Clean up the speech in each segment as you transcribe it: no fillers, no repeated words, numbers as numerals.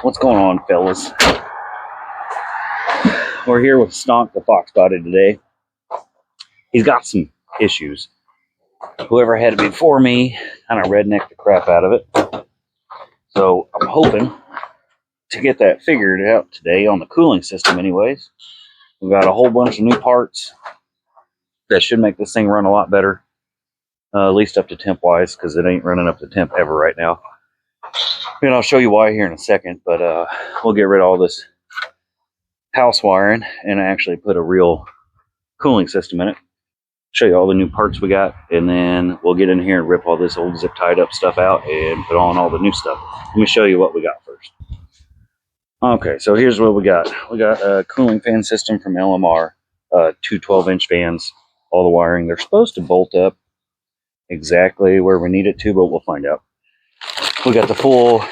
What's going on, fellas? We're here with Stonk, the foxbody today. He's got some issues. Whoever had it before me kind of rednecked the crap out of it. So I'm hoping to get that figured out today on the cooling system anyways. We've got a whole bunch of new parts that should make this thing run a lot better. At least up to temp wise, because it ain't running up to temp ever right now. And I'll show you why here in a second, but we'll get rid of all this house wiring and actually put a real cooling system in it. Show you all the new parts we got, and then we'll get in here and rip all this old zip tied up stuff out and put on all the new stuff. Let me show you what we got first. Okay, so here's what we got. We got a cooling fan system from LMR, two 12-inch fans, all the wiring. They're supposed to bolt up exactly where we need it to, but we'll find out. We got the full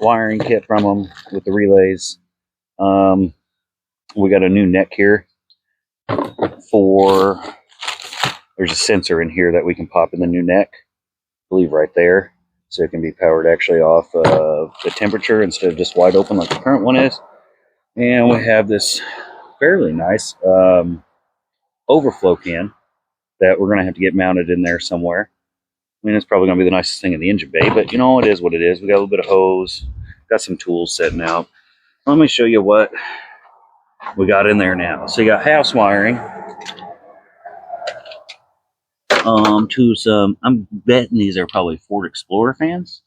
wiring kit from them with the relays. We got a new neck here for, there's a sensor in here that we can pop in the new neck, I believe right there. So it can be powered actually off of the temperature instead of just wide open like the current one is. And we have this fairly nice overflow can that we're going to have to get mounted in there somewhere. I mean, it's probably going to be the nicest thing in the engine bay, but you know, it is what it is. We got a little bit of hose, got some tools setting out. Let me show you what we got in there now. So you got house wiring to some, I'm betting these are probably Ford Explorer fans,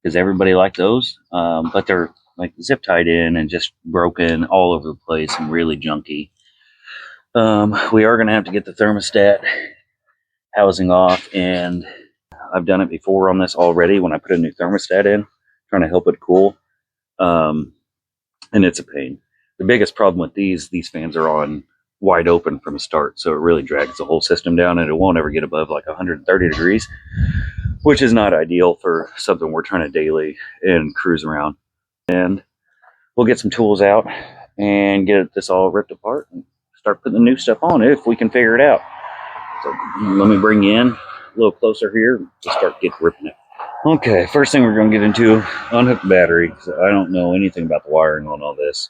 because everybody liked those, but they're like zip tied in and just broken all over the place and really junky. We are going to have to get the thermostat housing off, and I've done it before on this already when I put a new thermostat in, trying to help it cool, and it's a pain. The biggest problem with these fans are on wide open from the start, so it really drags the whole system down, and it won't ever get above like 130 degrees, which is not ideal for something we're trying to daily and cruise around. And we'll get some tools out and get this all ripped apart and start putting the new stuff on if we can figure it out. So let me bring you in a little closer here to start ripping it. Okay, first thing we're going to get into, unhook the battery, because I don't know anything about the wiring on all this.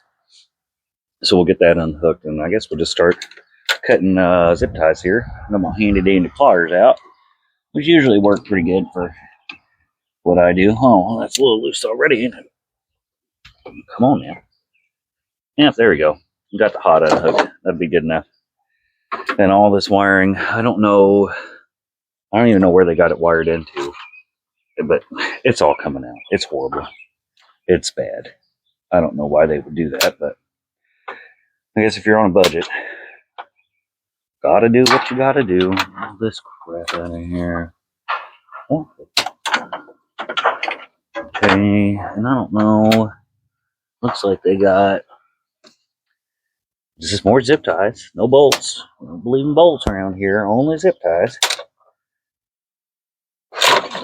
So we'll get that unhooked, and I guess we'll just start cutting zip ties here. Got my handy dandy pliers out, which usually work pretty good for what I do. Oh, well, that's a little loose already, isn't it? Come on now. Yeah, there we go. We got the hot unhooked. That'd be good enough. And all this wiring, I don't even know where they got it wired into, but it's all coming out. It's horrible. It's bad. I don't know why they would do that, but I guess if you're on a budget, gotta do what you gotta do. All this crap out of here. Oh. Okay, and I don't know. Looks like they got just more zip ties, no bolts. I don't believe in bolts around here, only zip ties.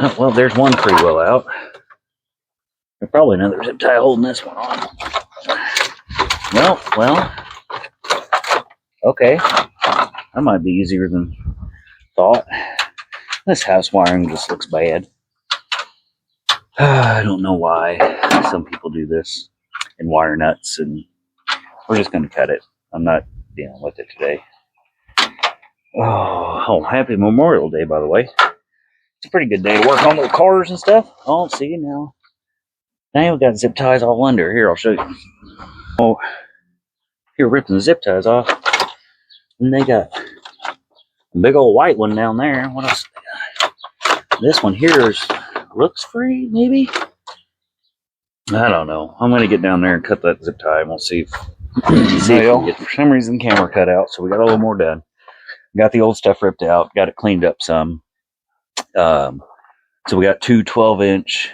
Oh, well, there's one pretty well out. There's probably another zip tie holding this one on. Well, okay. That might be easier than thought. This house wiring just looks bad. I don't know why some people do this and wire nuts, and we're just going to cut it. I'm not dealing with it today. Oh, happy Memorial Day, by the way. It's a pretty good day to work on the cars and stuff. Oh, see now. Now we got zip ties all under. Here, I'll show you. Oh, here, ripping the zip ties off. And they got a big old white one down there. What else? This one here looks free, maybe? I don't know. I'm going to get down there and cut that zip tie, and we'll see if for some reason the camera cut out, so we got a little more done. Got the old stuff ripped out, got it cleaned up some. So we got two 12-inch,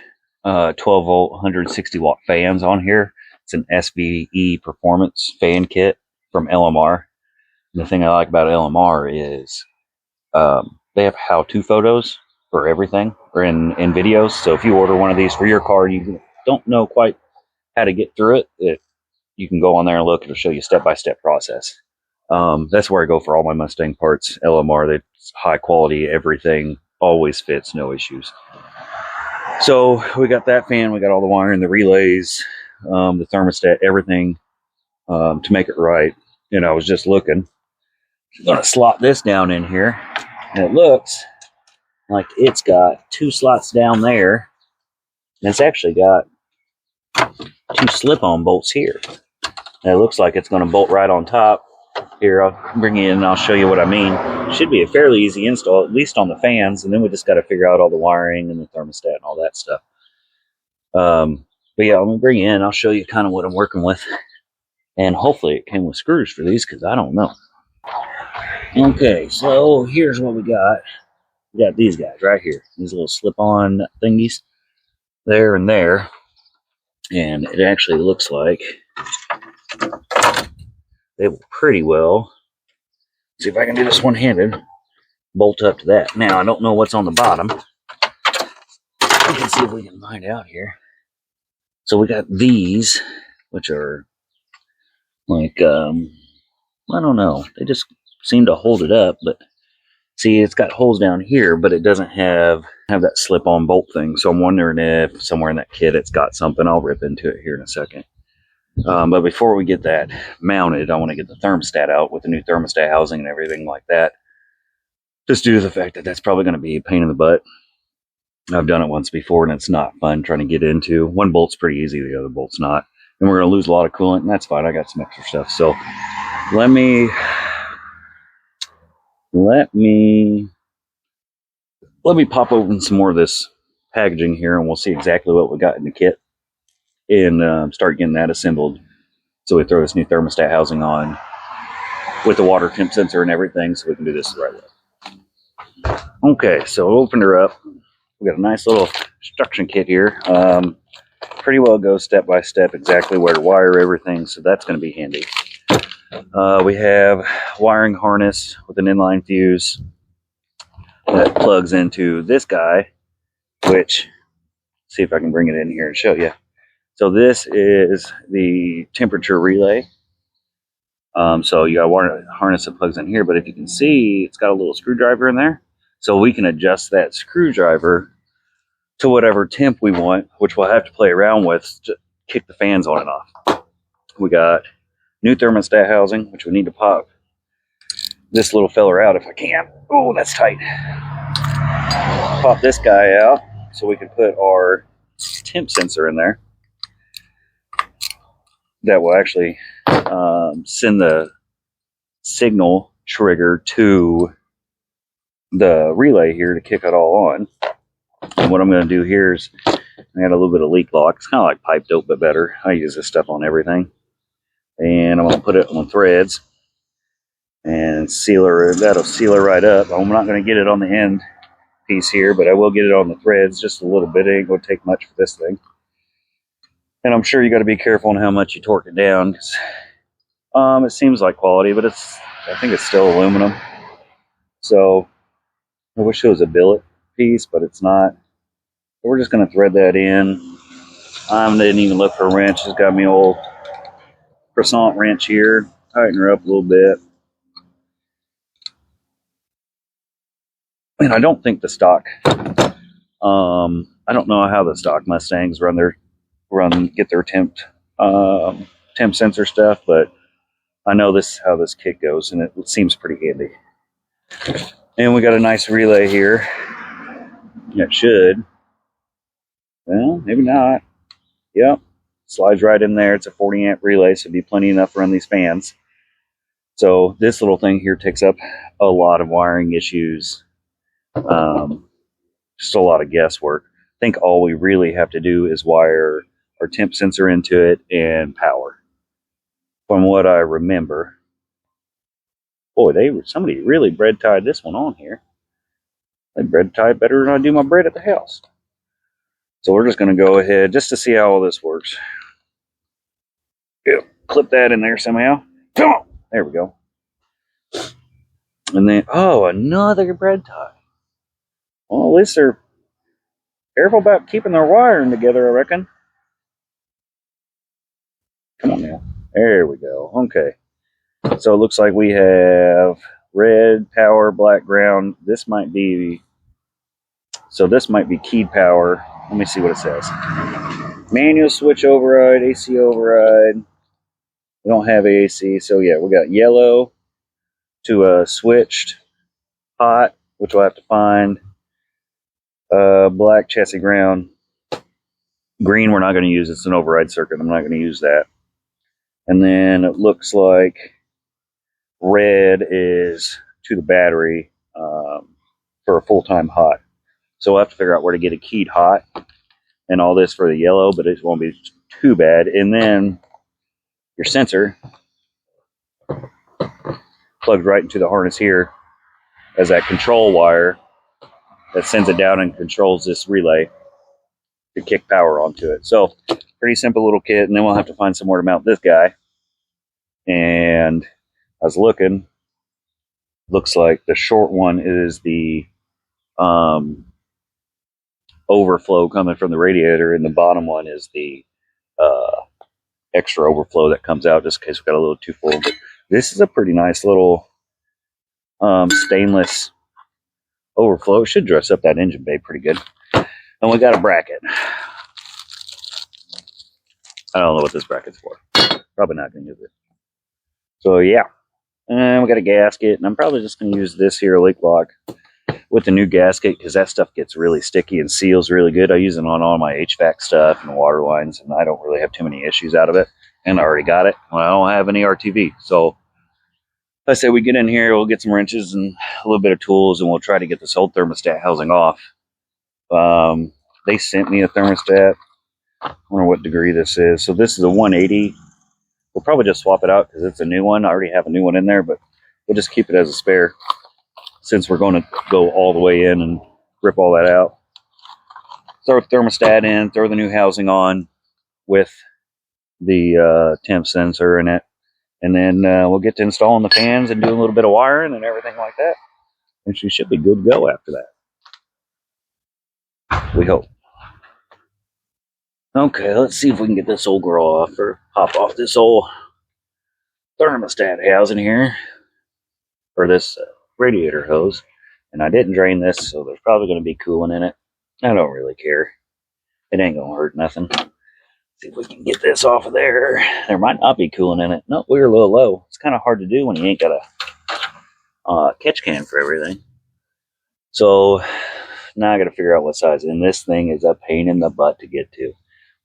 12-volt, 160-watt fans on here. It's an SVE performance fan kit from LMR. And the thing I like about LMR is they have how-to photos for everything, or in videos. So if you order one of these for your car, you don't know quite how to get through it, you can go on there and look. It'll show you step-by-step process. That's where I go for all my Mustang parts. LMR, that's high quality everything. always fits, no issues. So we got that fan, we got all the wiring, the relays, the thermostat, everything to make it right. And I was just looking. I'm going to slot this down in here, and it looks like it's got 2 slots down there, and it's actually got 2 slip-on bolts here. And it looks like it's going to bolt right on top. Here, I'll bring it in and I'll show you what I mean. It should be a fairly easy install, at least on the fans, and then we just got to figure out all the wiring and the thermostat and all that stuff. But yeah, I'm going to bring it in. I'll show you kind of what I'm working with. And hopefully it came with screws for these, because I don't know. Okay, so here's what we got. We got these guys right here. These little slip-on thingies. There and there. And it actually looks like they will pretty well, see if I can do this one-handed, bolt up to that. Now, I don't know what's on the bottom. We can see if we can find out here. So we got these, which are like, I don't know. They just seem to hold it up, but see, it's got holes down here, but it doesn't have that slip-on bolt thing. So I'm wondering if somewhere in that kit it's got something. I'll rip into it here in a second. But before we get that mounted, I want to get the thermostat out with the new thermostat housing and everything like that. Just due to the fact that that's probably going to be a pain in the butt. I've done it once before, and it's not fun trying to get into. One bolt's pretty easy, the other bolt's not. And we're going to lose a lot of coolant, and that's fine. I got some extra stuff. So let me pop open some more of this packaging here, and we'll see exactly what we got in the kit. And start getting that assembled. So we throw this new thermostat housing on with the water temp sensor and everything, so we can do this the right way. Okay, so we'll open her up. We got a nice little instruction kit here. Pretty well goes step by step exactly where to wire everything, so that's going to be handy. We have wiring harness with an inline fuse that plugs into this guy, which, see if I can bring it in here and show you. So this is the temperature relay. So you got a wire harness that plugs in here, but if you can see, it's got a little screwdriver in there. So we can adjust that screwdriver to whatever temp we want, which we'll have to play around with to kick the fans on and off. We got new thermostat housing, which we need to pop this little feller out if I can. Oh, that's tight. Pop this guy out so we can put our temp sensor in there. That will actually send the signal trigger to the relay here to kick it all on. And what I'm going to do here is, I got a little bit of leak lock. It's kind of like pipe dope, but better. I use this stuff on everything. And I'm going to put it on threads and seal her. That'll seal her right up. I'm not going to get it on the end piece here, but I will get it on the threads just a little bit. It ain't going to take much for this thing. And I'm sure you got to be careful on how much you torque it down, because it seems like quality, but I think it's still aluminum. So I wish it was a billet piece, but it's not. So we're just going to thread that in. I didn't even look for a wrench. Just got me old croissant wrench here. Tighten her up a little bit. And I don't think the stock, I don't know how the stock Mustangs get their temp sensor stuff, but I know this is how this kit goes, and it seems pretty handy. And we got a nice relay here. It should. Well, maybe not. Yep. Slides right in there. It's a 40 amp relay, so it'd be plenty enough to run these fans. So this little thing here takes up a lot of wiring issues. Just a lot of guesswork. I think all we really have to do is wire our temp sensor into it and power. From what I remember. Boy, somebody really bread tied this one on here. They bread tied better than I do my bread at the house. So we're just going to go ahead just to see how all this works. Yep, clip that in there somehow. Come on! There we go. And then, oh, another bread tie. Well, at least they're careful about keeping their wiring together, I reckon. Come on now. There we go. Okay. So it looks like we have red, power, black, ground. This might be So this might be keyed power. Let me see what it says. Manual switch override, AC override. We don't have AC, so yeah, we got yellow to switched hot, which we'll have to find. Black chassis ground. Green we're not going to use. It's an override circuit. I'm not going to use that. And then it looks like red is to the battery for a full-time hot. So we'll have to figure out where to get a keyed hot and all this for the yellow, but it won't be too bad. And then your sensor plugs right into the harness here as that control wire that sends it down and controls this relay to kick power onto it. So pretty simple little kit, and then we'll have to find somewhere to mount this guy. And I was looking, looks like the short one is the overflow coming from the radiator, and the bottom one is the extra overflow that comes out just in case we got a little too full. But this is a pretty nice little stainless overflow. It should dress up that engine bay pretty good. And we got a bracket. I don't know what this bracket's for. Probably not going to use it. So yeah. And we got a gasket, and I'm probably just going to use this here leak lock with the new gasket because that stuff gets really sticky and seals really good. I use it on all my HVAC stuff and water lines, and I don't really have too many issues out of it. And I already got it. Well, I don't have any RTV. So I say we get in here, we'll get some wrenches and a little bit of tools, and we'll try to get this old thermostat housing off. They sent me a thermostat. I wonder what degree this is. So this is a 180. We'll probably just swap it out because it's a new one. I already have a new one in there, but we'll just keep it as a spare since we're going to go all the way in and rip all that out. Throw the thermostat in, throw the new housing on with the temp sensor in it, and then we'll get to installing the fans and do a little bit of wiring and everything like that. And she should be good to go after that. We hope. Okay, let's see if we can get this old girl off, or pop off this old thermostat housing here, or this radiator hose. And I didn't drain this, so there's probably going to be coolant in it. I don't really care. It ain't going to hurt nothing. See if we can get this off of there. There might not be coolant in it. No, we were a little low. It's kind of hard to do when you ain't got a catch can for everything. So now I got to figure out what size. And this thing is a pain in the butt to get to.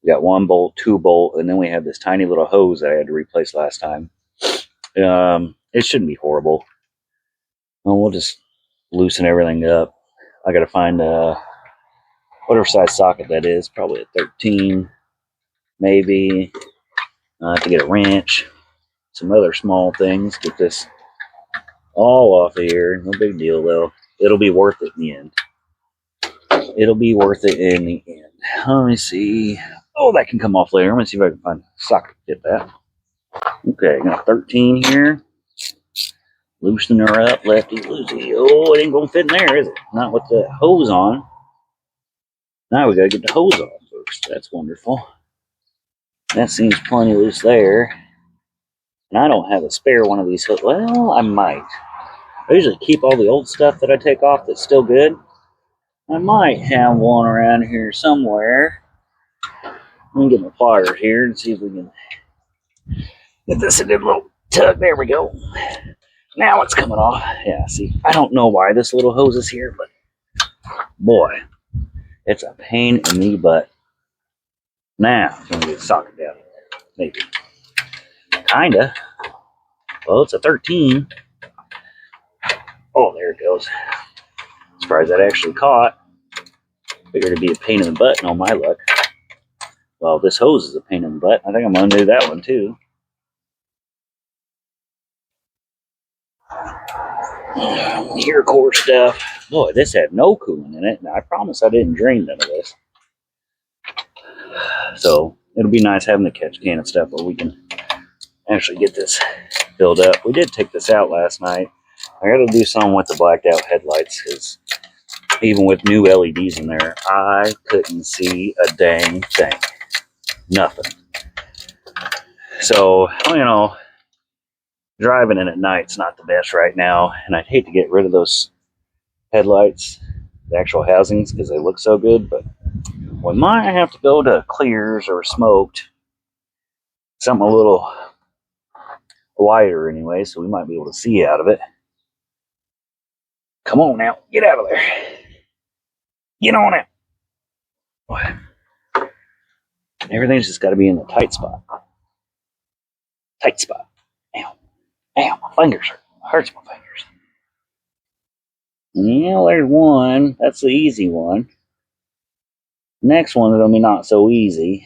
We got 1 bolt, 2 bolt, and then we have this tiny little hose that I had to replace last time. It shouldn't be horrible. Well, we'll just loosen everything up. I got to find whatever size socket that is, probably a 13, maybe. I have to get a wrench, some other small things, get this all off of here. No big deal, though. It'll be worth it in the end. It'll be worth it in the end. Let me see. Oh, that can come off later. Let me see if I can find a socket to get that. Okay, I got 13 here. Loosen her up, lefty, loosey. Oh, it ain't gonna fit in there, is it? Not with the hose on. Now we gotta get the hose off first. That's wonderful. That seems plenty loose there. And I don't have a spare one of these. Well, I might. I usually keep all the old stuff that I take off that's still good. I might have one around here somewhere. Let me get my pliers here and see if we can get this in a little tug. There we go. Now it's coming off. Yeah, see, I don't know why this little hose is here, but boy, it's a pain in the butt. Now, I'm going to get a socket down there. Maybe. Kinda. Well, it's a 13. Oh, there it goes. Surprised that actually caught. Figured it'd be a pain in the butt, and all my luck. Well, this hose is a pain in the butt. I think I'm going to do that one, too. Here, core stuff. Boy, this had no coolant in it. Now, I promise I didn't drain none of this. So, it'll be nice having the catch can and stuff where we can actually get this filled up. We did take this out last night. I got to do something with the blacked out headlights because even with new LEDs in there, I couldn't see a dang thing. Nothing. So, you know, driving in at night's not the best right now, and I'd hate to get rid of those headlights the actual housings because they look so good, but we might have to go to clears or smoked, something a little wider anyway, so we might be able to see out of it. Come on now, get out of there. Get on it. Everything's just got to be in the tight spot. Tight spot. Ow. Ow, my fingers hurts my fingers. Yeah, there's one. That's the easy one. Next one is going to be not so easy.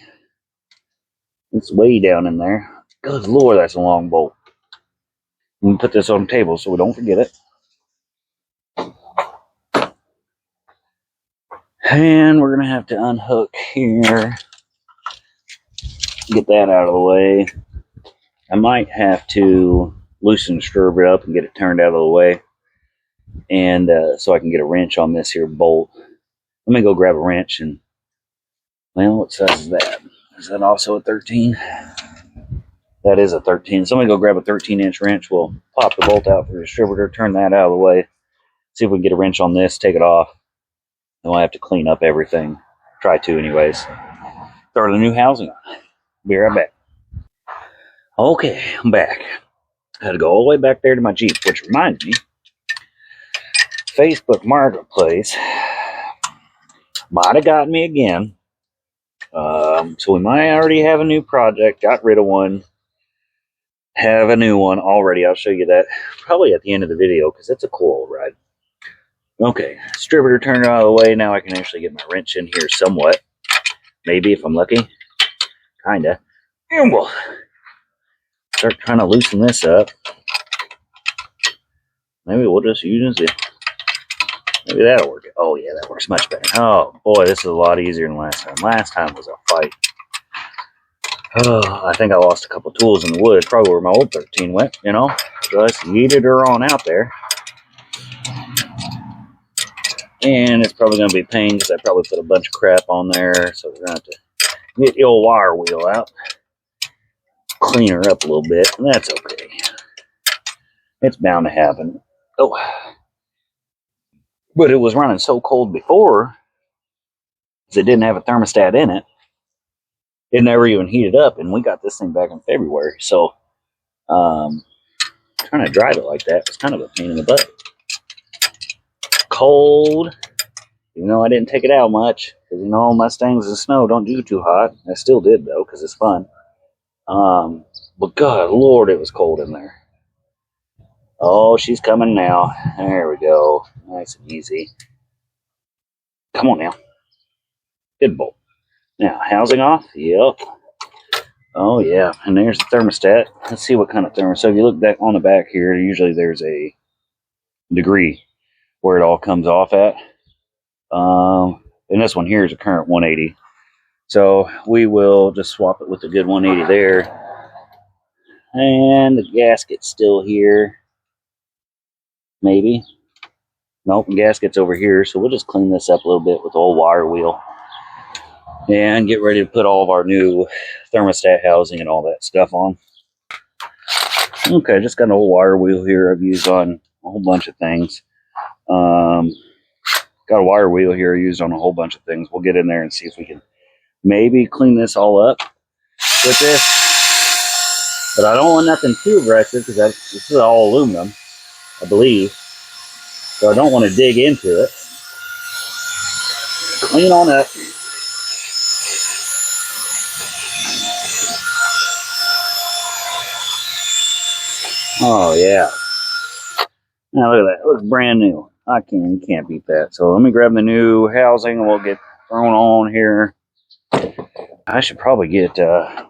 It's way down in there. Good Lord, that's a long bolt. I'm going to put this on the table so we don't forget it. And we're going to have to unhook here. Get that out of the way. I might have to loosen the stirrup up and get it turned out of the way. And so I can get a wrench on this here bolt. Let me go grab a wrench and, well, what size is that? Is that also a 13? That is a 13. So I'm going to go grab a 13-inch wrench. We'll pop the bolt out for the distributor, turn that out of the way, see if we can get a wrench on this, take it off. Then we'll have to clean up everything. Try to anyways. Start a new housing on. Be right back. Okay, I'm back. I had to go all the way back there to my Jeep, which reminds me, Facebook Marketplace might have gotten me again. So we might already have a new project. Got rid of one. Have a new one already. I'll show you that probably at the end of the video because it's a cool old ride. Okay, distributor turned out of the way. Now I can actually get my wrench in here somewhat. Maybe if I'm lucky. Kinda. And we'll start trying to loosen this up. Maybe we'll just use it. Maybe that'll work. Oh yeah, that works much better. Oh boy, this is a lot easier than last time. Last time was a fight. Oh, I think I lost a couple tools in the wood. Probably where my old 13 went, you know. Just yeeted her on out there. And it's probably going to be a pain because I probably put a bunch of crap on there. So we're going to have to get the old wire wheel out. Clean her up a little bit. And that's okay. It's bound to happen. Oh. But it was running so cold before because it didn't have a thermostat in it. It never even heated up. And we got this thing back in February. So trying to drive it like that was kind of a pain in the butt. Cold. Even though I didn't take it out much. Because, you know, Mustangs in snow don't do too hot. I still did, though, because it's fun. But God, Lord, it was cold in there. Oh, she's coming now. There we go. Nice and easy. Come on now. Good bolt. Now, housing off. Yep. Oh, yeah. And there's the thermostat. Let's see what kind of thermostat. So if you look back on the back here, usually there's a degree where it all comes off at. And this one here is a current 180. So we will just swap it with a good 180 there. And the gasket's still here. Maybe. Nope, the gasket's over here. So we'll just clean this up a little bit with the old wire wheel. And get ready to put all of our new thermostat housing and all that stuff on. Okay, just got an old wire wheel here I've used on a whole bunch of things. Got a wire wheel here I used on a whole bunch of things. We'll get in there and see if we can maybe clean this all up with this. But I don't want nothing too aggressive because this is all aluminum, I believe. So I don't want to dig into it. Clean on up. Oh yeah. Now look at that. It looks brand new. You can't beat that. So let me grab the new housing and we'll get thrown on here. I should probably get a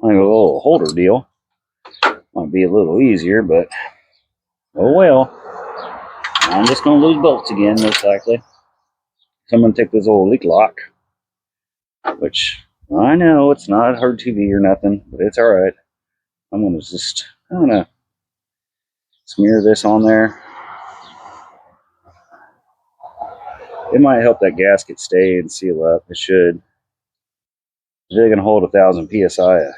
little holder deal. Might be a little easier, but oh well. I'm just gonna lose bolts again, most likely. So I'm gonna take this old leak lock, which I know it's not hard TV or nothing, but it's alright. I'm gonna smear this on there. It might help that gasket stay and seal up. It should. They're going to hold 1,000 psi of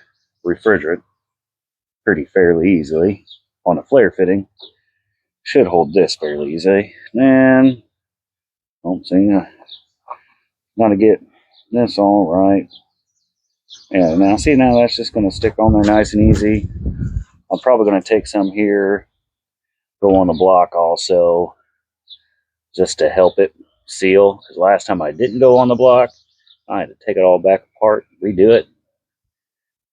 refrigerant pretty fairly easily on a flare fitting. Should hold this fairly easily. And Don't see. Gotta get this all right. Yeah, now see, now that's just going to stick on there nice and easy. I'm probably going to take some here, go on the block also, just to help it seal. Because last time I didn't go on the block, I had to take it all back apart, redo it,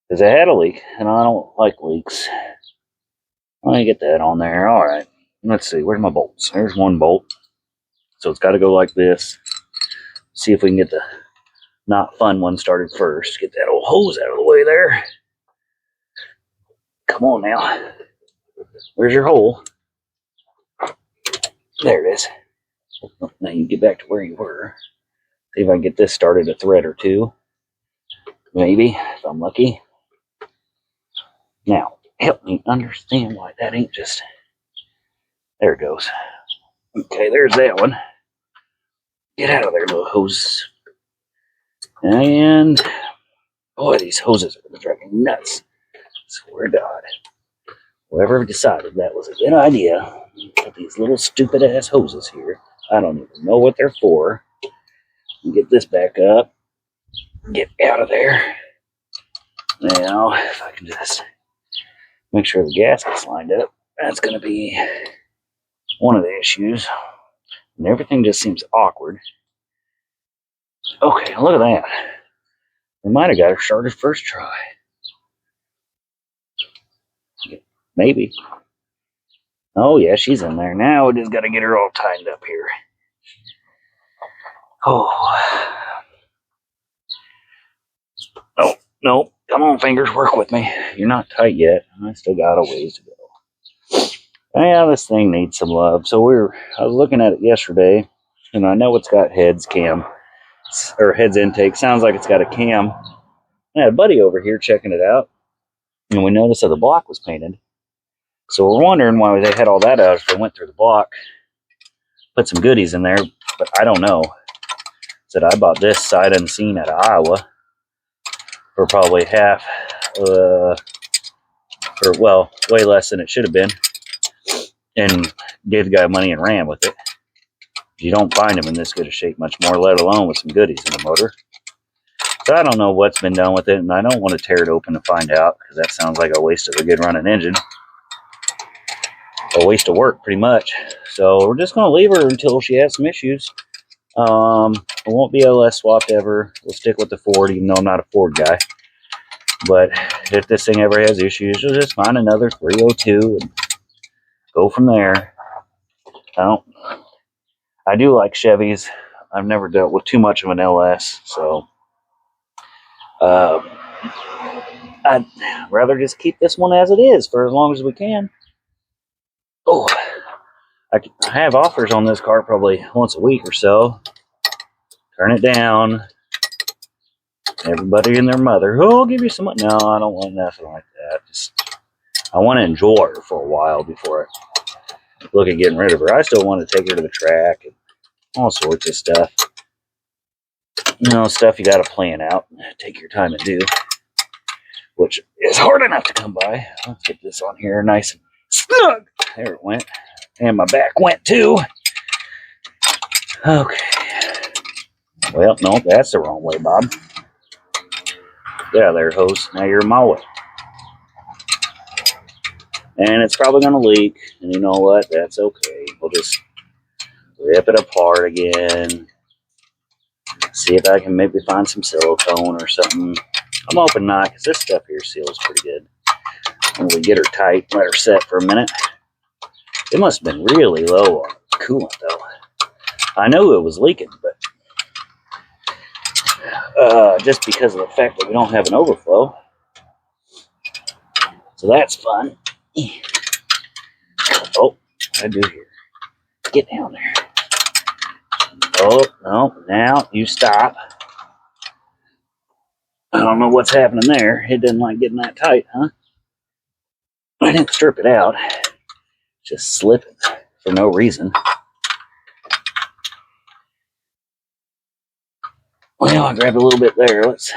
because I had a leak, and I don't like leaks. Let me get that on there. All right, let's see, where's my bolts? There's one bolt. So it's got to go like this. See if we can get the not fun one started first. Get that old hose out of the way there. Come on now. Where's your hole? There it is. Now you get back to where you were. See if I can get this started a thread or two. Maybe, if I'm lucky. Now, help me understand why that ain't just... There it goes. Okay, there's that one. Get out of there, little hose. And... boy, these hoses are going to drive me nuts. Swear to God. Whoever decided that was a good idea, put these little stupid ass hoses here. I don't even know what they're for. Get this back up. Get out of there. Now, if I can just make sure the gasket's lined up, that's going to be one of the issues. And everything just seems awkward. Okay, look at that. We might have got her started first try. Maybe. Oh, yeah, she's in there. Now we just got to get her all tightened up here. Oh. Oh, no. Come on, fingers, work with me. You're not tight yet. I still got a ways to go. Yeah, this thing needs some love. So I was looking at it yesterday, and I know it's got heads cam, or heads intake. Sounds like it's got a cam. I had a buddy over here checking it out, and we noticed that the block was painted. So we're wondering why they had all that out if they went through the block, put some goodies in there, but I don't know. Said I bought this sight unseen out of Iowa for probably half, or well, way less than it should have been, and gave the guy money and ran with it. You don't find them in this good a shape much more, let alone with some goodies in the motor. So I don't know what's been done with it, and I don't want to tear it open to find out, because that sounds like a waste of a good running engine. A waste of work, pretty much. So we're just going to leave her until she has some issues. It won't be LS swapped ever. We'll stick with the Ford, even though I'm not a Ford guy. But if this thing ever has issues, we'll just find another 302 and go from there. I do like Chevys. I've never dealt with too much of an LS, so I'd rather just keep this one as it is for as long as we can. Oh, I have offers on this car probably once a week or so. Turn it down. Everybody and their mother, oh, I'll give you some money. No, I don't want nothing like that. I want to enjoy her for a while before I look at getting rid of her. I still want to take her to the track and all sorts of stuff. You know, stuff you got to plan out. Take your time and do. Which is hard enough to come by. Let's get this on here nice and snug. There it went. And my back went too. Okay. Well, no, that's the wrong way, Bob. Get out of there, hose. Now you're in my way. And it's probably going to leak. And you know what? That's okay. We'll just rip it apart again. See if I can maybe find some silicone or something. I'm hoping not, because this stuff here seals pretty good. When we get her tight, let her set for a minute. It must have been really low on coolant, though. I know it was leaking, but just because of the fact that we don't have an overflow. So that's fun. Oh, I do here. Get down there. Oh, no, now you stop. I don't know what's happening there. It didn't like getting that tight, huh? I didn't strip it out. Just slipping for no reason. Well, I grabbed a little bit there. Let's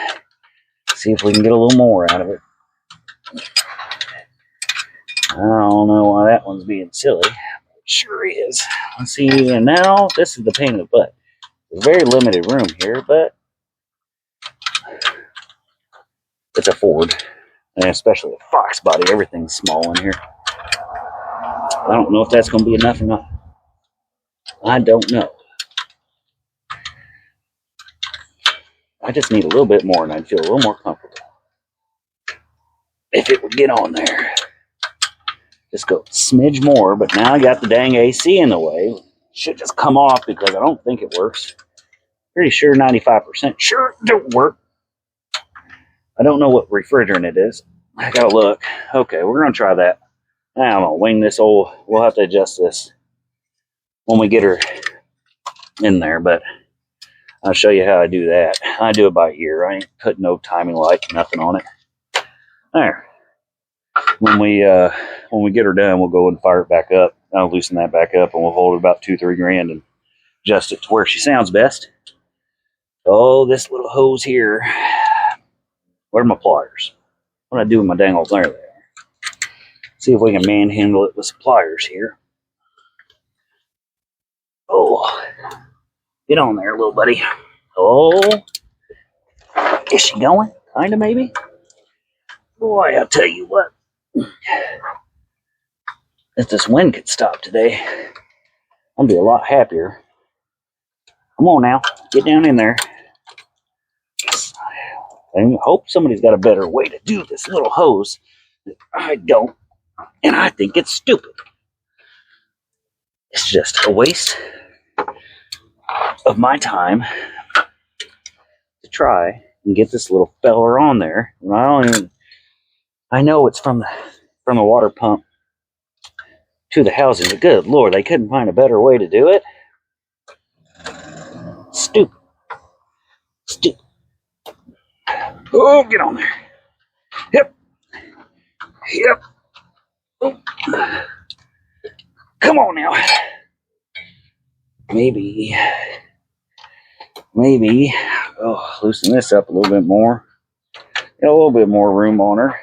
see if we can get a little more out of it. I don't know why that one's being silly. It sure is. Let's see, and now this is the pain in the butt. There's very limited room here, but it's a Ford, and especially a foxbody. Everything's small in here. I don't know if that's going to be enough or not. I don't know. I just need a little bit more, and I'd feel a little more comfortable if it would get on there. Just go a smidge more, but now I got the dang AC in the way. Should just come off because I don't think it works. Pretty sure 95% sure it don't work. I don't know what refrigerant it is. I gotta look. Okay, we're gonna try that. I'm gonna wing this old. We'll have to adjust this when we get her in there, but I'll show you how I do that. I do it by ear. I ain't putting no timing light, nothing on it. There. When we get her done, we'll go and fire it back up. I'll loosen that back up, and we'll hold it about $2-3 grand and adjust it to where she sounds best. Oh, this little hose here. Where are my pliers? What do I do with my dang old there? See if we can manhandle it with some pliers here. Oh, get on there, little buddy. Oh, is she going? Kinda, maybe. Boy, I'll tell you what. If this wind could stop today, I'd be a lot happier. Come on now, get down in there. I hope somebody's got a better way to do this little hose. I don't, and I think it's stupid. It's just a waste of my time to try and get this little feller on there. And I know it's from the water pump to the housing, but good Lord, they couldn't find a better way to do it. Stupid. Stupid. Oh, get on there. Yep. Yep. Oh. Come on now. Maybe. Oh, loosen this up a little bit more. Get a little bit more room on her.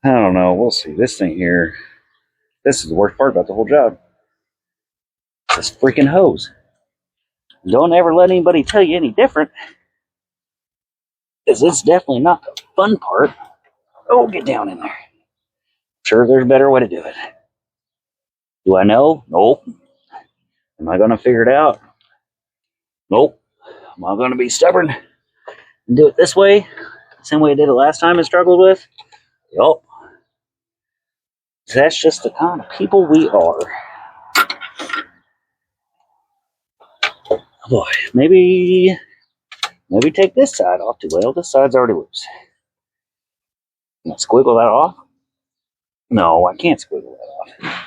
I don't know. We'll see. This thing here. This is the worst part about the whole job. This freaking hose. Don't ever let anybody tell you any different. Because it's definitely not the fun part. Oh, get down in there. Sure, there's a better way to do it. Do I know? Nope. Am I going to figure it out? Nope. Am I going to be stubborn and do it this way? The same way I did it last time and struggled with? Yup. That's just the kind of people we are. Boy, maybe take this side off too. Well, this side's already loose. Can I squiggle that off? No, I can't squiggle that off.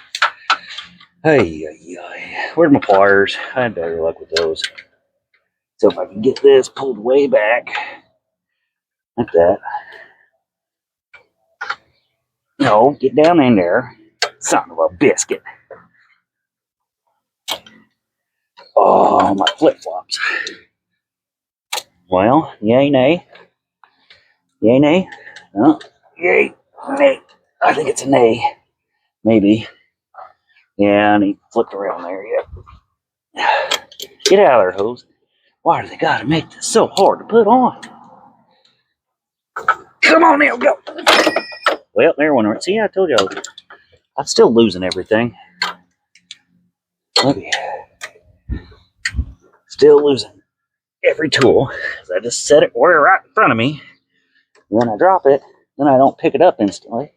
Hey, where's my pliers? I had better luck with those. So if I can get this pulled way back, like that. No, get down in there. Son of a biscuit. Oh, my flip-flops. Well, yay, nay. Yay, nay. No, yay, nay. I think it's a nay. Maybe. Yeah, and he flipped around there, yeah. Get out of there, hose. Why do they gotta make this so hard to put on? Come on now, go. Well, there one right. See, I told you I'm still losing everything. Maybe. Still losing every tool. I just set it right in front of me. And then I drop it. Then I don't pick it up instantly.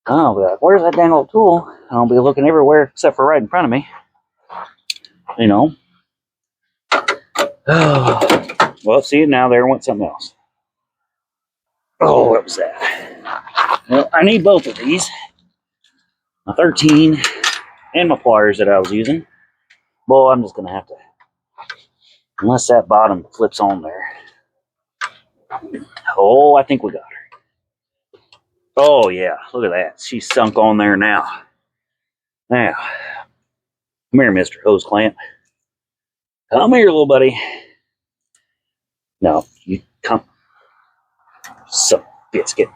I'll be like, where's that dang old tool? I'll be looking everywhere except for right in front of me. You know. Well, see, now there went something else. Oh, what was that? Well, I need both of these. My 13 and my pliers that I was using. Boy, I'm just going to have to, unless that bottom flips on there. Oh, I think we got her. Oh, yeah, look at that. She's sunk on there now. Now, come here, Mr. Hose Clamp. Come here, little buddy. No, you come. Some biscuit.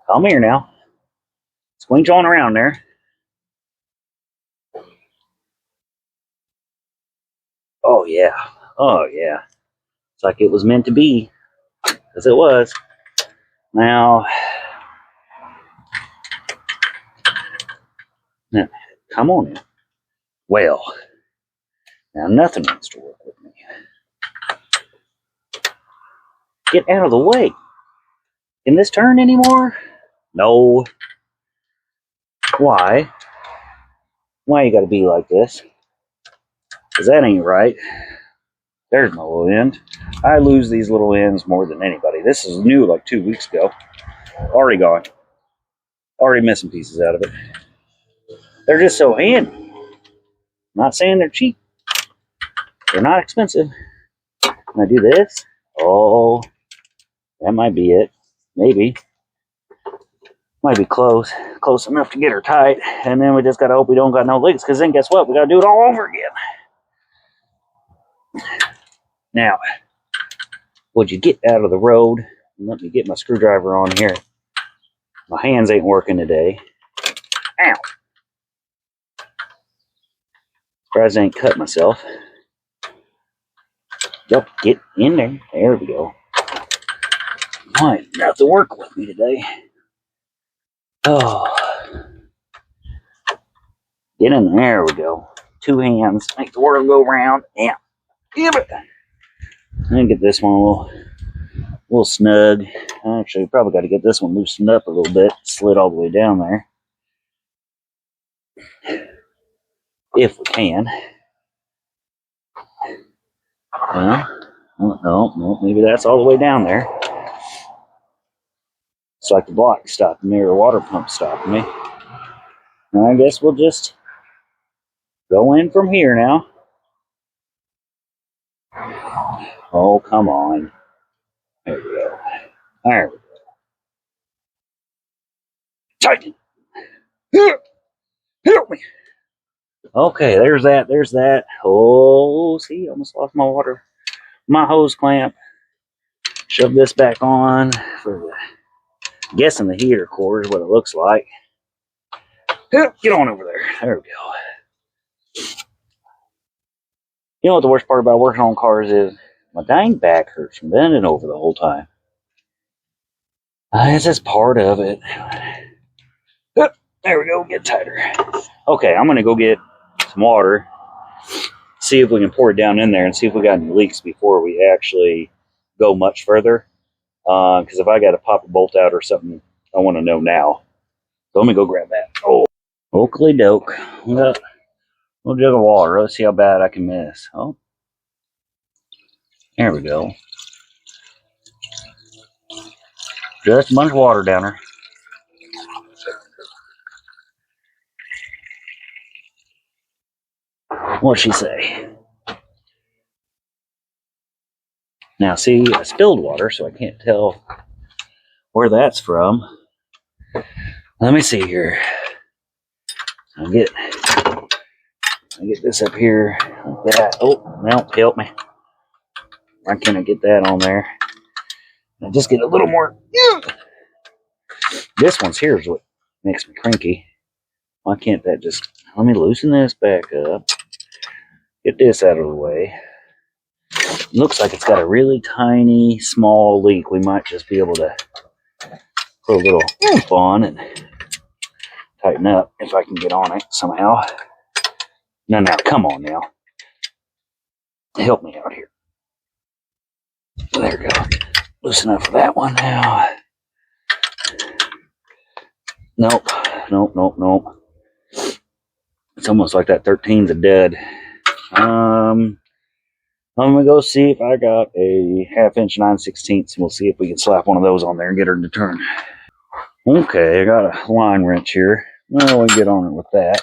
Come here now. Squinch on around there. Oh yeah. Oh yeah. It's like it was meant to be, because it was. Now, come on in. Well, now nothing wants to work with me. Get out of the way. Can this turn anymore? No. Why? Why you gotta be like this? Because that ain't right. There's my little end. I lose these little ends more than anybody. This is new like 2 weeks ago. Already gone. Already missing pieces out of it. They're just so handy. I'm not saying they're cheap. They're not expensive. Can I do this? Oh, that might be it. Maybe. Might be close. Close enough to get her tight. And then we just gotta hope we don't got no leaks, because then guess what? We gotta do it all over again. Now, would you get out of the road? Let me get my screwdriver on here. My hands ain't working today. Ow! Surprised I ain't cut myself. Yep, get in there. There we go. Might have to work with me today. Oh. Get in there. We go. 2 hands. Make the world go round. Yeah. Give it. And get this one a little snug. Actually, probably got to get this one loosened up a little bit. Slid all the way down there. If we can. Well, no, maybe that's all the way down there. It's like the block stopped me, or the water pump stopped me. And I guess we'll just go in from here now. Oh, come on. There we go. There we go. Tighten. Help me. Okay, there's that. There's that. Oh, see, almost lost my water. My hose clamp. Shove this back on for the, I'm guessing the heater cord is what it looks like. Get on over there. There we go. You know what the worst part about working on cars is? My dang back hurts from bending over the whole time. It's just part of it. There we go. Get tighter. Okay, I'm going to go get some water. See if we can pour it down in there and see if we got any leaks before we actually go much further. Because if I got to pop a bolt out or something, I want to know now. So let me go grab that. Oh, oakley doke. We'll jug of water. Let's see how bad I can miss. Oh, there we go. Just a bunch of water down there. What'd she say? Now, see, I spilled water, so I can't tell where that's from. Let me see here. I'll get this up here like that. Oh, no, help me. Why can't I get that on there? I just get a little more. This one's here is what makes me cranky. Why can't that just... Let me loosen this back up. Get this out of the way. Looks like it's got a really tiny, small leak. We might just be able to put a little oomph on and tighten up if I can get on it somehow. Now, come on now. Help me out here. There we go. Loosen up for that one now. Nope. It's almost like that 13's a dud. I'm gonna go see if I got a 1/2 inch 9/16, and we'll see if we can slap one of those on there and get her to turn. Okay, I got a line wrench here. Well, we can get on it with that.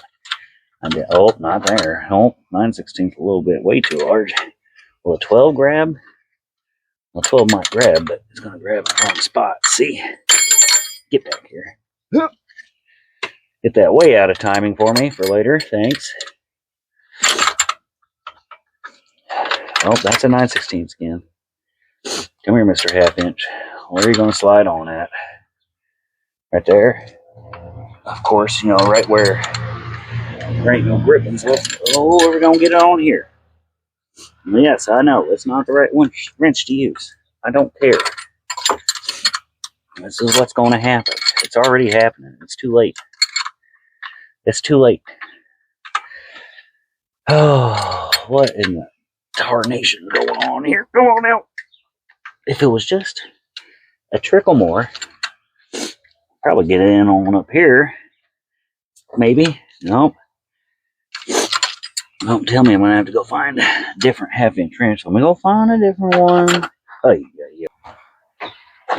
Oh, not there. Oh, 9/16 a little bit way too large. Will a 12 grab? Well, 12 might grab, but it's gonna grab in the wrong spot. See? Get back here. Get that way out of timing for me for later. Thanks. Oh, that's a 9/16 again. Come here, Mr. 1/2 inch. Where are you going to slide on at? Right there. Of course, you know, right where there ain't no grippings left. Oh, we're going to get it on here. Yes, I know. It's not the right wrench to use. I don't care. This is what's going to happen. It's already happening. It's too late. It's too late. Oh, what in the tarnation going on here? Come on out. If it was just a trickle more, probably get it in on up here. Maybe. Nope. Don't tell me I'm going to have to go find a different half-inch wrench. Let me go find a different one. Oh, yeah.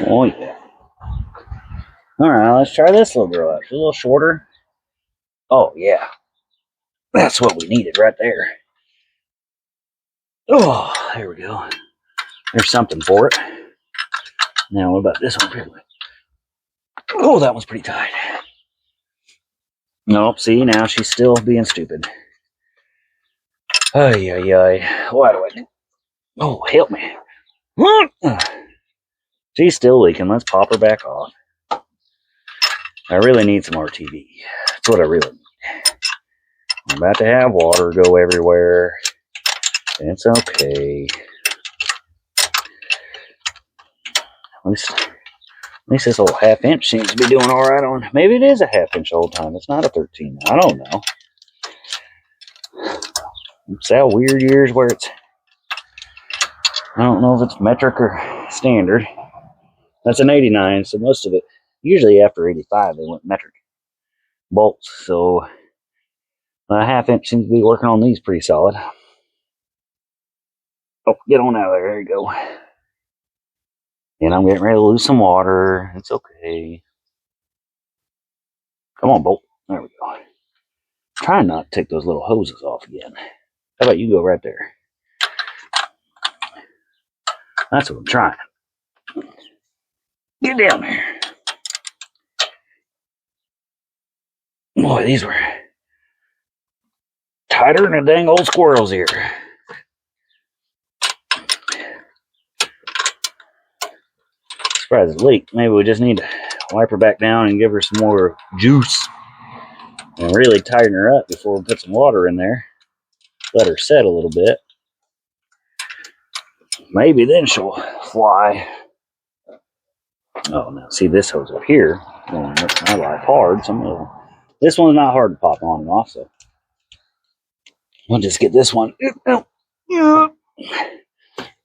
Oh, yeah. All right, let's try this little girl out. She's a little shorter. Oh, yeah. That's what we needed right there. Oh, there we go. There's something for it. Now, what about this one? Oh, that one's pretty tight. Nope, see, now she's still being stupid. Ay, ay, ay. Why do I do? Oh, help me. She's still leaking. Let's pop her back off. I really need some RTV. That's what I really need. I'm about to have water go everywhere. It's okay. At least this old half-inch seems to be doing all right on. Maybe it is a half-inch old time. It's not a 13. I don't know. It's that weird years where it's. I don't know if it's metric or standard. That's an 89, so most of it, usually after 85, they went metric bolts. So a half-inch seems to be working on these pretty solid. Oh, get on out of there. There you go. And I'm getting ready to lose some water. It's okay. Come on, bolt. There we go. Trying not to take those little hoses off again. How about you go right there? That's what I'm trying. Get down there. Boy, these were tighter than a dang old squirrel's ear. Surprised it leaked. Maybe we just need to wipe her back down and give her some more juice. And really tighten her up before we put some water in there. Let her set a little bit. Maybe then she'll fly. Oh, now see this hose up here. Going to make my life hard. This one's not hard to pop on and off, so we'll just get this one out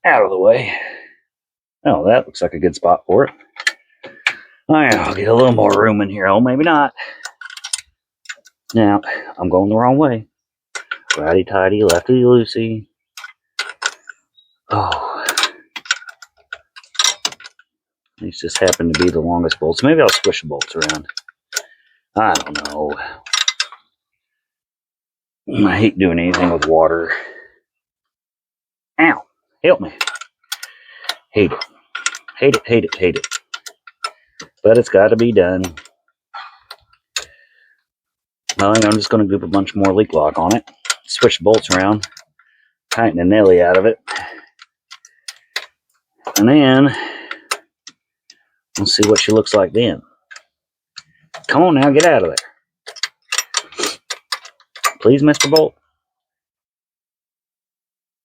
of the way. Oh, that looks like a good spot for it. All right, I'll get a little more room in here. Oh, maybe not. Now, I'm going the wrong way. Righty-tighty, lefty-loosey. Oh. These just happen to be the longest bolts. Maybe I'll squish the bolts around. I don't know. I hate doing anything with water. Ow. Help me. Hate it. Hate it, hate it, hate it. But it's got to be done. Well, I'm just going to group a bunch more leak lock on it. Switch the bolts around. Tighten the nelly out of it. And then, we'll see what she looks like then. Come on now, get out of there. Please, Mr. Bolt.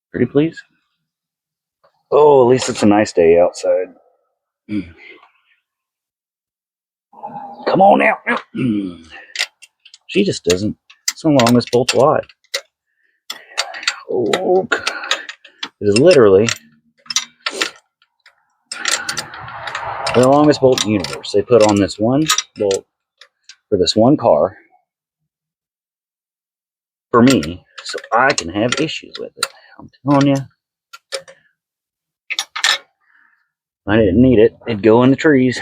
Pretty please. Oh, at least it's a nice day outside. Come on now. She just doesn't. It's the longest bolt alive. Oh, it is literally the longest bolt in the universe. They put on this one bolt for this one car for me, so I can have issues with it. I'm telling you. I didn't need it. It'd go in the trees.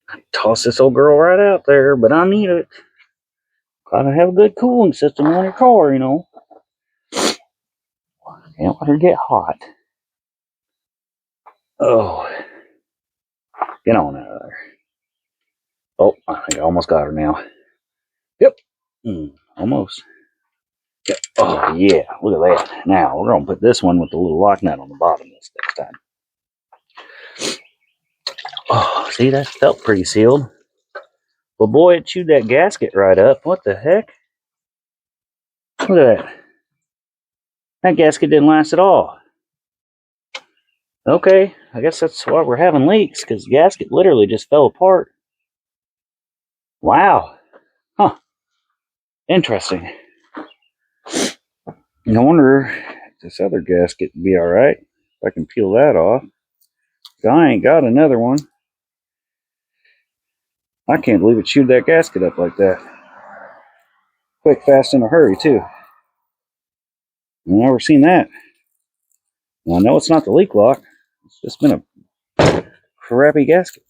I'd toss this old girl right out there, but I need it. Gotta have a good cooling system on your car, you know. Can't let her get hot. Oh. Get on out of there. Oh, I think I almost got her now. Yep. Almost. Yep. Oh, yeah. Look at that. Now, we're going to put this one with the little lock nut on the bottom this next time. Oh, see, that felt pretty sealed. Well, boy, it chewed that gasket right up. What the heck? Look at that. That gasket didn't last at all. Okay, I guess that's why we're having leaks, because the gasket literally just fell apart. Wow. Huh. Interesting. I wonder if this other gasket would be alright. If I can peel that off. I ain't got another one. I can't believe it chewed that gasket up like that. Quick, fast, in a hurry, too. I've never seen that. Well, I know it's not the leak lock. It's just been a crappy gasket.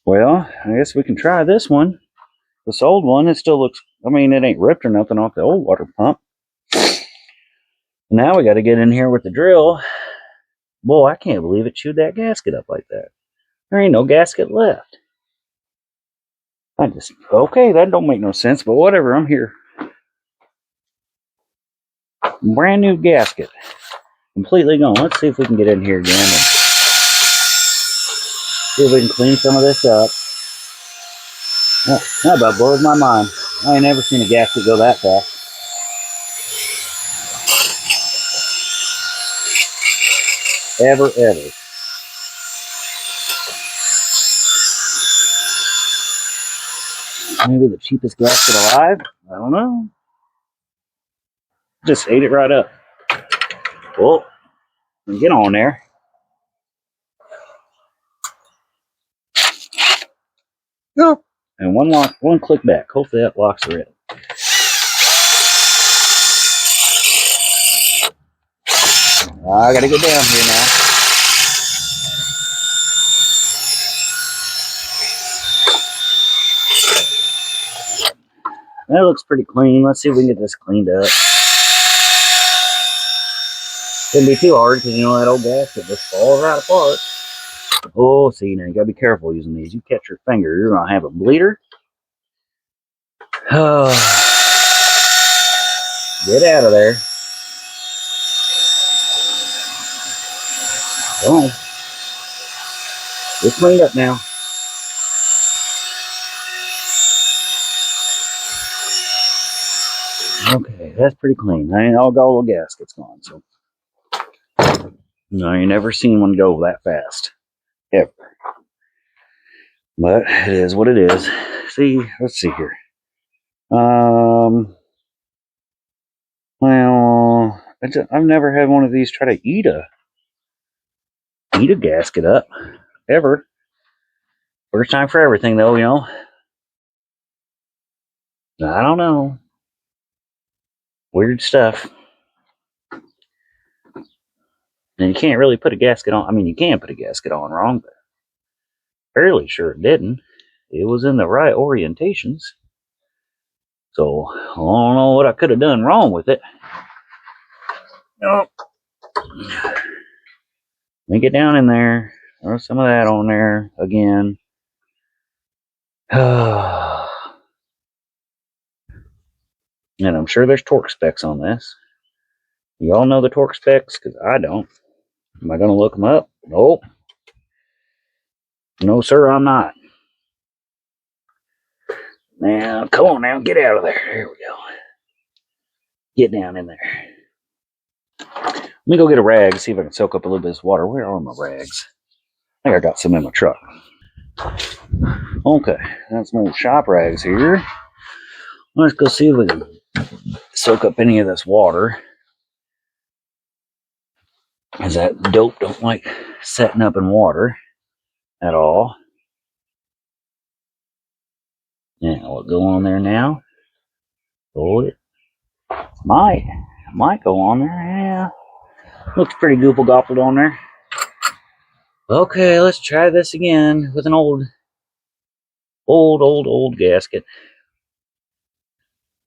Well, I guess we can try this one. This old one, it still looks, I mean, it ain't ripped or nothing off the old water pump. Now we got to get in here with the drill. Boy, I can't believe it chewed that gasket up like that. There ain't no gasket left. Okay, that don't make no sense, but whatever, I'm here. Brand new gasket. Completely gone. Let's see if we can get in here again and see if we can clean some of this up. That about blows my mind. I ain't never seen a gasket go that fast. Ever. Maybe the cheapest gasket alive? I don't know. Just ate it right up. Well, get on there. Nope. And one click back. Hopefully that locks her in. I gotta get down here now. That looks pretty clean. Let's see if we can get this cleaned up. Shouldn't be too hard because you know that old gasket just falls right apart. Oh, see, now you gotta be careful using these. You catch your finger, you're gonna have a bleeder. Oh, get out of there. Come on. It's cleaned up now. Okay, that's pretty clean. I ain't all got all the gaskets gone, so. No, you never seen one go that fast. Ever. But it is what it is. See, let's see here. Well, I've never had one of these try to eat a gasket up. Ever. First time for everything, though, you know. I don't know. Weird stuff. And you can't really put a gasket on. I mean, you can put a gasket on wrong, but fairly sure it didn't. It was in the right orientations. So, I don't know what I could have done wrong with it. Nope. Let me get down in there. Throw some of that on there again. And I'm sure there's torque specs on this. You all know the torque specs? Because I don't. Am I going to look them up? Nope. No, sir, I'm not. Now, come on now, get out of there. There we go. Get down in there. Let me go get a rag, see if I can soak up a little bit of this water. Where are my rags? I think I got some in my truck. Okay, that's some old shop rags here. Let's go see if we can soak up any of this water. Because that dope don't like setting up in water at all. Now, what go on there now? Oh, it might go on there, yeah. Looks pretty goople goppled on there. Okay, let's try this again with an old gasket.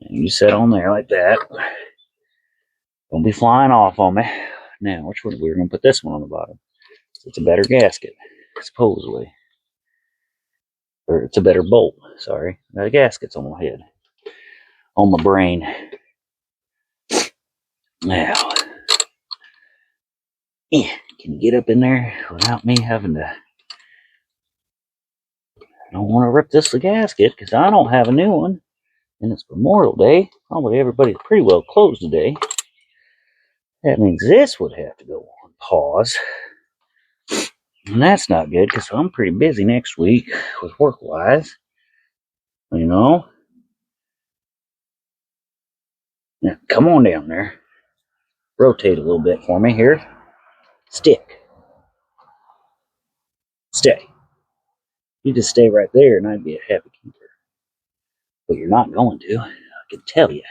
And you set on there like that. Don't be flying off on me. Now, which one? We're going to put this one on the bottom. It's a better gasket, supposedly. Or it's a better bolt, sorry. The gasket's on my head. On my brain. Now, can you get up in there without me having to... I don't want to rip this gasket because I don't have a new one. And it's Memorial Day. Probably everybody's pretty well closed today. That means this would have to go on pause. And that's not good because I'm pretty busy next week with work-wise. You know? Now, come on down there. Rotate a little bit for me here. Stick. Stay. You just stay right there and I'd be a happy keeper. But you're not going to. I can tell you.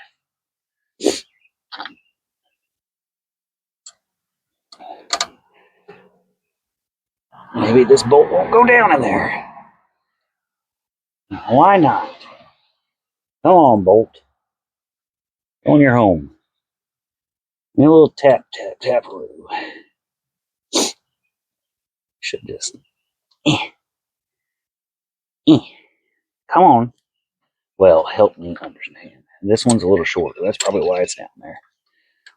Maybe this bolt won't go down in there. Why not? Come on, bolt. Go in your home. Give me a little tap, tap, tap-a-roo. Should just... Come on. Well, help me understand. This one's a little shorter. That's probably why it's down there.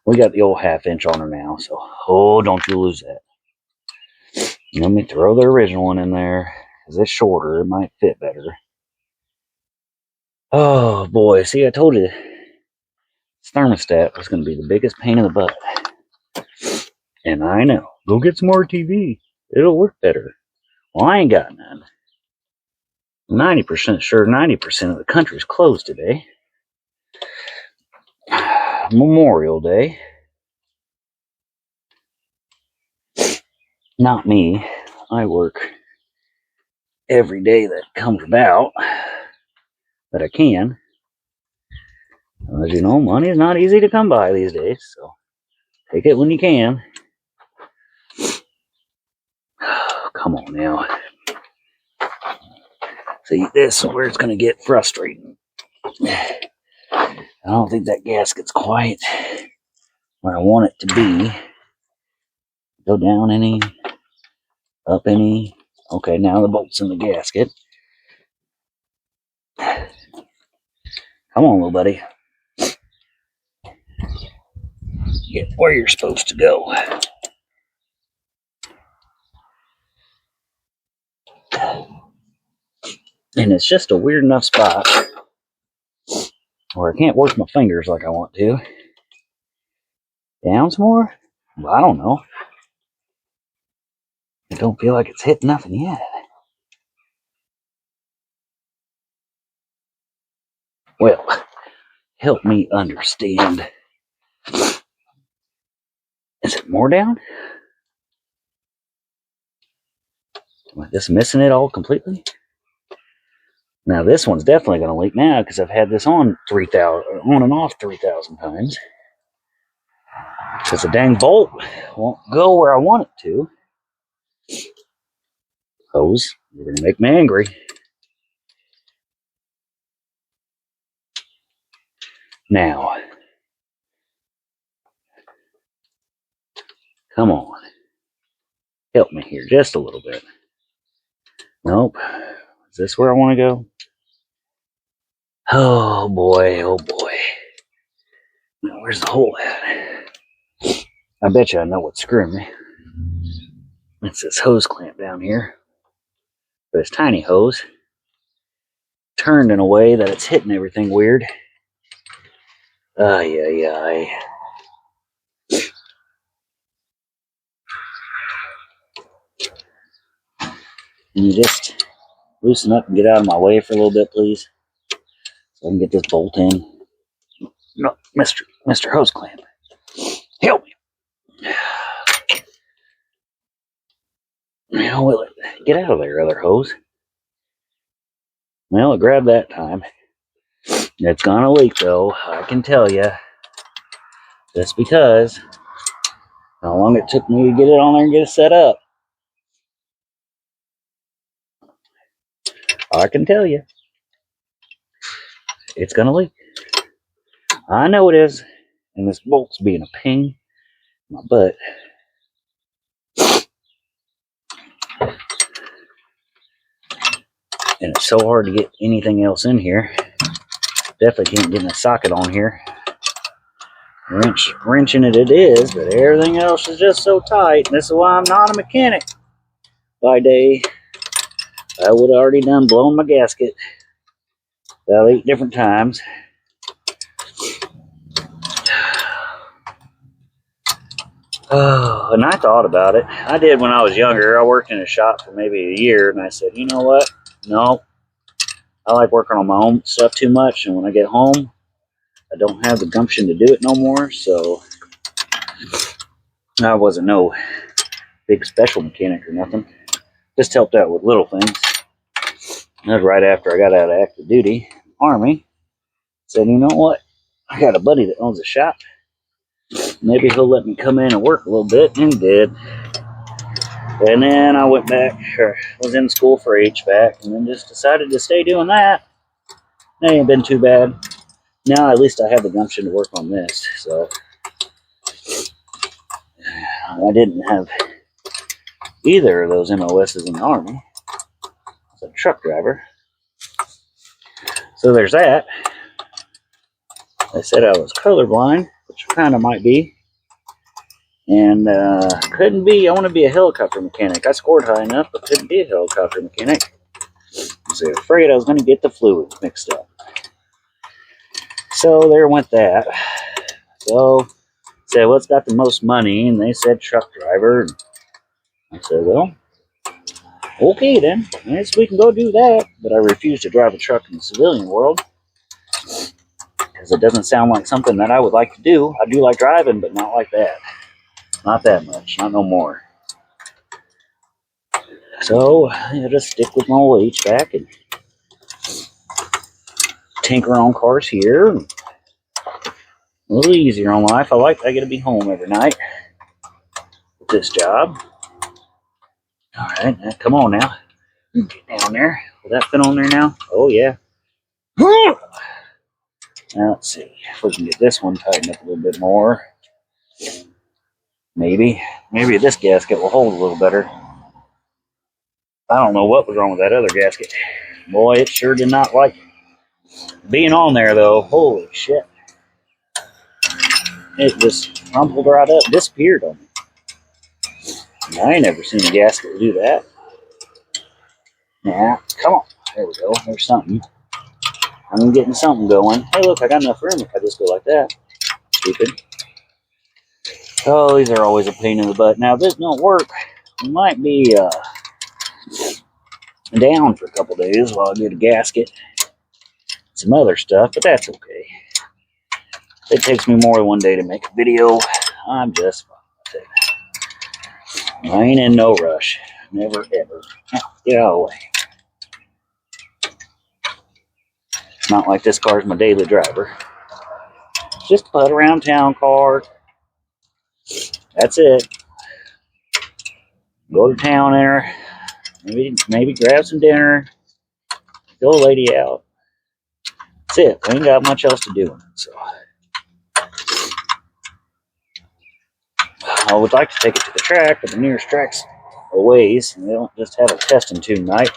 We got the old half-inch on her now, so... Oh, don't you lose that. Let me throw the original one in there. Because it's shorter. It might fit better. Oh, boy. See, I told you. This thermostat was going to be the biggest pain in the butt. And I know. Go get some more TV. It'll work better. Well, I ain't got none. 90% sure 90% of the country's closed today. Memorial Day. Not me. I work every day that comes about that I can. As you know, money is not easy to come by these days, so take it when you can. Come on now. See, this is where it's going to get frustrating. I don't think that gasket's quite where I want it to be. Go down any, up any. Okay, now the bolt's in the gasket. Come on, little buddy. Get where you're supposed to go. And it's just a weird enough spot where I can't work my fingers like I want to. Down some more? Well, I don't know. I don't feel like it's hit nothing yet. Well, help me understand. Is it more down? Am I just missing it all completely? Now this one's definitely going to leak now because I've had this on and off 3,000 times. Because the dang bolt won't go where I want it to. Hose, you're going to make me angry. Now, come on. Help me here just a little bit. Nope. Is this where I want to go? Oh boy, oh boy. Now where's the hole at? I bet you I know what's screwing me. It's this hose clamp down here. But it's tiny hose. Turned in a way that it's hitting everything weird. Ay, ay, ay. Can you just loosen up and get out of my way for a little bit, please? So I can get this bolt in. No, Mr. Hose Clamp. Help me. Now, will it get out of there, other hose? Well, it grabbed that time. It's gonna leak, though, I can tell you. Just because how long it took me to get it on there and get it set up. I can tell you. It's gonna leak. I know it is. And this bolt's being a pain in my butt. And it's so hard to get anything else in here. Definitely can't get a socket on here. Wrenching it is, but everything else is just so tight. And this is why I'm not a mechanic by day. I would have already done blown my gasket about 8 different times. Oh, and I thought about it. I did when I was younger. I worked in a shop for maybe a year, and I said, you know what? No, I like working on my own stuff too much, and when I get home, I don't have the gumption to do it no more. So I wasn't no big special mechanic or nothing. Just helped out with little things. That was right after I got out of active duty, Army. Said, you know what? I got a buddy that owns a shop. Maybe he'll let me come in and work a little bit, and he did. And then I went back, or was in school for HVAC, and then just decided to stay doing that. That ain't been too bad. Now at least I have the gumption to work on this. So I didn't have either of those MOSs in the Army. I was a truck driver. So there's that. They said I was colorblind, which kind of might be. And couldn't be. I want to be a helicopter mechanic. I scored high enough, but couldn't be a helicopter mechanic. I was afraid I was going to get the fluids mixed up. So there went that. So said, what's got the most money? And they said truck driver. And I said, well, okay then. I guess we can go do that. But I refuse to drive a truck in the civilian world because it doesn't sound like something that I would like to do. I do like driving, but not like that. Not that much. Not no more. So I just stick with my old HVAC and tinker on cars here. And a little easier on life. I get to be home every night with this job. All right, now, come on now. Get down there. Will that fit on there now? Oh, yeah. Now, let's see if we can get this one tightened up a little bit more. Maybe this gasket will hold a little better. I don't know what was wrong with that other gasket. Boy, it sure did not like being on there, though. Holy shit. It just crumpled right up, disappeared on me. I ain't never seen a gasket do that. Now, come on. There we go. There's something. I'm getting something going. Hey, look, I got enough room if I just go like that. Stupid. Oh, these are always a pain in the butt. Now, if this don't work, we might be down for a couple days while I get a gasket. Some other stuff, but that's okay. If it takes me more than one day to make a video, I'm just fine with it. I ain't in no rush. Never, ever. Now, get out of the way. It's not like this car's my daily driver. It's just a put around town car. That's it. Go to town there. Maybe grab some dinner. Go lady out. That's it. We ain't got much else to do. So I would like to take it to the track, but the nearest track's a ways, and they don't just have a testing tune night.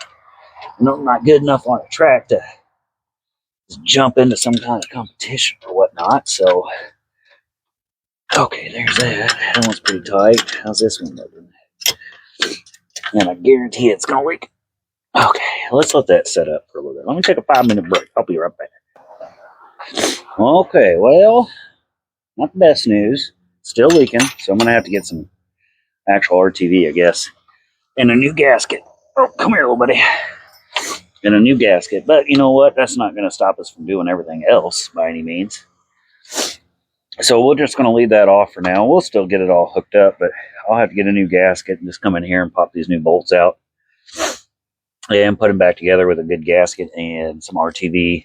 No, not good enough on a track to just jump into some kind of competition or whatnot. So, okay, there's that. That one's pretty tight. How's this one looking? And I guarantee it's gonna leak. Okay, let's let that set up for a little bit. Let me take a 5-minute break. I'll be right back. Okay, well, not the best news. Still leaking, so I'm gonna have to get some actual RTV, I guess, and a new gasket. Oh, come here, little buddy. And a new gasket. But you know what? That's not going to stop us from doing everything else by any means. So we're just going to leave that off for now. We'll still get it all hooked up, but I'll have to get a new gasket and just come in here and pop these new bolts out and put them back together with a good gasket and some RTV.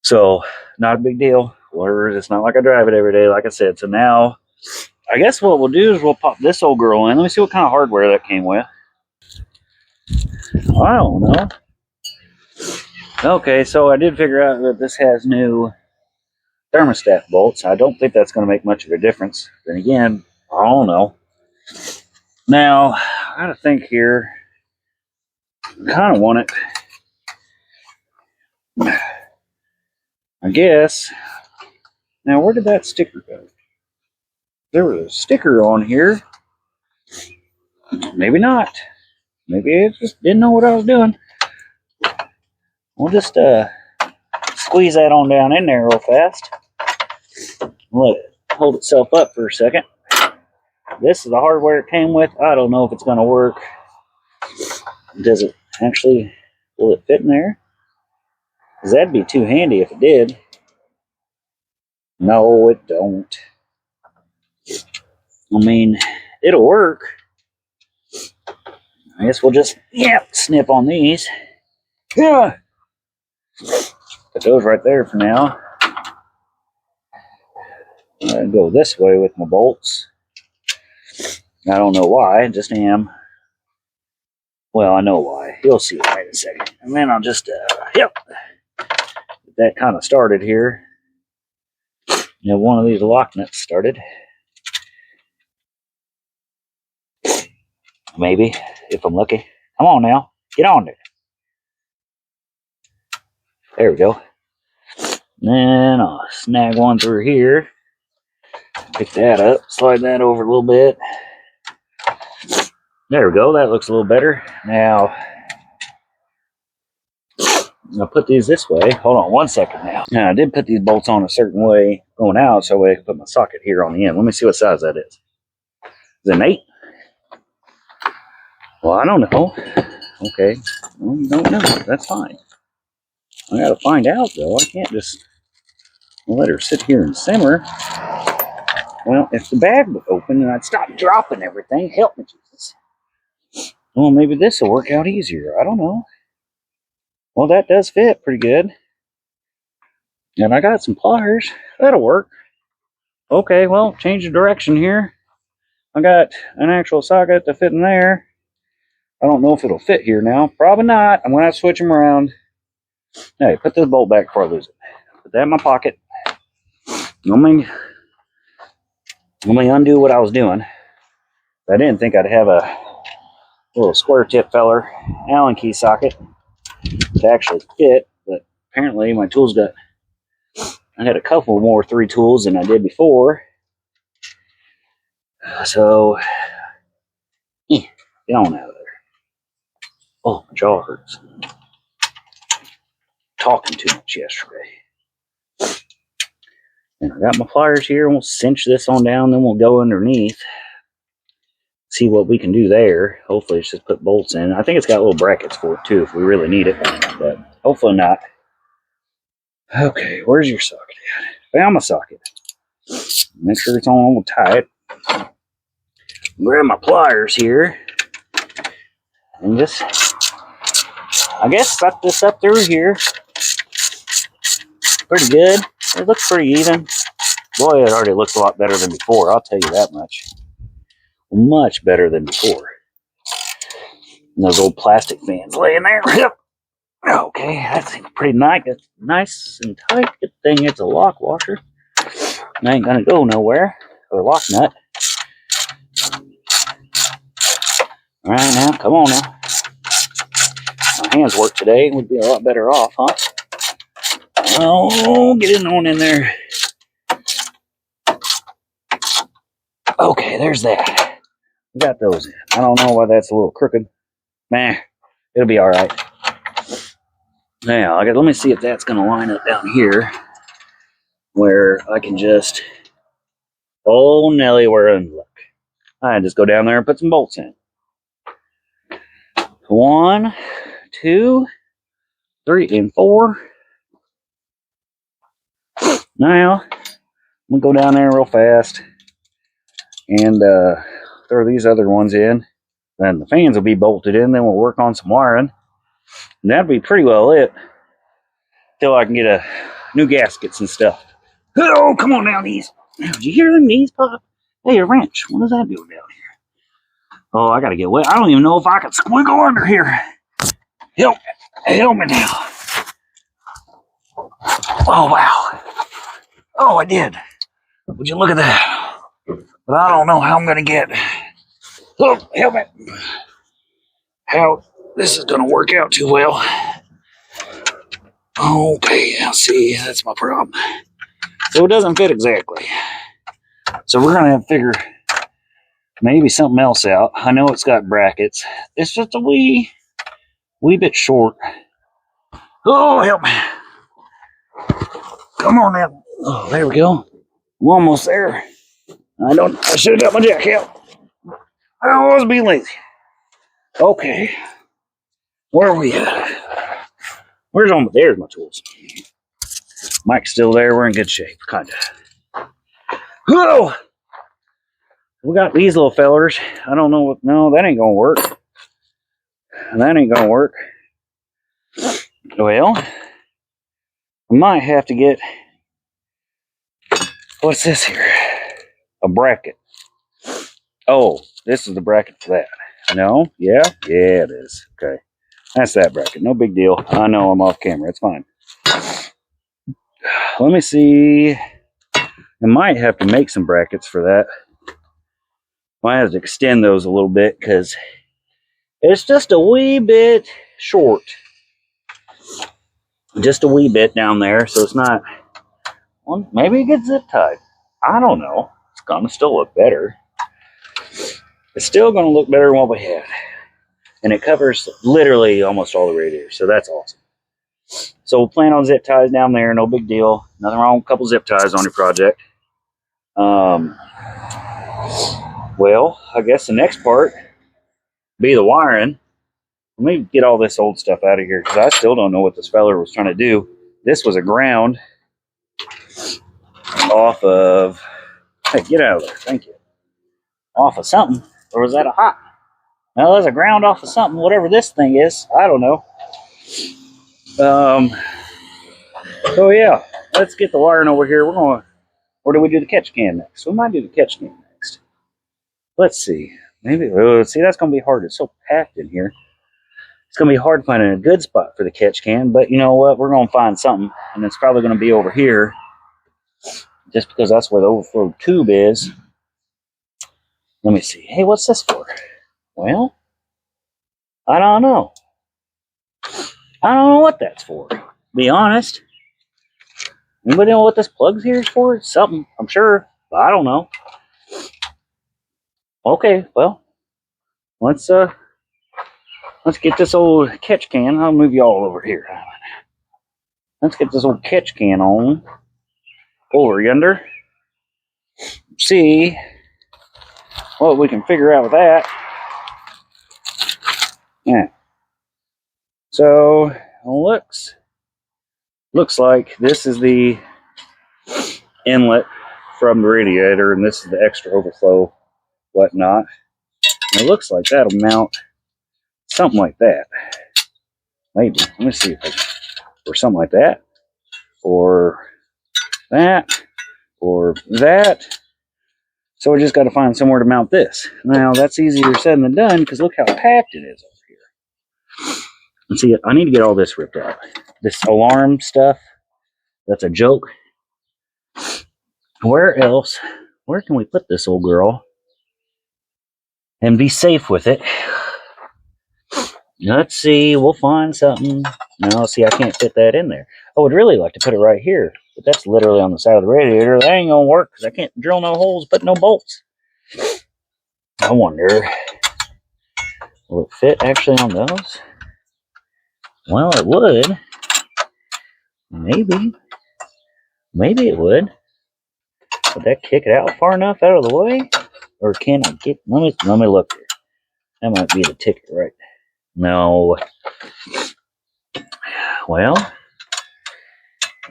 So not a big deal. It's not like I drive it every day, like I said. So now I guess what we'll do is we'll pop this old girl in. Let me see what kind of hardware that came with. I don't know. Okay, so I did figure out that this has new thermostat bolts. I don't think that's going to make much of a difference. Then again, I don't know. Now, I got to think here. I kind of want it. I guess. Now, where did that sticker go? There was a sticker on here. Maybe not. Maybe I just didn't know what I was doing. We'll just squeeze that on down in there real fast. Let it hold itself up for a second. This is the hardware it came with. I don't know if it's going to work. Does it actually, will it fit in there? Because that'd be too handy if it did. No, it don't. I mean, it'll work. I guess we'll just, snip on these. Yeah. Put those right there for now. I'll go this way with my bolts. I don't know why, I just am. Well, I know why. You'll see it in a second. And then I'll just, get that kind of started here. You know, one of these lock nuts started. Maybe, if I'm lucky. Come on now, get on there. There we go. Then I'll snag one through here. Pick that up, slide that over a little bit. There we go, that looks a little better. Now, I'll put these this way. Hold on one second now. Now, I did put these bolts on a certain way going out, so I can put my socket here on the end. Let me see what size that is. Is it an 8? Well, I don't know. Okay, well, you don't know. That's fine. I gotta find out, though. I can't just let her sit here and simmer. Well, if the bag would open and I'd stop dropping everything, help me, Jesus. Well, maybe this will work out easier. I don't know. Well, that does fit pretty good. And I got some pliers. That'll work. Okay, well, change the direction here. I got an actual socket to fit in there. I don't know if it'll fit here now. Probably not. I'm going to have to switch them around. Hey, put this bolt back before I lose it. Put that in my pocket. Let me undo what I was doing. I didn't think I'd have a little square tip feller Allen key socket to actually fit, but apparently my tools got, I had a couple more 3 tools than I did before. So, get on out of there. Oh, my jaw hurts. Talking too much yesterday. And I got my pliers here, and we'll cinch this on down, then we'll go underneath. See what we can do there. Hopefully it's just put bolts in. I think it's got little brackets for it too if we really need it, but hopefully not. Okay, where's your socket at? Found my socket. Make sure it's on tight. Grab my pliers here and just, I guess, set this up through here. Pretty good. It looks pretty even. Boy, it already looks a lot better than before, I'll tell you that much. Much better than before. And those old plastic fans laying there. Yep. Okay, that's pretty nice and tight. Good thing it's a lock washer. It ain't gonna go nowhere. Or lock nut. Alright now, come on now. My hands work today. Would be a lot better off, huh? Oh, get on in there. Okay, there's that. We got those in. I don't know why that's a little crooked. Man, it'll be alright. Now, let me see if that's going to line up down here where I can just, oh Nelly, we're in luck. I just go down there and put some bolts in. 1, 2, 3, and 4. Now, I'm going to go down there real fast and throw these other ones in. Then the fans will be bolted in. Then we'll work on some wiring. And that'll be pretty well it. Till I can get a new gaskets and stuff. Oh, come on now, knees. Did you hear them knees pop? Hey, a wrench. What does that do down here? Oh, I gotta get wet. I don't even know if I can squiggle under here. Help me now. Oh, wow. Oh, I did. Would you look at that? But I don't know how I'm gonna get. Oh, help me. How this is gonna work out too well. Okay, I'll see. That's my problem. So it doesn't fit exactly. So we're gonna have to figure maybe something else out. I know it's got brackets. It's just a wee bit short. Oh, help me. Come on now. Oh, there we go. We're almost there. I should have got my jack out. I was being lazy. Okay. Where are we at? Where's all my, there's my tools. Mike's still there. We're in good shape, kinda. Whoa! We got these little fellers. I don't know what, no, that ain't gonna work. That ain't gonna work. Well, I might have to get, what's this here? A bracket. Oh, this is the bracket for that. No? Yeah? Yeah, it is. Okay. That's that bracket. No big deal. I know I'm off camera. It's fine. Let me see. I might have to make some brackets for that. Might have to extend those a little bit because it's just a wee bit short. Just a wee bit down there, so it's not. Well, maybe it gets zip tied. I don't know. It's gonna still look better. It's still gonna look better than what we had, and it covers literally almost all the radiators, so that's awesome. So we'll plan on zip ties down there. No big deal. Nothing wrong with a couple zip ties on your project. Well, I guess the next part be the wiring. Let me get all this old stuff out of here because I still don't know what this feller was trying to do. This was a ground off of. Hey, get out of there. Thank you. Off of something. Or was that a hot? Well, there's a ground off of something, whatever this thing is. I don't know. So yeah, let's get the wiring over here. We're going. Or do we do the catch can next? We might do the catch can next. Let's see. Maybe. See, that's going to be hard. It's so packed in here. It's going to be hard finding a good spot for the catch can. But you know what? We're going to find something, and it's probably going to be over here, just because that's where the overflow tube is. Let me see. Hey, what's this for? Well, I don't know. I don't know what that's for. To be honest. Anybody know what this plug here is for? It's something, I'm sure, but I don't know. Okay, well, let's get this old catch can. I'll move you all over here. Let's get this old catch can on over yonder. See what we can figure out with that. Yeah. So looks like this is the inlet from the radiator, and this is the extra overflow, whatnot. And it looks like that'll mount something like that. Maybe. Let me see if I can, or something like that, or that, or that. So we just got to find somewhere to mount this. Now that's easier said than done because look how packed it is over here. And see, I need to get all this ripped out. This alarm stuff, that's a joke. Where else? Where can we put this old girl and be safe with it? Let's see. We'll find something. No, see, I can't fit that in there. I would really like to put it right here, but that's literally on the side of the radiator. That ain't gonna work because I can't drill no holes, put no bolts. I wonder, will it fit actually on those? Well, it would. Maybe it would. Would that kick it out far enough out of the way? Or can I get, let me look here. That might be the ticket, right? No. Well,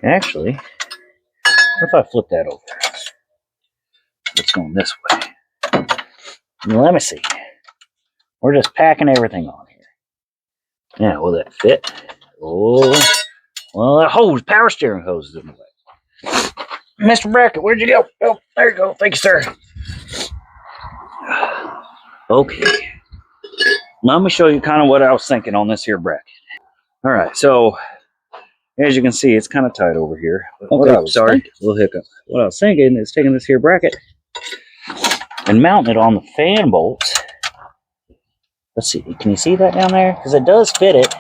actually, what if I flip that over? It's going this way. Let me see. We're just packing everything on here. Yeah, will that fit? Oh, well, that hose, power steering hose is in the way. Mr. Brackett, where'd you go? Oh, there you go. Thank you, sir. Okay. Let me show you kind of what I was thinking on this here bracket. All right, so as you can see, it's kind of tight over here. Okay, sorry, a little hiccup. What I was thinking is taking this here bracket and mounting it on the fan bolts. Let's see, can you see that down there? Because it does fit it.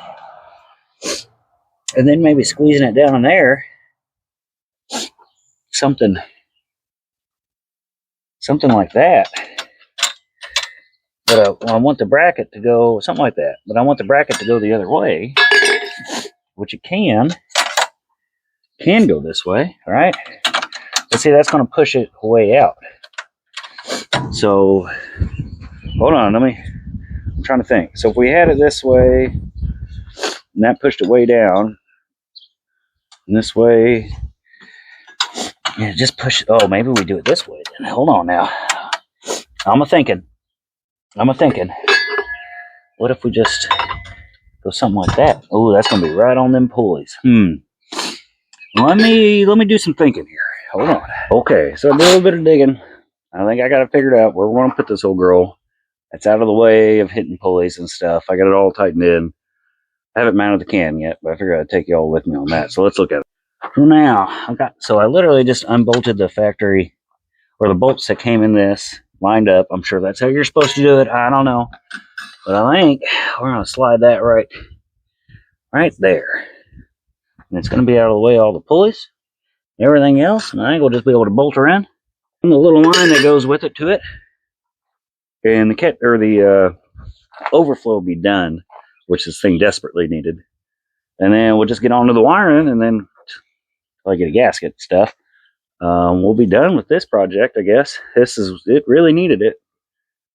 And then maybe squeezing it down in there. Something like that. But I want the bracket to go, something like that. But I want the bracket to go the other way. Which it can go this way, all right? But see, that's going to push it way out. So hold on, I'm trying to think. So if we had it this way, and that pushed it way down, and this way, yeah, just push it. Oh, maybe we do it this way then. Hold on now. I'm a thinking. What if we just go something like that? Oh, that's gonna be right on them pulleys. Let me do some thinking here. Hold on. Okay, so I did a little bit of digging. I think I got it figured out where we're gonna put this old girl. It's out of the way of hitting pulleys and stuff. I got it all tightened in. I haven't mounted the can yet, but I figured I'd take y'all with me on that. So let's look at it. Now, I literally just unbolted the factory, or the bolts that came in this, lined up. I'm sure that's how you're supposed to do it. I don't know. But I think we're going to slide that right there. And it's going to be out of the way of all the pulleys, everything else. And I think we'll just be able to bolt her in. And the little line that goes with it to it. And the overflow will be done, which this thing desperately needed. And then we'll just get on to the wiring, and then till I get a gasket and stuff, we'll be done with this project, I guess. It really needed it.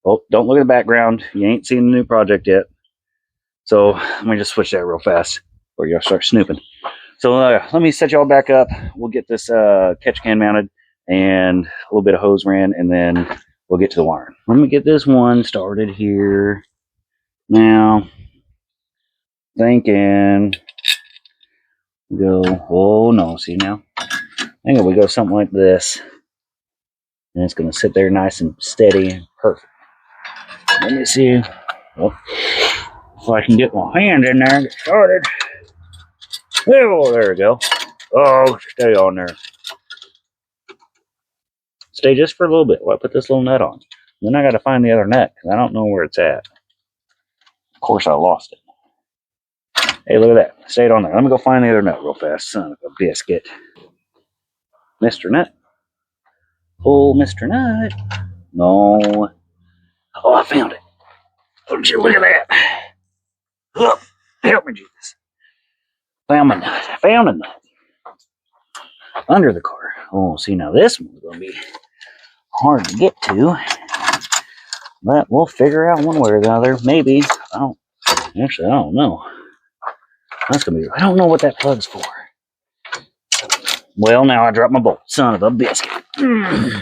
Well, don't look at the background. You ain't seen the new project yet. So let me just switch that real fast before y'all start snooping. So let me set y'all back up. We'll get this catch can mounted and a little bit of hose ran, and then we'll get to the wiring. Let me get this one started here. Now, thinking, go, oh no, see now? I think we go something like this. And it's going to sit there nice and steady and perfect. Let me see if I can get my hand in there and get started. Oh, there we go. Oh, stay on there. Stay just for a little bit while I put this little nut on. Then I got to find the other nut because I don't know where it's at. Of course, I lost it. Hey, look at that. Stayed on there. Let me go find the other nut real fast. Son of a biscuit. Mr. Nut. Oh, Mr. Nut. No. Oh, I found it. Oh, look at that. Look. Help me, Jesus. Found a nut. Under the car. Oh, see, now this one's going to be hard to get to. But we'll figure out one way or the other. Maybe. I don't know. That's going to be, I don't know what that plug's for. Well, now I dropped my bolt. Son of a biscuit. Come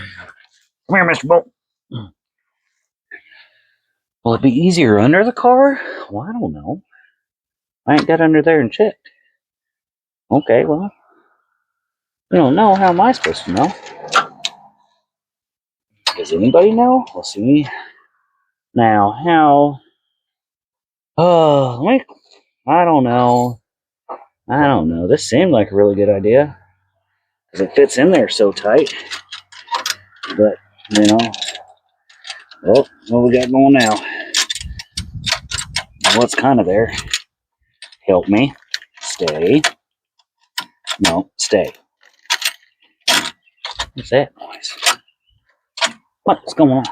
here, Mr. Bolt. Will it be easier under the car? Well, I don't know. I ain't got under there and checked. Okay, well, I don't know. How am I supposed to know? Does anybody know? We'll see. Now, how? Oh, I don't know. This seemed like a really good idea because it fits in there so tight. But, well, what we got going now? What's kind of there? Help me. Stay. No, stay. What's that noise? What's going on?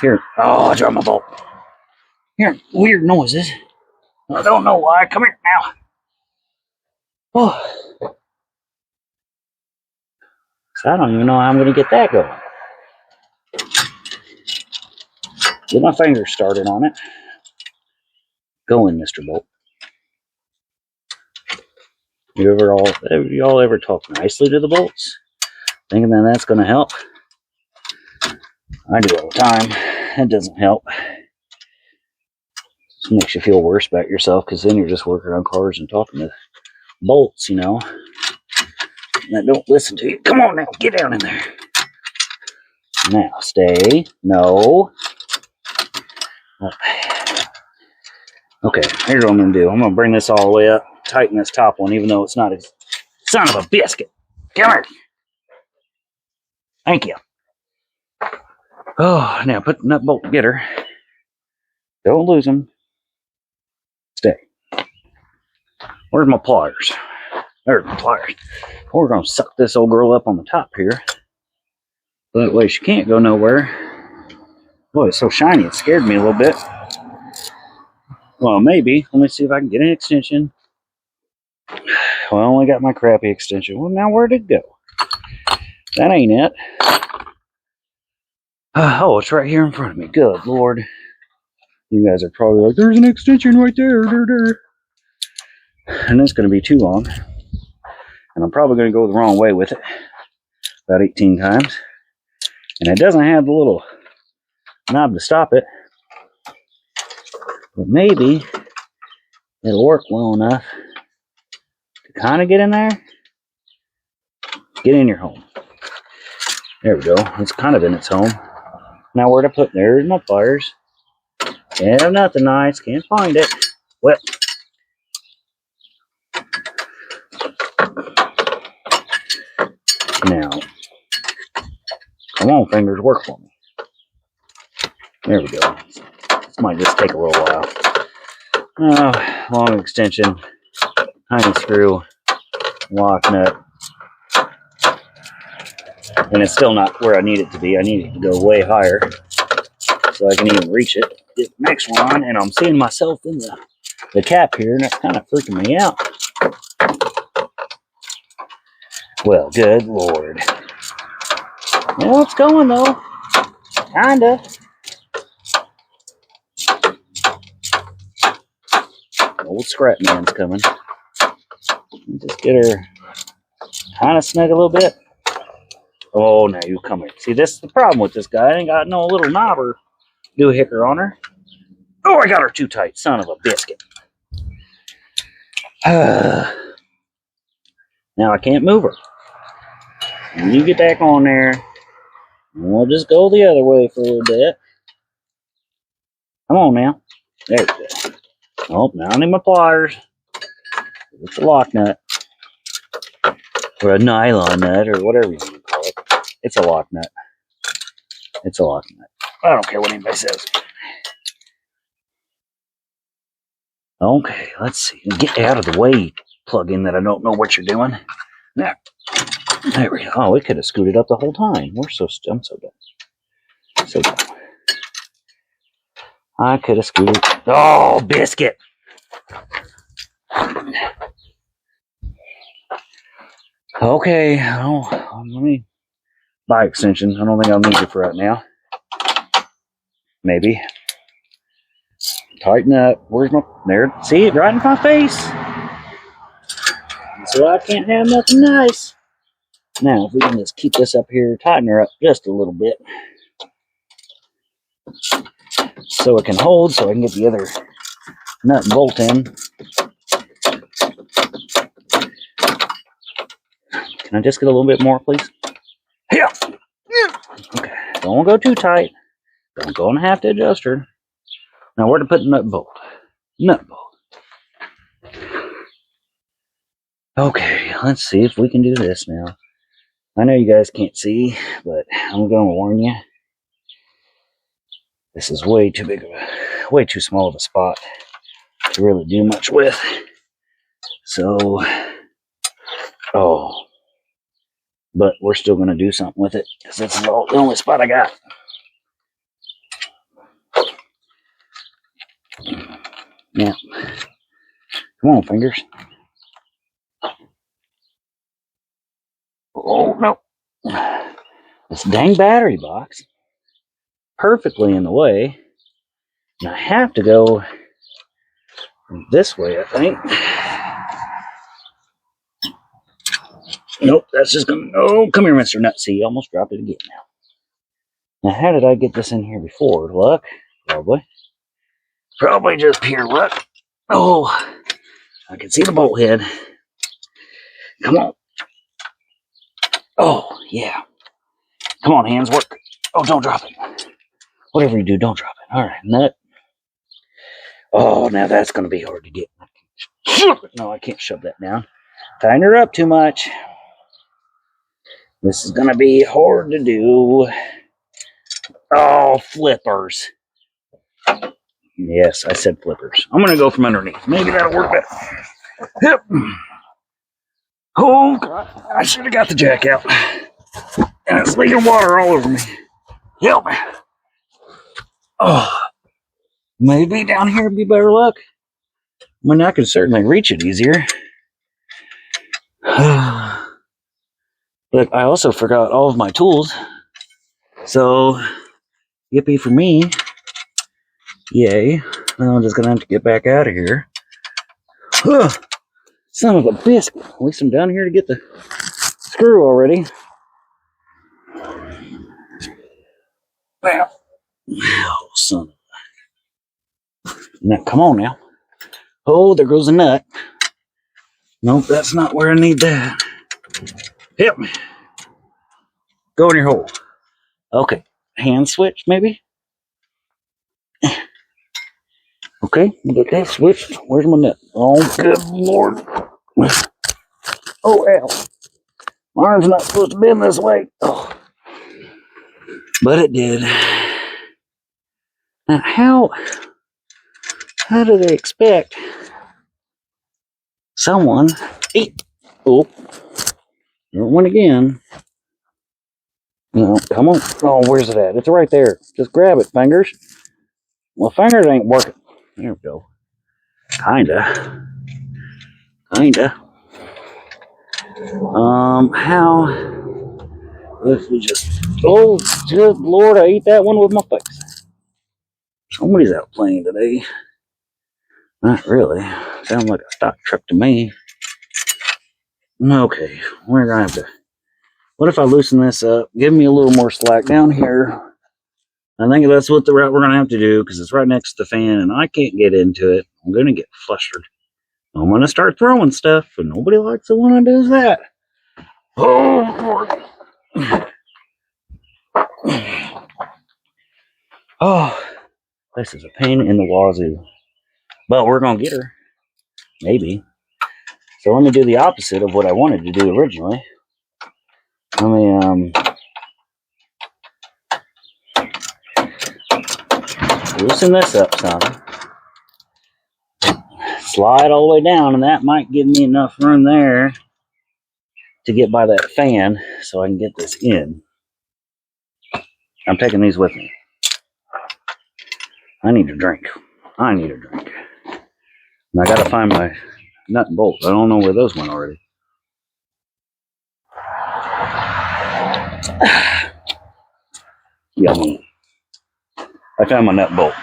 Here. Oh, I dropped my bolt. Hearing weird noises. I don't know why. Come here now. Oh. So I don't even know how I'm going to get that going. Get my fingers started on it. Go in, Mr. Bolt. Y'all ever talk nicely to the bolts? Thinking that that's going to help? I do all the time. It doesn't help. It makes you feel worse about yourself because then you're just working on cars and talking to bolts, that don't listen to you. Come on now, get down in there. Now, stay. No. Okay, here's what I'm going to do. I'm going to bring this all the way up, tighten this top one, even though it's not as son of a biscuit. Come here. Thank you. Oh, now put the nut bolt together. Don't lose them. Stay. Where's my pliers? There's my pliers. We're going to suck this old girl up on the top here. That way she can't go nowhere. Boy, it's so shiny, it scared me a little bit. Well, maybe. Let me see if I can get an extension. Well, I only got my crappy extension. Well, now where'd it go? That ain't it. Oh, it's right here in front of me. Good Lord. You guys are probably like, there's an extension right there. And it's going to be too long. And I'm probably going to go the wrong way with it. About 18 times. And it doesn't have the little knob to stop it. But maybe it'll work well enough to kind of get in there. Get in your home. There we go. It's kind of in its home. Now where to put, there's my pliers. Yeah, nothing nice. Can't find it. Well. Now. Come on, fingers, work for me. There we go. This might just take a little while. Long extension. Tiny screw. Lock nut. And it's still not where I need it to be. I need it to go way higher so I can even reach it. Get the next one on, and I'm seeing myself in the cap here, and that's kind of freaking me out. Well, good Lord. Well, it's going though. Kinda. Old scrap man's coming. Just get her kind of snug a little bit. Oh, now you come here. See, this is the problem with this guy. I ain't got no little knob or doohicker on her. Oh, I got her too tight. Son of a biscuit. Now I can't move her. And you get back on there. And we'll just go the other way for a little bit. Come on now. There we go. Oh, now I need my pliers. It's a lock nut. Or a nylon nut, or whatever you want to call it. It's a lock nut. It's a lock nut. I don't care what anybody says. Okay, let's see. Get out of the way, plug-in that I don't know what you're doing. There we go. Oh, we could have scooted up the whole time. I'm so dumb. So dumb. I could have scooted. Oh, biscuit! Okay, let me buy extension. I don't think I'll need it for right now. Maybe. Tighten up. Where's my... There. See it right in my face. So I can't have nothing nice. Now, if we can just keep this up here, tighten her up just a little bit. So it can hold, so I can get the other nut and bolt in. Can I just get a little bit more, please? Yeah. Okay. Don't go too tight. I'm going to have to adjust her. Now, where to put the nut and bolt? Nut and bolt. Okay, let's see if we can do this now. I know you guys can't see, but I'm going to warn you. This is way too big of way too small of a spot to really do much with. So, but we're still going to do something with it because that's the only spot I got. Yeah. Come on, fingers. Oh, no. This dang battery box. Perfectly in the way. And I have to go this way, I think. Nope, that's just gonna... Oh, come here, Mr. Nutsy. You almost dropped it again now. Now, how did I get this in here before? Luck? Probably. Probably just pure luck. Oh, I can see the bolt head. Come on. Oh, yeah. Come on, hands, work. Oh, don't drop it. Whatever you do, don't drop it. All right, nut. Oh, now that's going to be hard to get. No, I can't shove that down. Tighten her up too much. This is going to be hard to do. Oh, flippers. Yes, I said flippers. I'm going to go from underneath. Maybe that'll work better. Yep. Oh, God. I should have got the jack out. And it's leaking water all over me. Help me. Oh, maybe down here would be better luck. I mean, I could certainly reach it easier. But I also forgot all of my tools. So Yippee for me. Yay. Now I'm just gonna have to get back out of here. Huh. Son of a biscuit. At least I'm down here to get the screw already. Wow. Oh, son. Now, come on now. Oh, there goes a nut. Nope, that's not where I need that. Help me. Go in your hole. Okay. Hand switch, maybe? Okay, get that switched. Where's my nut? Oh, good Lord. Oh, ow. My arm's not supposed to bend this way. Oh. But it did. Now, how do they expect someone... Oh, there one again. No, come on. Oh, where's it at? It's right there. Just grab it, fingers. Well, fingers ain't working. There we go. Kinda. How? If we just... Oh, good Lord, I ate that one with my face. Somebody's out playing today. Not really. Sounds like a stock truck to me. Okay, we're gonna have to... What if I loosen this up? Give me a little more slack down here. I think that's what the route we're gonna have to do, because it's right next to the fan and I can't get into it. I'm gonna get flustered. I'm gonna start throwing stuff, and nobody likes it when I do that. Oh, oh, this is a pain in the wazoo. But we're gonna get her. Maybe. So let me do the opposite of what I wanted to do originally. Let me loosen this up some. Slide all the way down, and that might give me enough room there to get by that fan so I can get this in. I'm taking these with me. I need a drink. And I gotta find my nut and bolts. I don't know where those went already. Yummy. I found my nut and bolt.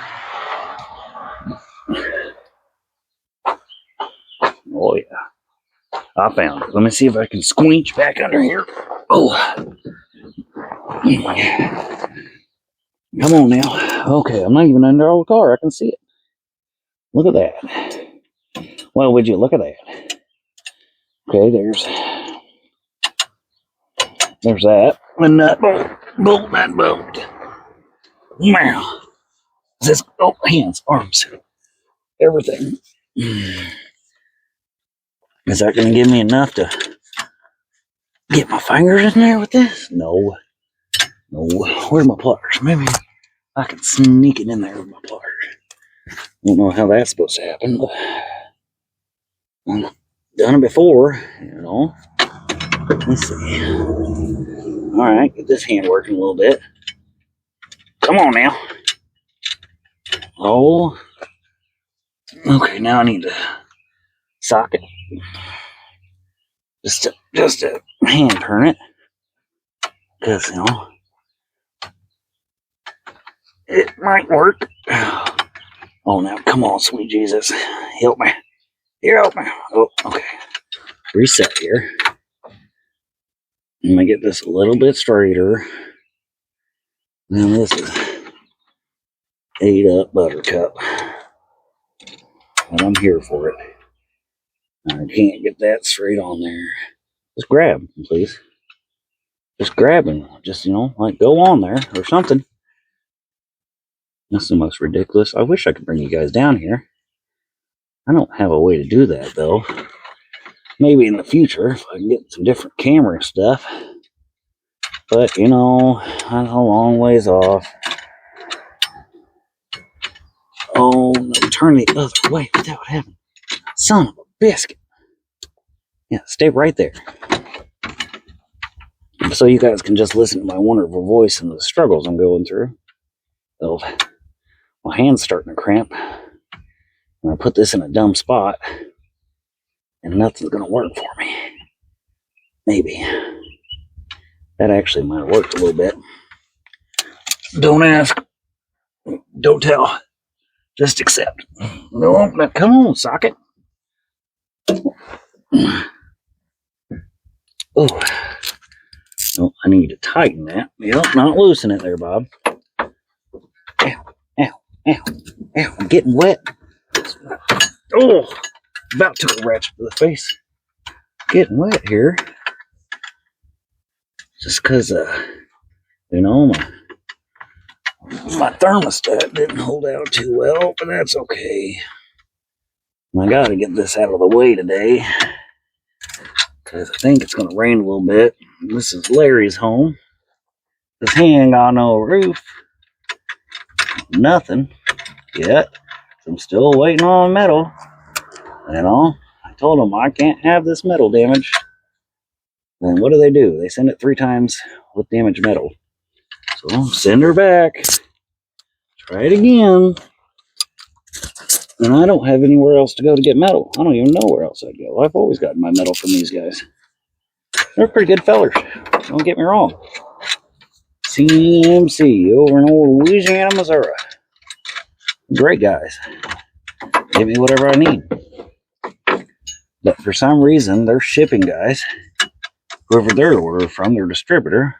Oh yeah. I found it. Let me see if I can squeeze back under here. Oh. Come on now. Okay, I'm not even under the car. I can see it. Look at that. Well, would you look at that? Okay, there's that. A nut bolt, nut bolt. Wow. This, oh, hands, arms, everything. Is that going to give me enough to get my fingers in there with this? No. Where's my pliers? Maybe I can sneak it in there with my pliers. Don't know how that's supposed to happen, but I've done it before, you know. Let's see. Alright, get this hand working a little bit. Come on now. Oh. Okay, now I need to socket. Just to hand turn it. Because, you know, it might work. Oh, now, come on, sweet Jesus. Help me. Help me. Oh, okay. Reset here. I'm going to get this a little bit straighter. Now, this is ate up buttercup. And I'm here for it. I can't get that straight on there. Just grab, please. Just grab and just, you know, like go on there or something. That's the most ridiculous. I wish I could bring you guys down here. I don't have a way to do that, though. Maybe in the future, if I can get some different camera stuff. But, you know, I'm a long ways off. Oh, no, turn the other way. That would happen. Son of a biscuit. Yeah, stay right there. So you guys can just listen to my wonderful voice and the struggles I'm going through. So, my hand's starting to cramp. I'm going to put this in a dumb spot. And nothing's going to work for me. Maybe. That actually might have worked a little bit. Don't ask. Don't tell. Just accept. No, now come on, socket. Oh, oh, I need to tighten that. Yep, not loosen it there, Bob. Ow, ow, ow, ow. I'm getting wet. Oh, about took a ratchet to the face. Getting wet here. Just because, you know, my thermostat didn't hold out too well, but that's okay. I gotta get this out of the way today because I think it's gonna rain a little bit. This is Larry's home because he ain't got no roof, nothing yet. So I'm still waiting on metal. You know, I told him I can't have this metal damage. Then what do? They send it 3 times with damaged metal. So send her back. Try it again. And I don't have anywhere else to go to get metal. I don't even know where else I'd go. I've always gotten my metal from these guys. They're pretty good fellers. Don't get me wrong. CMC over in old Louisiana, Missouri. Great guys. Give me whatever I need. But for some reason, their shipping guys, whoever they're ordering from, their distributor,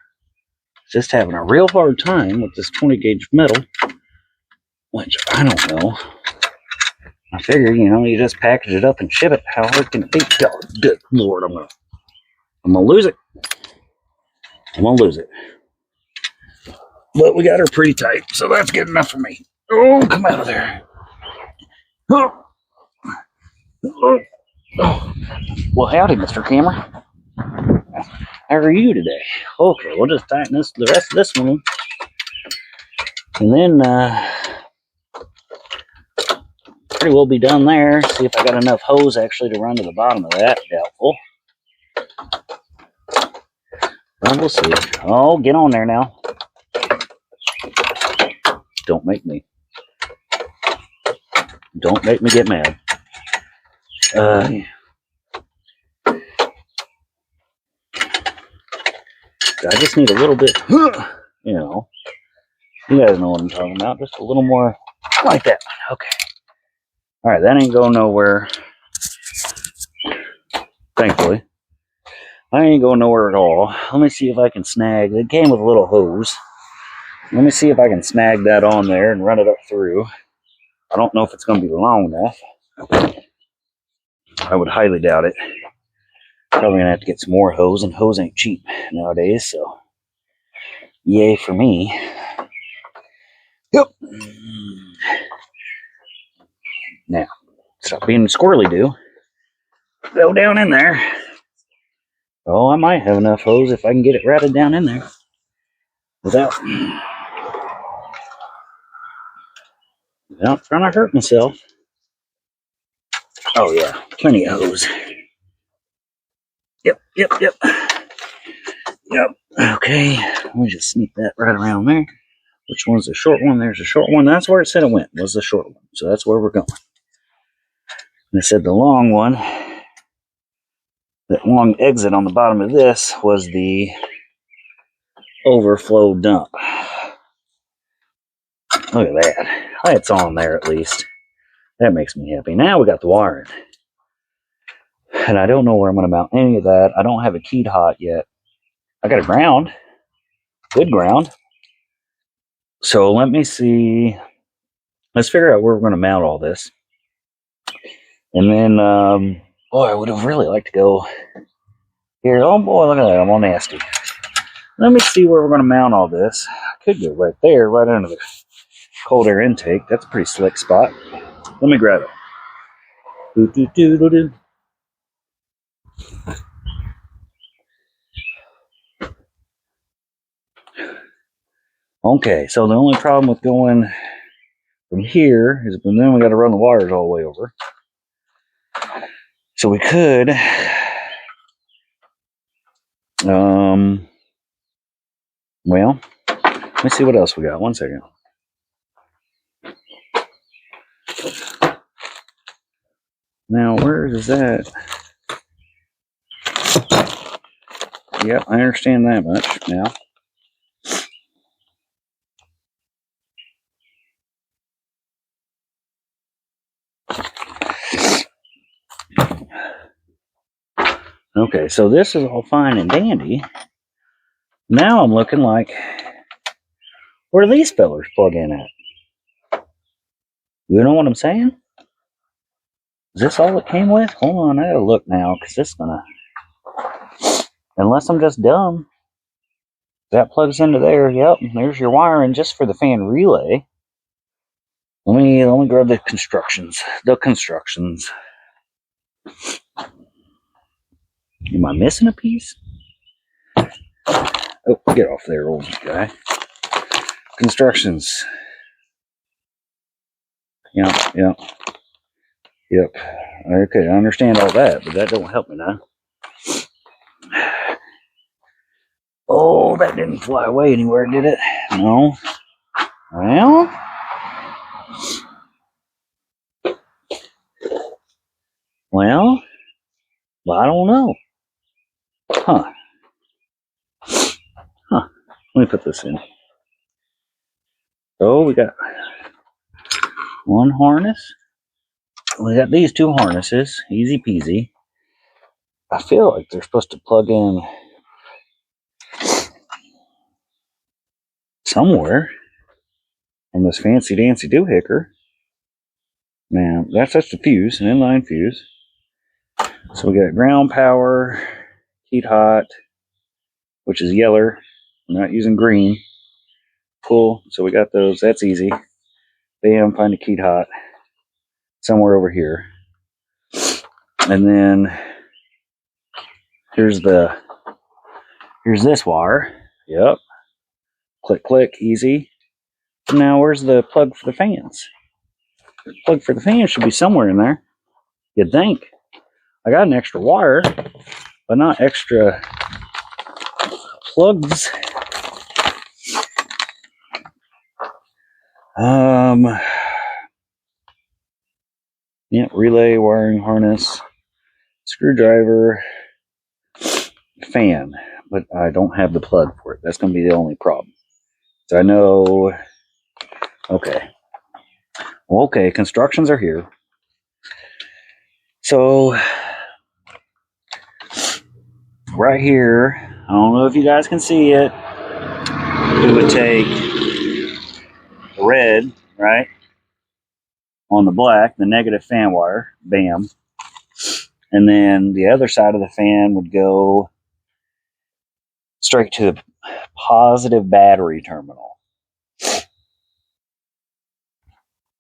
just having a real hard time with this 20 gauge metal, which I don't know. I figure, you know, you just package it up and ship it. How hard can it be? Oh, good Lord, I'm gonna lose it. I'm gonna lose it. But we got her pretty tight, so that's good enough for me. Oh, come out of there. Oh. Oh. Oh. Well, howdy, Mr. Camera. How are you today? Okay, we'll just tighten the rest of this one. And then, pretty well be done there. See if I got enough hose actually to run to the bottom of that. Doubtful. Well, we'll see. Oh, get on there now. Don't make me. Don't make me get mad. I just need a little bit, you know. You guys know what I'm talking about. Just a little more like that. Okay. All right, that ain't going nowhere. Thankfully. I ain't going nowhere at all. Let me see if I can snag. It came with a little hose. Let me see if I can snag that on there and run it up through. I don't know if it's going to be long enough. I would highly doubt it. Probably going to have to get some more hose, and hose ain't cheap nowadays, so yay for me. Yep. Now, stop being squirrely, do. Go down in there. Oh, I might have enough hose if I can get it routed down in there without trying to hurt myself. Oh yeah, plenty of hose. Yep. Okay, let me just sneak that right around there. Which one's the short one? There's a short one. That's where it said it went, was the short one. So that's where we're going. And it said the long one, that long exit on the bottom of this was the overflow dump. Look at that. That's on there at least. That makes me happy. Now we got the wiring. And I don't know where I'm going to mount any of that. I don't have a keyed hot yet. I got a ground. Good ground. So let me see. Let's figure out where we're going to mount all this. And then, boy, I would have really liked to go here. Oh boy, look at that. I'm all nasty. Let me see where we're going to mount all this. I could go right there, right under the cold air intake. That's a pretty slick spot. Let me grab it. Okay, so the only problem with going from here is then we got to run the wires all the way over. So we could, well, let me see what else we got. One second. Now, where is that? Yep, I understand that much now. Okay, so this is all fine and dandy. Now I'm looking like, where do these fellers plug in at? You know what I'm saying? Is this all it came with? Hold on, I gotta look now, because this is gonna... Unless I'm just dumb. That plugs into there. Yep, there's your wiring just for the fan relay. Let me grab the constructions. The constructions. Am I missing a piece? Oh, get off there, old guy. Constructions. Yep. Okay, I understand all that, but that don't help me now. Oh, that didn't fly away anywhere, did it? No. Well, I don't know. Huh. Let me put this in. Oh, we got one harness. We got these two harnesses. Easy peasy. I feel like they're supposed to plug in somewhere on this fancy dancy doohicker. Now, that's just a fuse, an inline fuse. So we got ground power, heat hot, which is yeller. I'm not using green. Pull, so we got those. That's easy. Bam, find a heat hot somewhere over here. And then here's this wire. Yep. Click, easy. Now where's the plug for the fans? The plug for the fan should be somewhere in there. You'd think. I got an extra wire, but not extra plugs. Yeah, relay, wiring harness, screwdriver, fan, but I don't have the plug for it. That's going to be the only problem. So I know, okay. Well, okay, constructions are here. So, right here, I don't know if you guys can see it. We would take the red, right, on the black, the negative fan wire, bam. And then the other side of the fan would go straight to the positive battery terminal.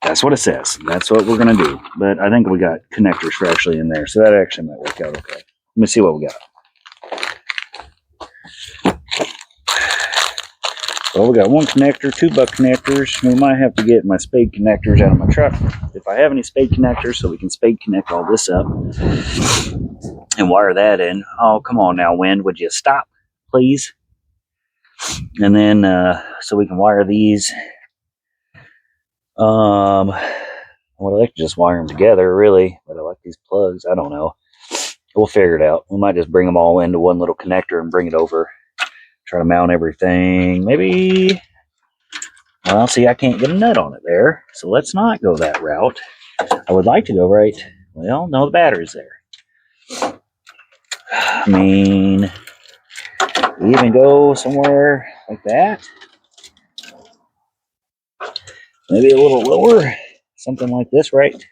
That's what it says. That's what we're going to do. But I think we got connectors for actually in there, so that actually might work out okay. Let me see what we got. Well, we got one connector, two buck connectors. We might have to get my spade connectors out of my truck if I have any spade connectors, so we can spade connect all this up and wire that in. Oh, come on now, wind. Would you stop, please? And then, so we can wire these. I would like to just wire them together, really, but I like these plugs. I don't know. We'll figure it out. We might just bring them all into one little connector and bring it over. Try to mount everything. Maybe, well, see, I can't get a nut on it there, so let's not go that route. I would like to go right, well, no, the battery's there. I mean, even go somewhere like that. Maybe a little lower. Something like this, right?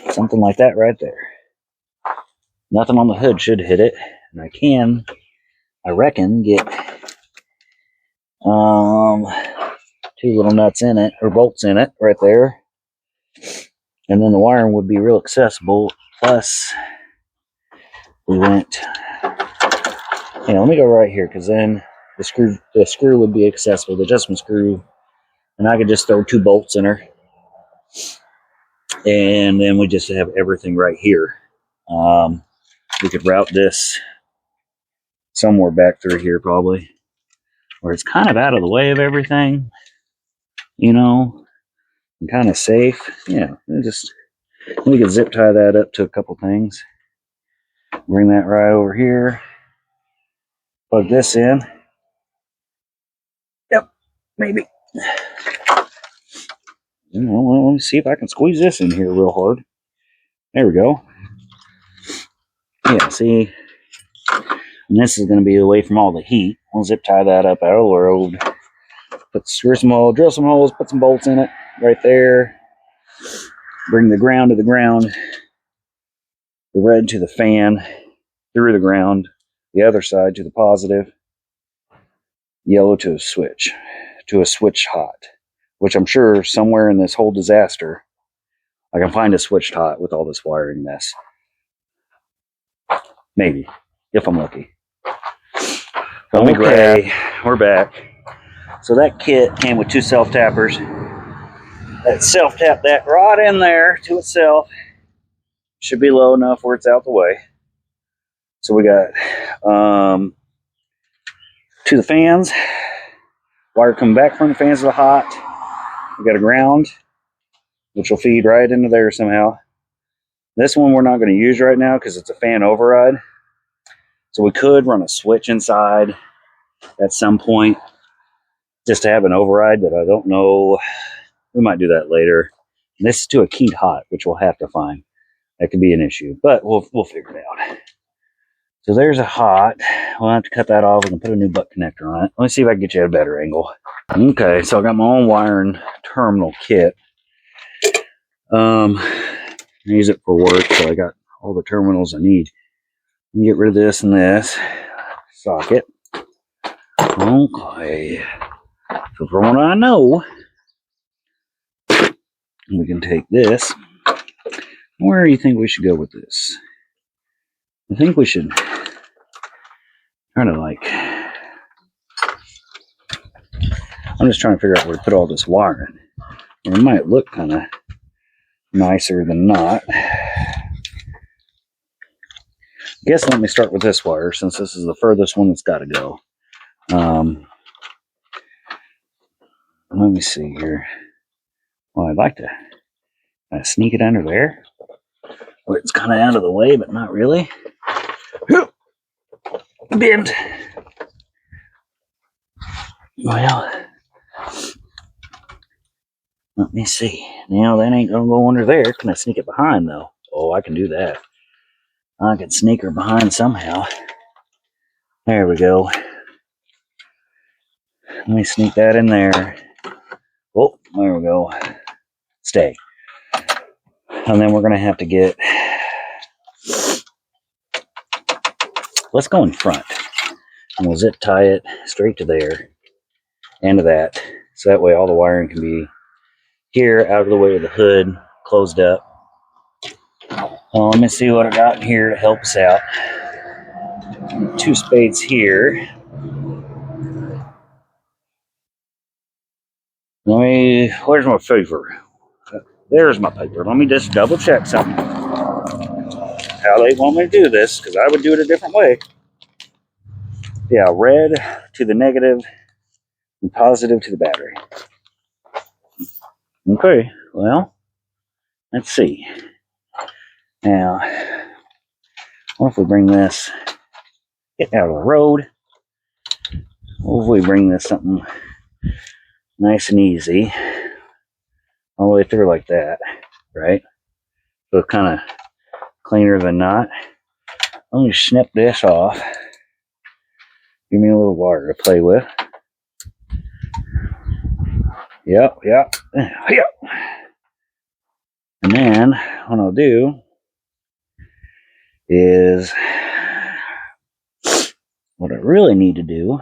Something like that right there. Nothing on the hood should hit it. And I reckon, get two little nuts in it, or bolts in it, right there. And then the wiring would be real accessible. Plus, we went, let me go right here, because then the screw would be accessible, the adjustment screw. And I could just throw two bolts in her. And then we just have everything right here. We could route this somewhere back through here, probably, where it's kind of out of the way of everything, and kind of safe. Yeah, we could zip tie that up to a couple things. Bring that right over here. Plug this in. Yep, maybe. Let me see if I can squeeze this in here real hard. There we go. Yeah, see? And this is going to be away from all the heat. We'll zip tie that up out of the road. Screw some holes, drill some holes, put some bolts in it right there. Bring the ground to the ground. The red to the fan, through the ground. The other side to the positive. Yellow to a switch hot. Which I'm sure somewhere in this whole disaster, I can find a switched hot with all this wiring mess. Maybe, if I'm lucky. Okay, we're back. So that kit came with 2 self-tappers. That self-tap that right in there to itself. Should be low enough where it's out the way. So we got to the fans. Wire coming back from the fans to the hot. We got a ground, which will feed right into there somehow. This one we're not going to use right now because it's a fan override. So we could run a switch inside at some point just to have an override, but I don't know. We might do that later. And this is to a keyed hot, which we'll have to find. That could be an issue, but we'll figure it out. So there's a hot. We'll have to cut that off. We can put a new butt connector on it. Let me see if I can get you at a better angle. Okay, so I got my own wiring terminal kit. I use it for work, so I got all the terminals I need. Get rid of this and this socket. Okay. So from what I know, we can take this. Where do you think we should go with this? I think we should kind of like, I'm just trying to figure out where to put all this wiring. It might look kind of nicer than not. Guess let me start with this wire since this is the furthest one that's got to go. Let me see here. Well, I'd like to kind of sneak it under there. Where it's kind of out of the way, but not really. Bend. Well, let me see. Now that ain't gonna go under there. Can I sneak it behind though? Oh, I can do that. I can sneak her behind somehow. There we go. Let me sneak that in there. Oh, there we go. Stay. And then we're gonna have to get. Let's go in front. And we'll zip tie it straight to there. And to that. So that way all the wiring can be here, out of the way of the hood, closed up. Well, let me see what I got in here to help us out. 2 spades here. Where's my paper? There's my paper. Let me just double check something. How they want me to do this, because I would do it a different way. Yeah, red to the negative and positive to the battery. Okay, well, let's see. Now, what if we bring this, get out of the road. What if we bring this something nice and easy, all the way through like that, right? So it's kind of cleaner than not. Let me snip this off. Give me a little wire to play with. Yep. And then what I'll do is what I really need to do.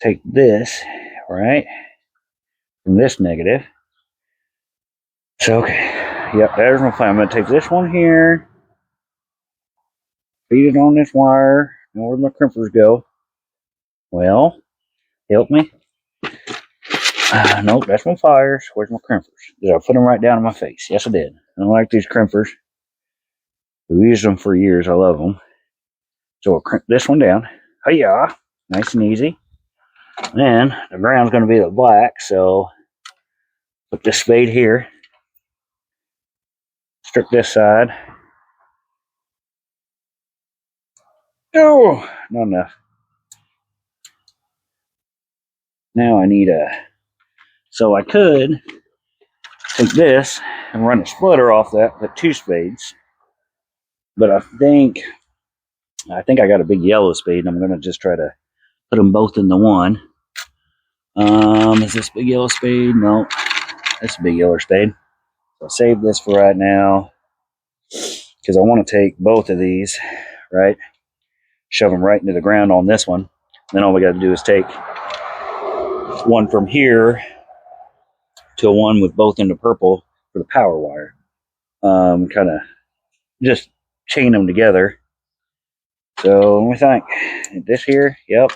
Take this, right, from this negative. So, okay. Yep, there's my plan. I'm going to take this one here, feed it on this wire. Now, where'd my crimpers go? Well, help me. Nope, that's my fires. Where's my crimpers? Did I put them right down in my face? Yes, I did. I don't like these crimpers. We've used them for years. I love them. So we'll crimp this one down. Hiya! Nice and easy. Then the ground's going to be the black, so put this spade here. Strip this side. Oh, not enough. Now I need so I could take this and run a splitter off that, put 2 spades But I think I got a big yellow spade, and I'm going to just try to put them both in the one. Is this big yellow spade? No, that's a big yellow spade. So I'll save this for right now because I want to take both of these, right? Shove them right into the ground on this one. Then all we got to do is take one from here to one with both into purple for the power wire. Kind of just chain them together. So let me think. This here, yep.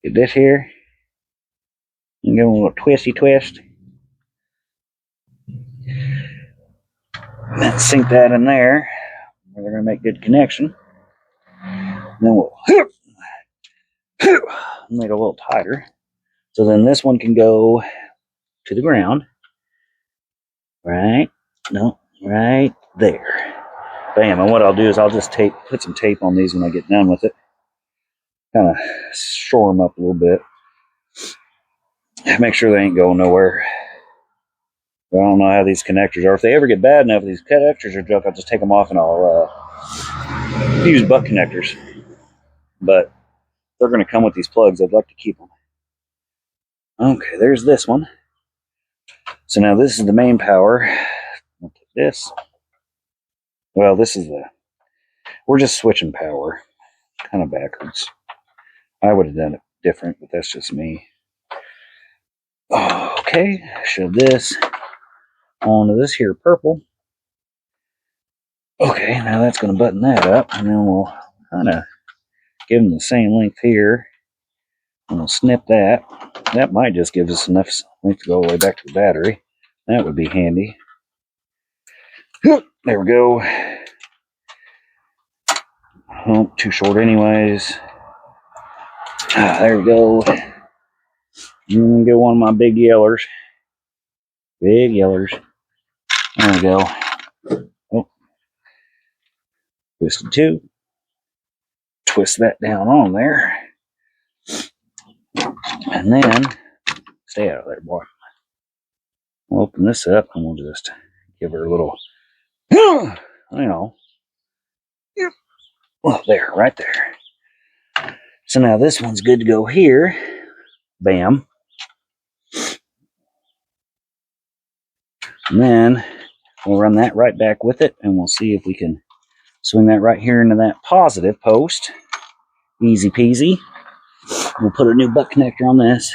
Get this here. And give them a little twisty twist. And then sink that in there. We're going to make good connection. And then we'll make it a little tighter. So then this one can go to the ground. Right? No, right there. Bam. And what I'll do is I'll just put some tape on these when I get done with it. Kind of shore them up a little bit. Make sure they ain't going nowhere. I don't know how these connectors are. If they ever get bad enough, these connectors are junk, I'll just take them off and I'll use butt connectors. But they're going to come with these plugs. I'd like to keep them. Okay, there's this one. So now this is the main power. I'll take this. Well, this is we're just switching power. Kind of backwards. I would have done it different, but that's just me. Okay, shove this onto this here purple. Okay, now that's going to button that up, and then we'll kind of give them the same length here. And we'll snip that. That might just give us enough length to go all the way back to the battery. That would be handy. There we go. Oh, too short anyways. There we go. I'm going to get one of my big yellers. Big yellers. There we go. Oh. Twisted two. Twist that down on there. And then, stay out of there, boy. We'll open this up and we'll just give her a little, well, there, right there. So now this one's good to go here. Bam. And then we'll run that right back with it and we'll see if we can swing that right here into that positive post. Easy peasy. We'll put a new butt connector on this.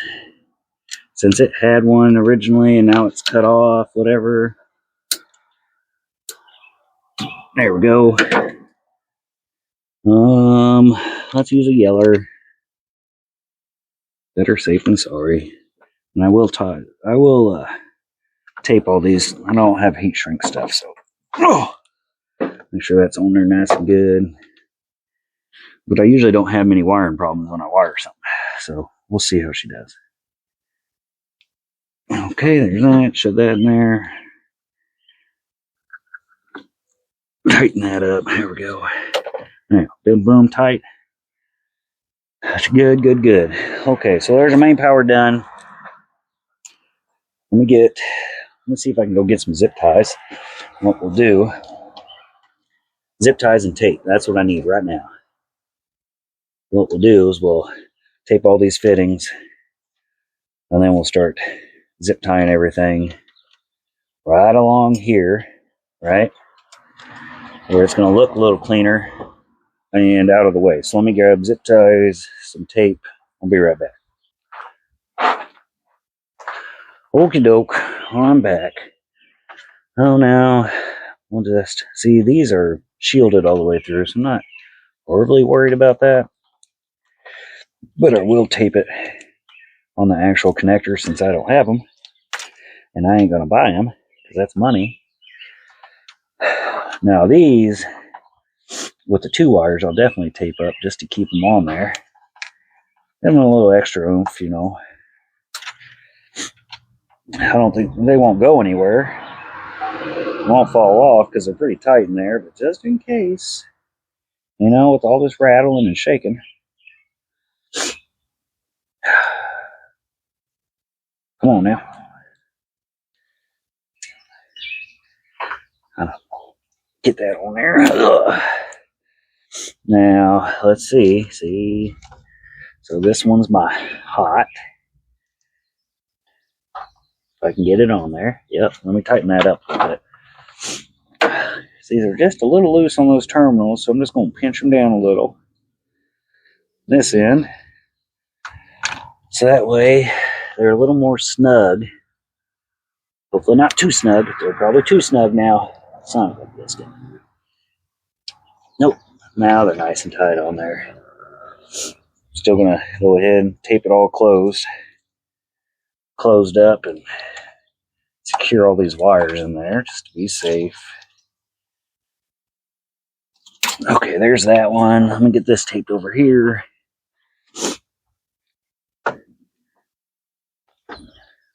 Since it had one originally and now it's cut off, whatever. There we go. Let's use a yeller. Better safe than sorry. And I will tape all these. I don't have heat shrink stuff, so make sure that's on there nice and good. But I usually don't have many wiring problems when I wire something, so we'll see how she does. Okay, there's that. Shove that in there. Tighten that up. Here we go. Now, boom, boom, tight. That's good, good, good. Okay, so there's the main power done. Let's see if I can go get some zip ties. What we'll do, zip ties and tape. That's what I need right now. What we'll do is we'll tape all these fittings and then we'll start zip tying everything right along here, right? Where it's going to look a little cleaner and out of the way. So let me grab zip ties, some tape. I'll be right back. Okie doke, I'm back. Oh, now we'll just see these are shielded all the way through, so I'm not overly worried about that. But I will tape it on the actual connector since I don't have them. And I ain't going to buy them because that's money. Now these, with the two wires, I'll definitely tape up just to keep them on there. Give them a little extra oomph, you know. I don't think they won't go anywhere. They won't fall off because they're pretty tight in there, but just in case, you know, with all this rattling and shaking. Come on now. Get that on there. Ugh. Now, let's see. So this one's my hot. If I can get it on there. Yep, let me tighten that up a little bit. See, they're just a little loose on those terminals, so I'm just going to pinch them down a little. This end. So that way, they're a little more snug. Hopefully not too snug. They're probably too snug now. Son of a biscuit. Nope. Now they're nice and tight on there. Still going to go ahead and tape it all closed up, and secure all these wires in there just to be safe. Okay, there's that one. Let me get this taped over here.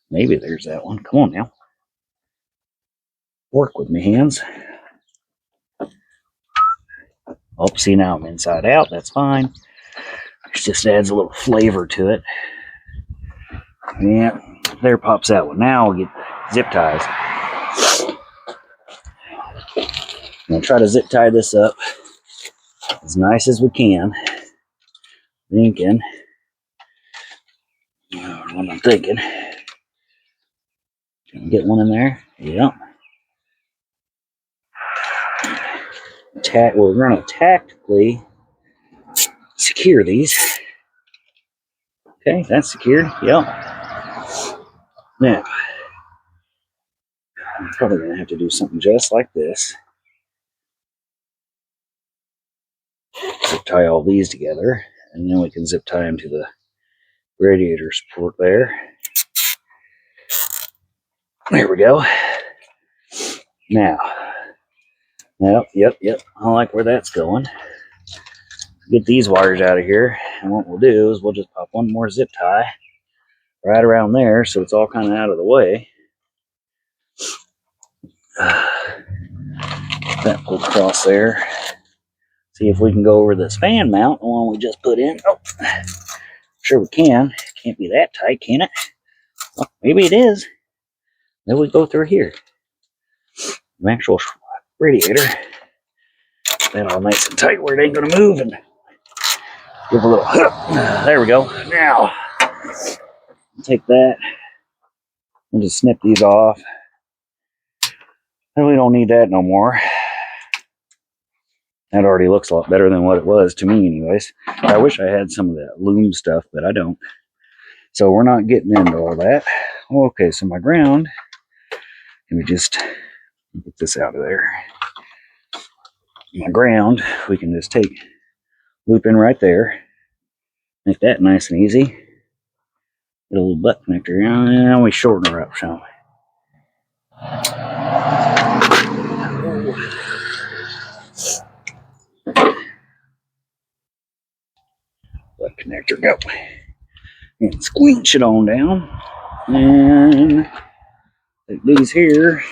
Maybe there's that one. Come on now. Work with me, hands. Oh, see, now I'm inside out. That's fine. It just adds a little flavor to it. Yeah, there pops that one. Now we'll get zip ties. I'm going to try to zip tie this up as nice as we can. Thinking. What I'm thinking. Can I get one in there? Yep. We're going to tactically secure these. Okay, that's secured. Yep. Now, I'm probably going to have to do something just like this. Zip tie all these together, and then we can zip tie them to the radiator support there. There we go. Now, yep. I like where that's going. Get these wires out of here, and what we'll do is we'll just pop one more zip tie right around there, so it's all kind of out of the way. That pulled across there. See if we can go over this fan mount, the one we just put in. Oh, sure we can. Can't be that tight, can it? Well, maybe it is. Then we go through here. The actual radiator. That all nice and tight where it ain't going to move, and give a little. There we go. Now, take that. We'll just snip these off. And we don't need that no more. That already looks a lot better than what it was to me anyways. I wish I had some of that loom stuff, but I don't. So we're not getting into all that. Okay, so my ground, let me just get this out of there. My ground, we can just take, loop in right there. Make that nice and easy. Get a little butt connector, and we shorten her up, shall we? Butt connector, go. And squinch it on down. And take these here.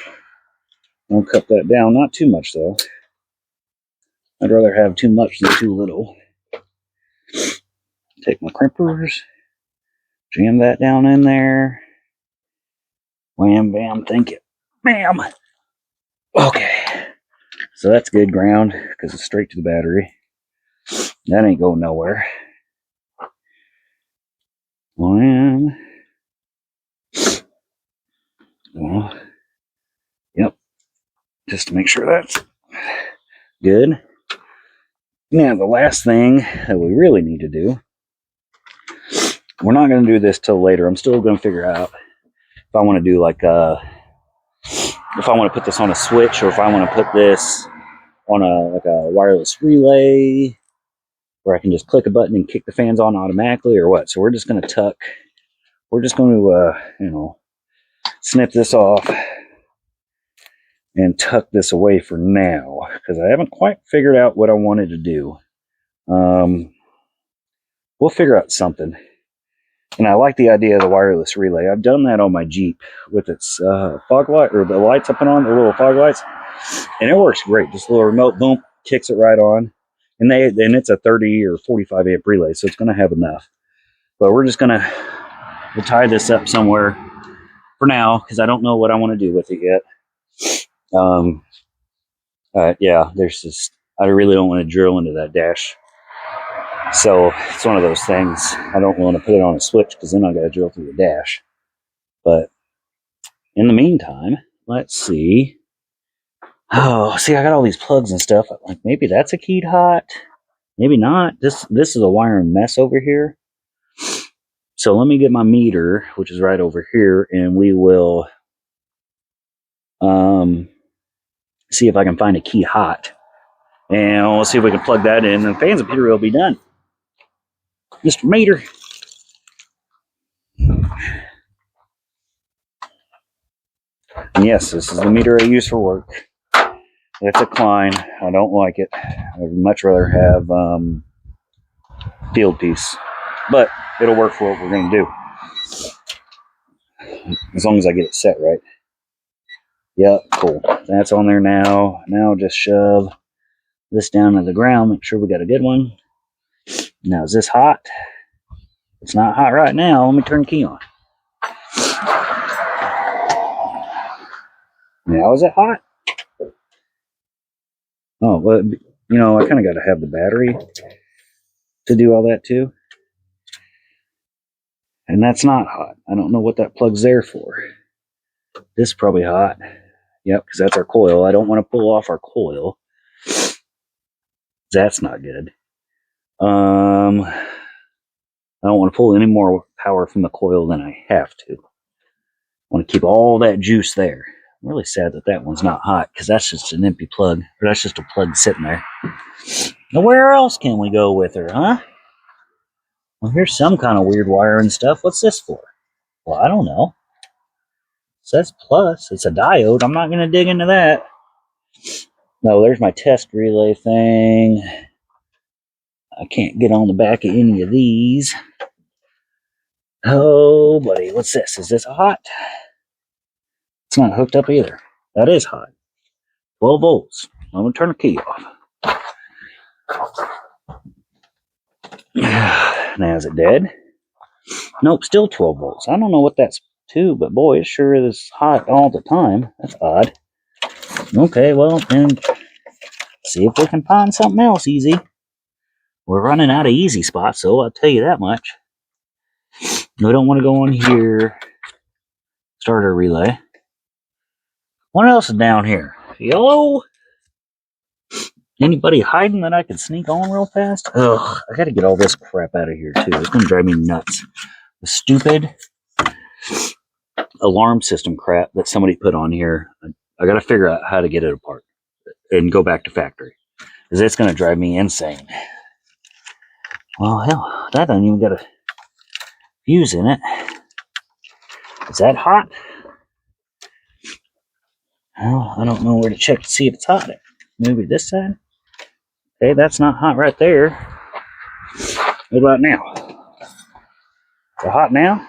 I'll cut that down, not too much though. I'd rather have too much than too little. Take my crimpers, jam that down in there. Wham, bam, thank you. Bam! Okay. So that's good ground, because it's straight to the battery. That ain't going nowhere. Wham. Well, yep. Just to make sure that's good. Now, the last thing that we really need to do, we're not going to do this till later. I'm still going to figure out if I want to do like if I want to put this on a switch, or if I want to put this on a wireless relay, where I can just click a button and kick the fans on automatically, or what. So we're just going to snip this off and tuck this away for now, because I haven't quite figured out what I wanted to do. We'll figure out something. And I like the idea of the wireless relay. I've done that on my Jeep with its fog light, or the lights up and on, the little fog lights, and it works great. Just a little remote, boom, kicks it right on. And it's a 30 or 45 amp relay, so it's going to have enough. But we're just we'll tie this up somewhere for now, because I don't know what I want to do with it yet. Yeah, there's just, I really don't want to drill into that dash. So it's one of those things. I don't want to put it on a switch because then I got to drill through the dash. But in the meantime, let's see. Oh, see, I got all these plugs and stuff. Like maybe that's a keyed hot. Maybe not. This is a wiring mess over here. So let me get my meter, which is right over here, and we will see if I can find a key hot. And we'll see if we can plug that in, and fans and Peter will be done. Mr. Meter. And yes, this is the meter I use for work. It's a Klein. I don't like it. I'd much rather have field piece. But it'll work for what we're going to do. As long as I get it set right. Yep, cool. That's on there now. Now just shove this down to the ground. Make sure we got a good one. Now, is this hot? It's not hot right now. Let me turn the key on. Now is it hot? Oh, well, you know, I kind of got to have the battery to do all that too. And that's not hot. I don't know what that plug's there for. This is probably hot. Yep, because that's our coil. I don't want to pull off our coil. That's not good. I don't want to pull any more power from the coil than I have to. I want to keep all that juice there. I'm really sad that that one's not hot because that's just an empty plug. Or that's just a plug sitting there. Now where else can we go with her, huh? Well, here's some kind of weird wiring stuff. What's this for? Well, I don't know. It says plus. It's a diode. I'm not going to dig into that. No, there's my test relay thing. I can't get on the back of any of these. Oh, buddy. What's this? Is this hot? It's not hooked up either. That is hot. 12 volts. I'm going to turn the key off. Now, is it dead? Nope, still 12 volts. I don't know what that's to, but boy, it sure is hot all the time. That's odd. Okay, well, then see if we can find something else easy. We're running out of easy spots, so I'll tell you that much. We don't want to go on here. Starter relay. What else is down here? Yellow? Anybody hiding that I can sneak on real fast? Ugh, I gotta get all this crap out of here, too. It's gonna drive me nuts. The stupid alarm system crap that somebody put on here. I gotta figure out how to get it apart and go back to factory. Because it's gonna drive me insane. Well, hell, that doesn't even got a fuse in it. Is that hot? Well, I don't know where to check to see if it's hot. Maybe this side? Okay, that's not hot right there. What about now? Is it hot now?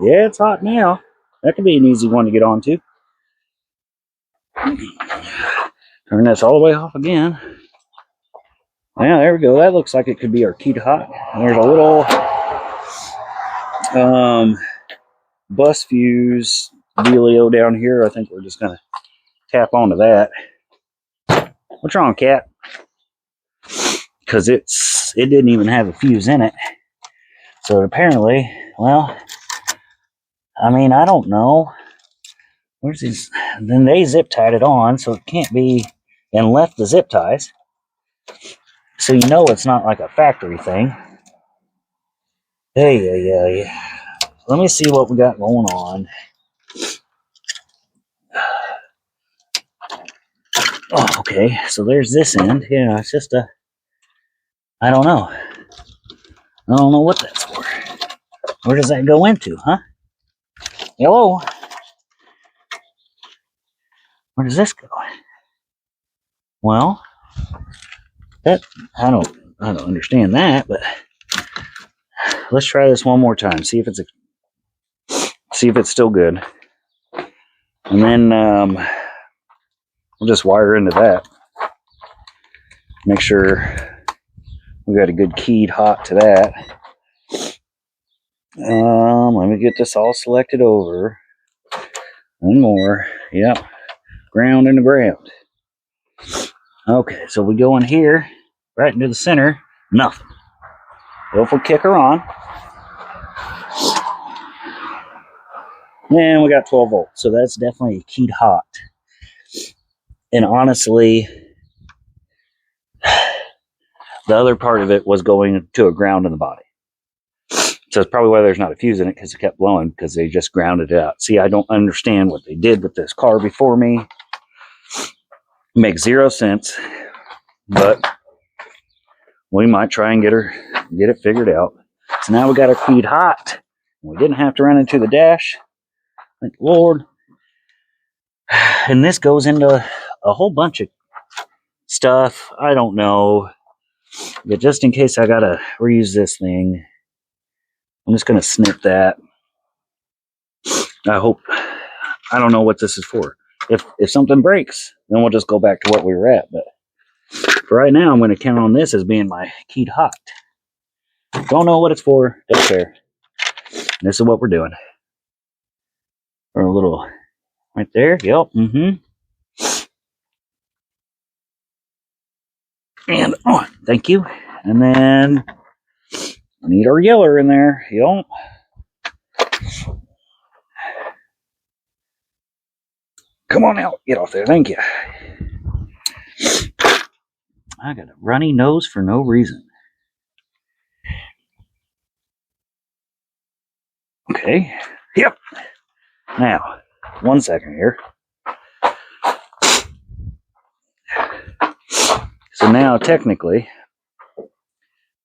Yeah, it's hot now. That could be an easy one to get onto. Turn this all the way off again. Yeah, there we go. That looks like it could be our key to hot. And there's a little bus fuse dealio down here. I think we're just going to tap onto that. What's wrong, cat? Because it didn't even have a fuse in it. So apparently, well, I mean, I don't know. Where's these? Then they zip tied it on, so it can't be, and left the zip ties. So you know it's not like a factory thing. Hey. Let me see what we got going on. Oh, okay. So there's this end. Yeah, it's just a, I don't know. I don't know what that's for. Where does that go into, huh? Hello? Where does this go? Well, that, I don't understand that, but let's try this one more time. See if it's still good. And then we'll just wire into that. Make sure we got a good keyed hot to that. Let me get this all selected over. One more. Yep. Ground into ground. Okay, so we go in here, right into the center, nothing. So if we kick her on, and we got 12 volts, so that's definitely keyed hot. And honestly, the other part of it was going to a ground in the body. So it's probably why there's not a fuse in it, because it kept blowing, because they just grounded it out. See, I don't understand what they did with this car before me. It makes zero sense, but we might try and get it figured out. So now we got her keyed hot. We didn't have to run into the dash. Thank the Lord. And this goes into a whole bunch of stuff. I don't know. But just in case I gotta reuse this thing, I'm just gonna snip that. I don't know what this is for. If something breaks, then we'll just go back to what we were at. But for right now, I'm gonna count on this as being my keyed hot. Don't know what it's for. Don't care. This is what we're doing. Or a little right there. Yep. And on. Thank you. And then I need our yeller in there. Yep. Come on out. Get off there. Thank you. I got a runny nose for no reason. Okay. Yep. Now, 1 second here. So now, technically,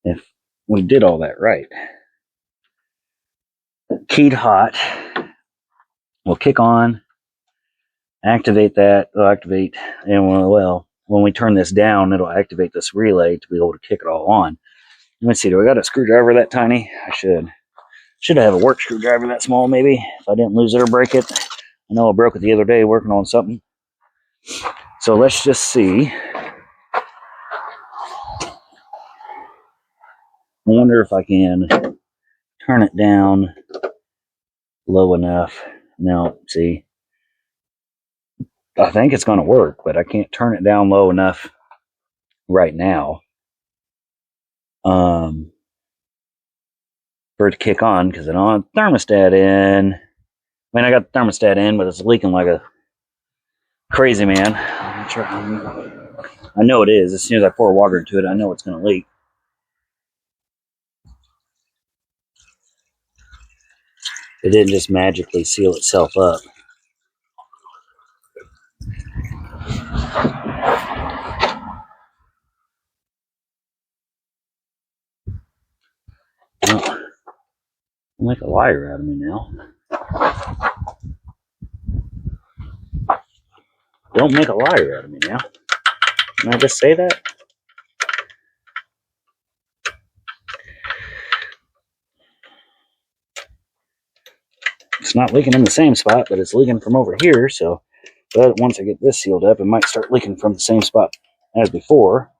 if we did all that right, keyed hot will kick on, activate that, it'll activate, and well, when we turn this down, it'll activate this relay to be able to kick it all on. Let me see, do I got a screwdriver that tiny? I should. Should have a work screwdriver that small, maybe, if I didn't lose it or break it. I know I broke it the other day working on something. So let's just see. I wonder if I can turn it down low enough. Now, see, I think it's going to work, but I can't turn it down low enough right now for it to kick on, because I don't have the thermostat in. I mean, I got the thermostat in, but it's leaking like a crazy man. I know it is. As soon as I pour water into it, I know it's going to leak. It didn't just magically seal itself up. Well, don't make a liar out of me now. Don't make a liar out of me now. Can I just say that? It's not leaking in the same spot, but it's leaking from over here. So, but once I get this sealed up, it might start leaking from the same spot as before.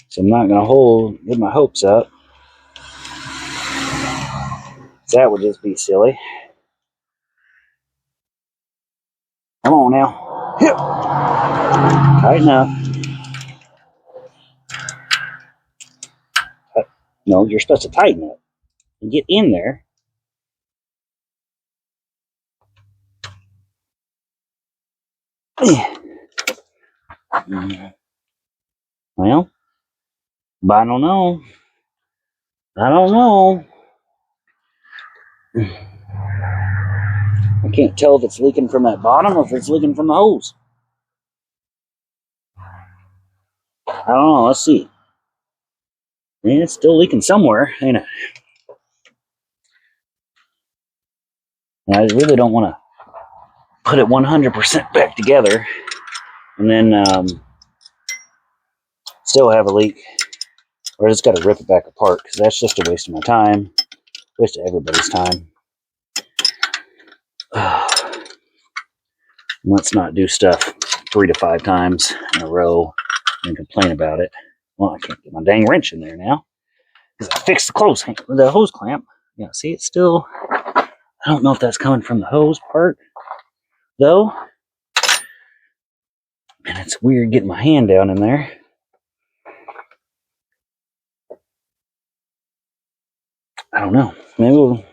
So I'm not going to get my hopes up. That would just be silly. Come on now. Yep. Tighten up. No, you're supposed to tighten up and get in there. Well, but I don't know. I can't tell if it's leaking from that bottom or if it's leaking from the hose. I don't know. Let's see. Man, it's still leaking somewhere, ain't it? And I really don't want to put it 100% back together and then still have a leak. Or I just got to rip it back apart, because that's just a waste of my time. Waste of everybody's time. Let's not do stuff 3 to 5 times in a row and complain about it. Well, I can't get my dang wrench in there now, because I fixed the hose clamp. Yeah, see, it's still... I don't know if that's coming from the hose part, though. And It's weird getting my hand down in there. I don't know. Maybe we'll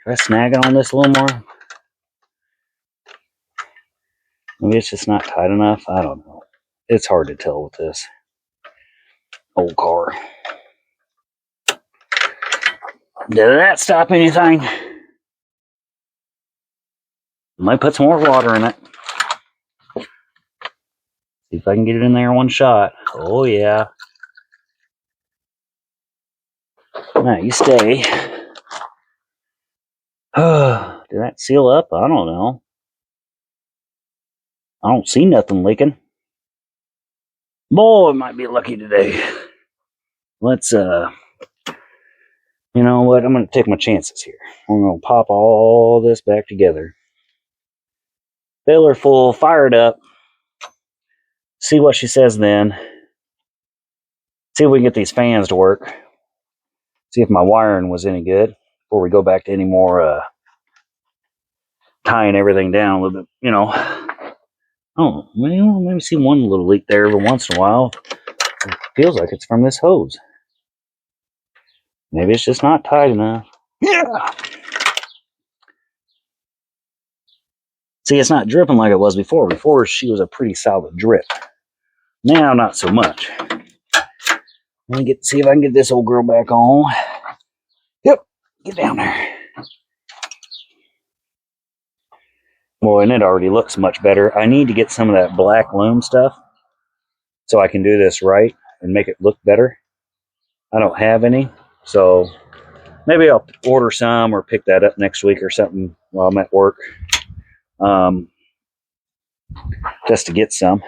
try snagging on this a little more. Maybe it's just not tight enough. I don't know. It's hard to tell with this old car. Did that stop anything? Might put some more water in it. See if I can get it in there in one shot. Oh, yeah. Now, you stay. Did that seal up? I don't know. I don't see nothing leaking. Boy, it might be lucky today. Let's, you know what? I'm going to take my chances here. I'm going to pop all this back together. Fill her full, fire it up. See what she says then. See if we can get these fans to work. See if my wiring was any good before we go back to any more tying everything down a little bit, you know. Oh, well, maybe see one little leak there every once in a while. It feels like it's from this hose. Maybe it's just not tight enough. Yeah. See, it's not dripping like it was before. Before, she was a pretty solid drip. Now, not so much. Let me see if I can get this old girl back on. Yep, get down there. Boy, and it already looks much better. I need to get some of that black loam stuff so I can do this right and make it look better. I don't have any, so maybe I'll order some or pick that up next week or something while I'm at work. Just to get some.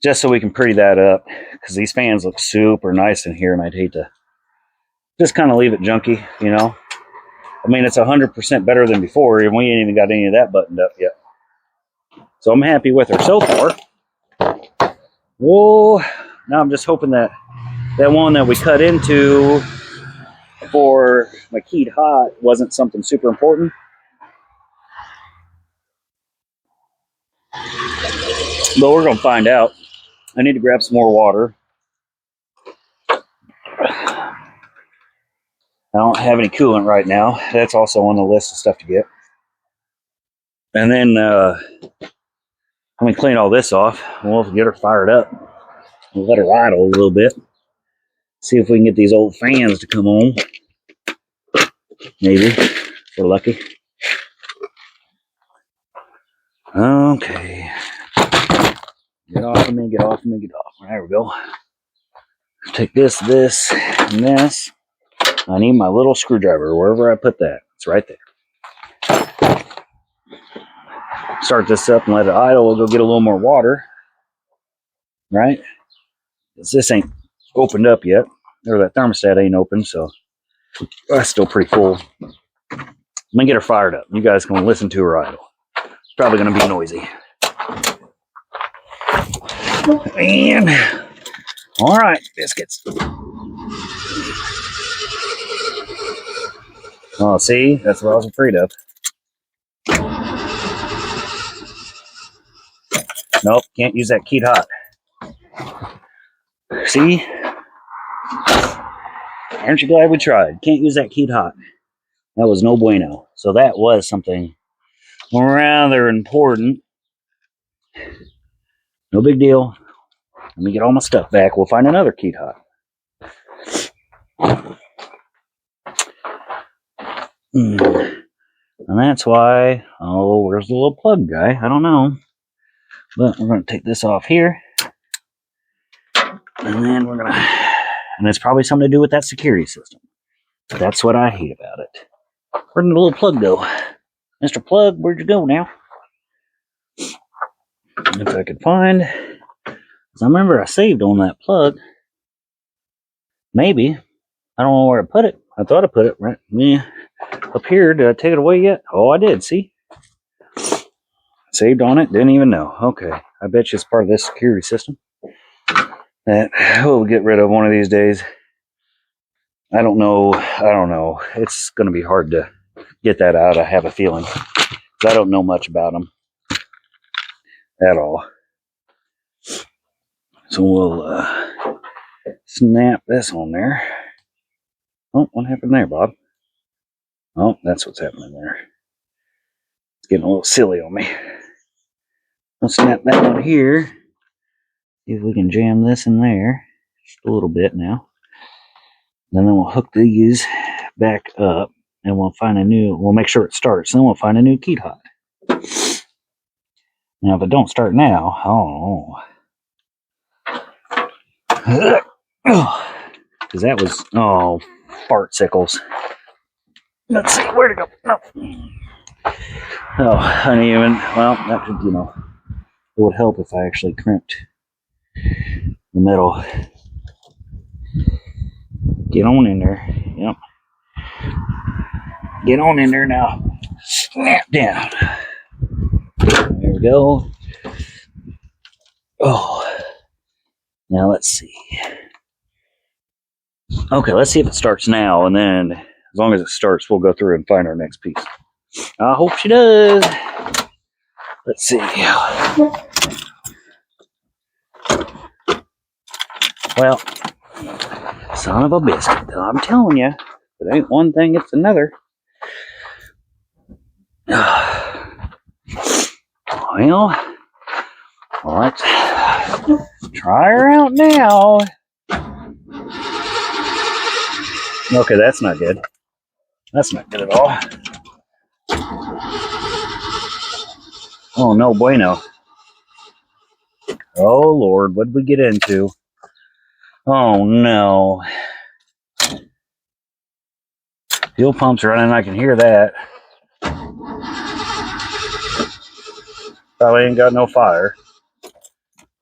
Just so we can pretty that up, because these fans look super nice in here, and I'd hate to just kind of leave it junky, you know. I mean, it's 100% better than before, and we ain't even got any of that buttoned up yet. So I'm happy with her so far. Whoa, now I'm just hoping that that one that we cut into for my keyed hot wasn't something super important. But we're going to find out. I need to grab some more water. I don't have any coolant right now. That's also on the list of stuff to get. And then I'm going to clean all this off. We'll get her fired up. We'll let her idle a little bit. See if we can get these old fans to come on. Maybe, if we're lucky. Okay. Get off of me, get off of me, get off. There we go. Take this, and this. I need my little screwdriver, wherever I put that. It's right there. Start this up and let it idle. We'll go get a little more water. Right? Because this ain't opened up yet. Or that thermostat ain't open, so that's still pretty full. I'm going to get her fired up. You guys can listen to her idle. It's probably going to be noisy. And, all right, biscuits. Oh, see? That's what I was afraid of. Nope, can't use that keyed hot. See? Aren't you glad we tried? Can't use that keyed hot. That was no bueno. So that was something rather important. No big deal. Let me get all my stuff back. We'll find another keyed hot. And that's why, oh, where's the little plug guy? I don't know. But we're going to take this off here. And then we're going to, and it's probably something to do with that security system. That's what I hate about it. Where did the little plug go? Mr. Plug, where'd you go now? If I could find, because I remember I saved on that plug. Maybe. I don't know where I put it. I thought I put it right up here. Did I take it away yet? Oh, I did. See? Saved on it. Didn't even know. Okay. I bet you it's part of this security system that we'll get rid of one of these days. I don't know. It's going to be hard to get that out. I have a feeling. I don't know much about them at all. So we'll snap this on there. Oh, what happened there, Bob? Oh, that's what's happening there. It's getting a little silly on me. We'll snap that one here. See if we can jam this in there. Just a little bit now. Then we'll hook these back up and we'll make sure it starts. Then we'll find a new key hot. Now, if it don't start now, oh. Because that was, fart sickles. Let's see, where'd it go? No. Oh, uneven. Well, that could, it would help if I actually crimped the middle. Get on in there. Yep. Get on in there now. Snap down. There we go. Oh. Now let's see. Okay, let's see if it starts now, and then as long as it starts, we'll go through and find our next piece. I hope she does. Let's see. Well, son of a biscuit. I'm telling you, if it ain't one thing, it's another. Well, let's try her out now. Okay, that's not good. That's not good at all. Oh, no bueno. Oh, Lord, what did we get into? Oh, no. Fuel pump's running, I can hear that. Probably ain't got no fire.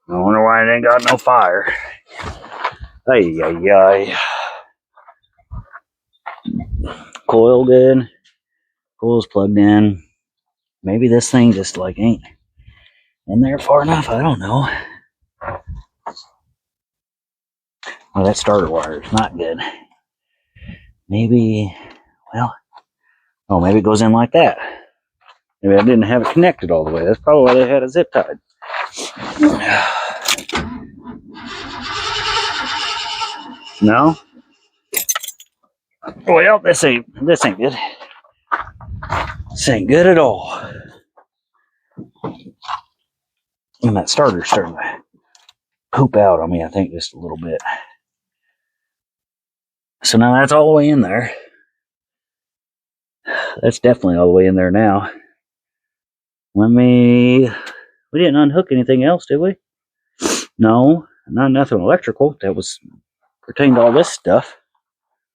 I wonder why it ain't got no fire. Ay, ay, ay. Coil good. Coil's plugged in. Maybe this thing just ain't in there far enough. I don't know. Oh, that starter wire is not good. Maybe, maybe it goes in like that. Maybe I didn't have it connected all the way. That's probably why they had a zip tied. No? Well, this ain't good. This ain't good at all. And that starter's starting to poop out on me, I think, just a little bit. So now that's all the way in there. That's definitely all the way in there now. We didn't unhook anything else, did we? No, not nothing electrical that was pertained to all this stuff.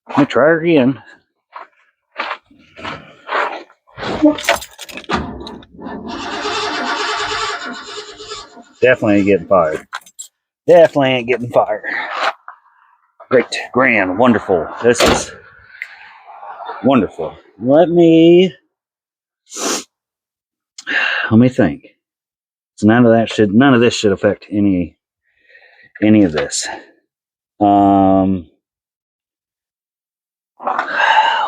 Let me try her again. Definitely ain't getting fired. Definitely ain't getting fired. Great, grand, wonderful. This is wonderful. Let me think. So none of this should affect any of this.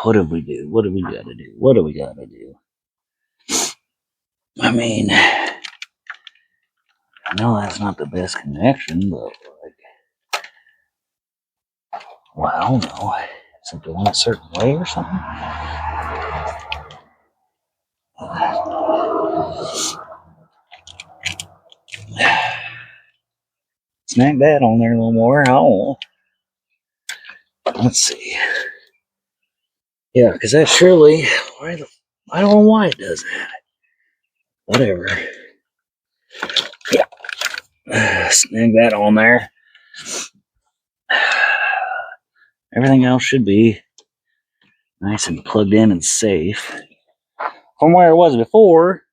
What did we do? What do we gotta do? What do we gotta do? I mean, I know that's not the best connection, but I don't know. Is it going a certain way or something? Snag that on there a little more. Let's see. Yeah, because that surely. I don't know why it does that. Whatever. Yeah. Snag that on there. Everything else should be nice and plugged in and safe. From where it was before,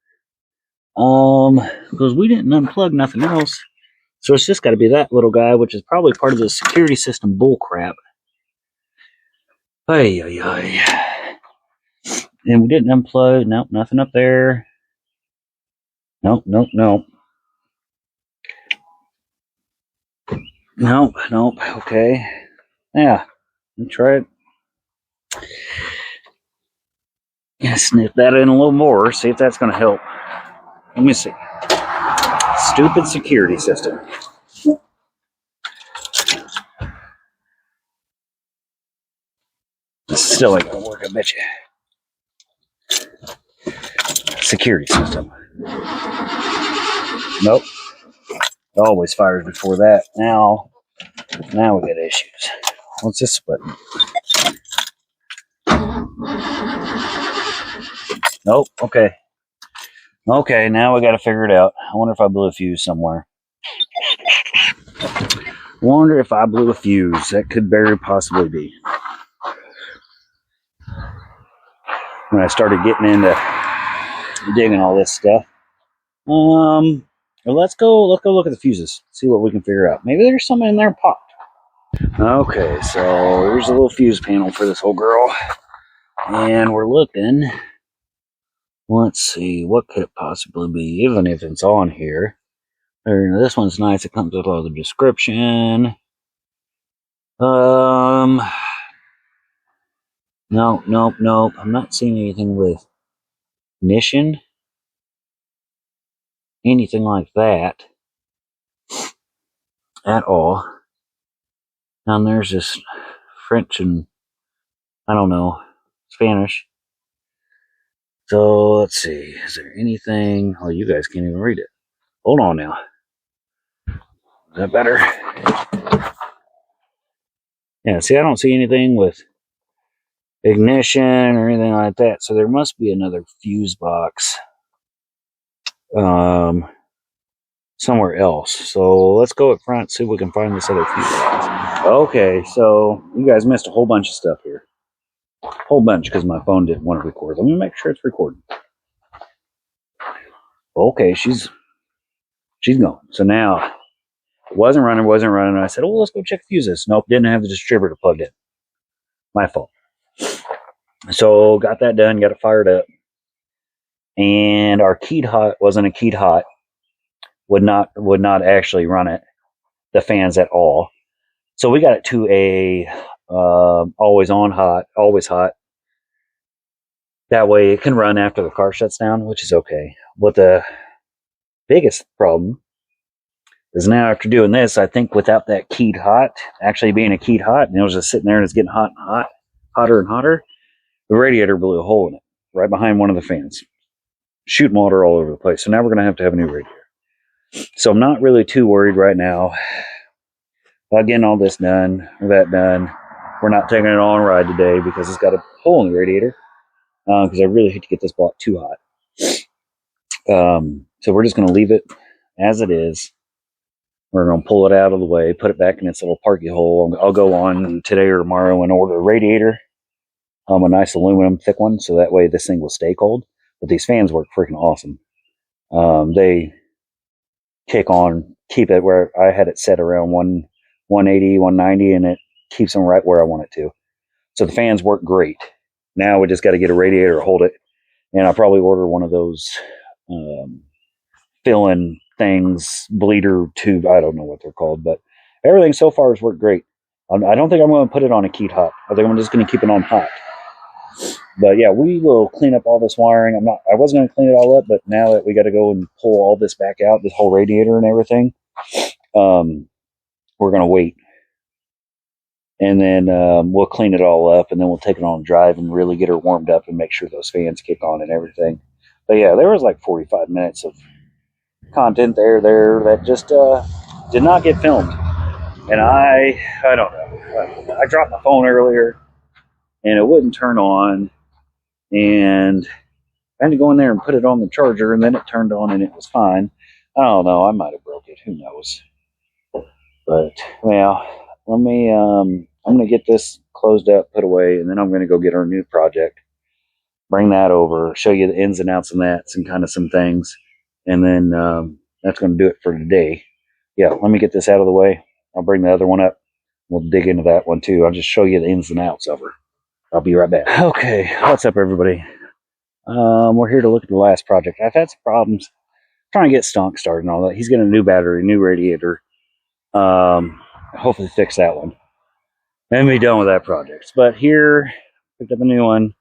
because we didn't unplug nothing else. So it's just got to be that little guy, which is probably part of the security system bullcrap. Ay, ay, ay. And we didn't unplug. Nope, nothing up there. Nope. Nope. Okay. Yeah. Let me try it. Yeah, sniff that in a little more. See if that's going to help. Let me see. Stupid security system. Still ain't gonna work, I bet you. Security system. Nope. It always fires before that. Now we got issues. What's this button? Nope. Okay. Okay, now we got to figure it out. I wonder if I blew a fuse somewhere. Wonder if I blew a fuse. That could very possibly be. When I started getting into digging all this stuff. Well, let's go look at the fuses. See what we can figure out. Maybe there's something in there popped. Okay, so here's a little fuse panel for this whole girl. And we're looking. Let's see, what could it possibly be, even if it's on here. This one's nice, it comes with all the description. Nope. I'm not seeing anything with ignition. Anything like that. At all. And there's this French and, I don't know, Spanish. So, let's see, is there anything, oh, you guys can't even read it. Hold on now. Is that better? Yeah, see, I don't see anything with ignition or anything like that. So there must be another fuse box somewhere else. So let's go up front, see if we can find this other fuse box. Okay, so you guys missed a whole bunch of stuff here. Whole bunch because my phone didn't want to record. Let me make sure it's recording. Okay, she's gone. So now it wasn't running. I said, oh, let's go check fuses. Nope, didn't have the distributor plugged in. My fault. So got that done, got it fired up. And our keyed hot wasn't a keyed hot. Would not actually run it, the fans at all. So we got it to a always on hot, always hot. That way it can run after the car shuts down, which is okay. But the biggest problem is now after doing this, I think without that keyed hot, actually being a keyed hot, and it was just sitting there and it's getting hot and hot, hotter and hotter, the radiator blew a hole in it, right behind one of the fans. Shooting water all over the place. So now we're going to have a new radiator. So I'm not really too worried right now about getting all this done or that done. We're not taking it on a ride today because it's got a hole in the radiator. Because I really hate to get this block too hot. So we're just going to leave it as it is. We're going to pull it out of the way, put it back in its little parky hole. I'll go on today or tomorrow and order a radiator. A nice aluminum thick one, so that way this thing will stay cold. But these fans work freaking awesome. They keep it where I had it set around 180, 190, and it keeps them right where I want it to. So the fans work great. Now we just got to get a radiator to hold it, and I'll probably order one of those fill-in things, bleeder tube. I don't know what they're called, but everything so far has worked great. I don't think I'm going to put it on a keyed hot. I think I'm just going to keep it on hot. But yeah, we will clean up all this wiring. I wasn't going to clean it all up, but now that we got to go and pull all this back out, this whole radiator and everything, we're going to wait. And then we'll clean it all up, and then we'll take it on a drive and really get her warmed up and make sure those fans kick on and everything. But yeah, there was like 45 minutes of content there that just did not get filmed. And I don't know. I dropped my phone earlier, and it wouldn't turn on. And I had to go in there and put it on the charger, and then it turned on, and it was fine. I don't know. I might have broke it. Who knows? But, well, let me, I'm going to get this closed up, put away, and then I'm going to go get our new project. Bring that over, show you the ins and outs and that, and kind of some things. And then that's going to do it for today. Yeah, let me get this out of the way. I'll bring the other one up. We'll dig into that one, too. I'll just show you the ins and outs of her. I'll be right back. Okay, what's up, everybody? We're here to look at the last project. I've had some problems trying to get Stonk started and all that. He's getting a new battery, new radiator. Hopefully fix that one and be done with that project. But here, picked up a new one.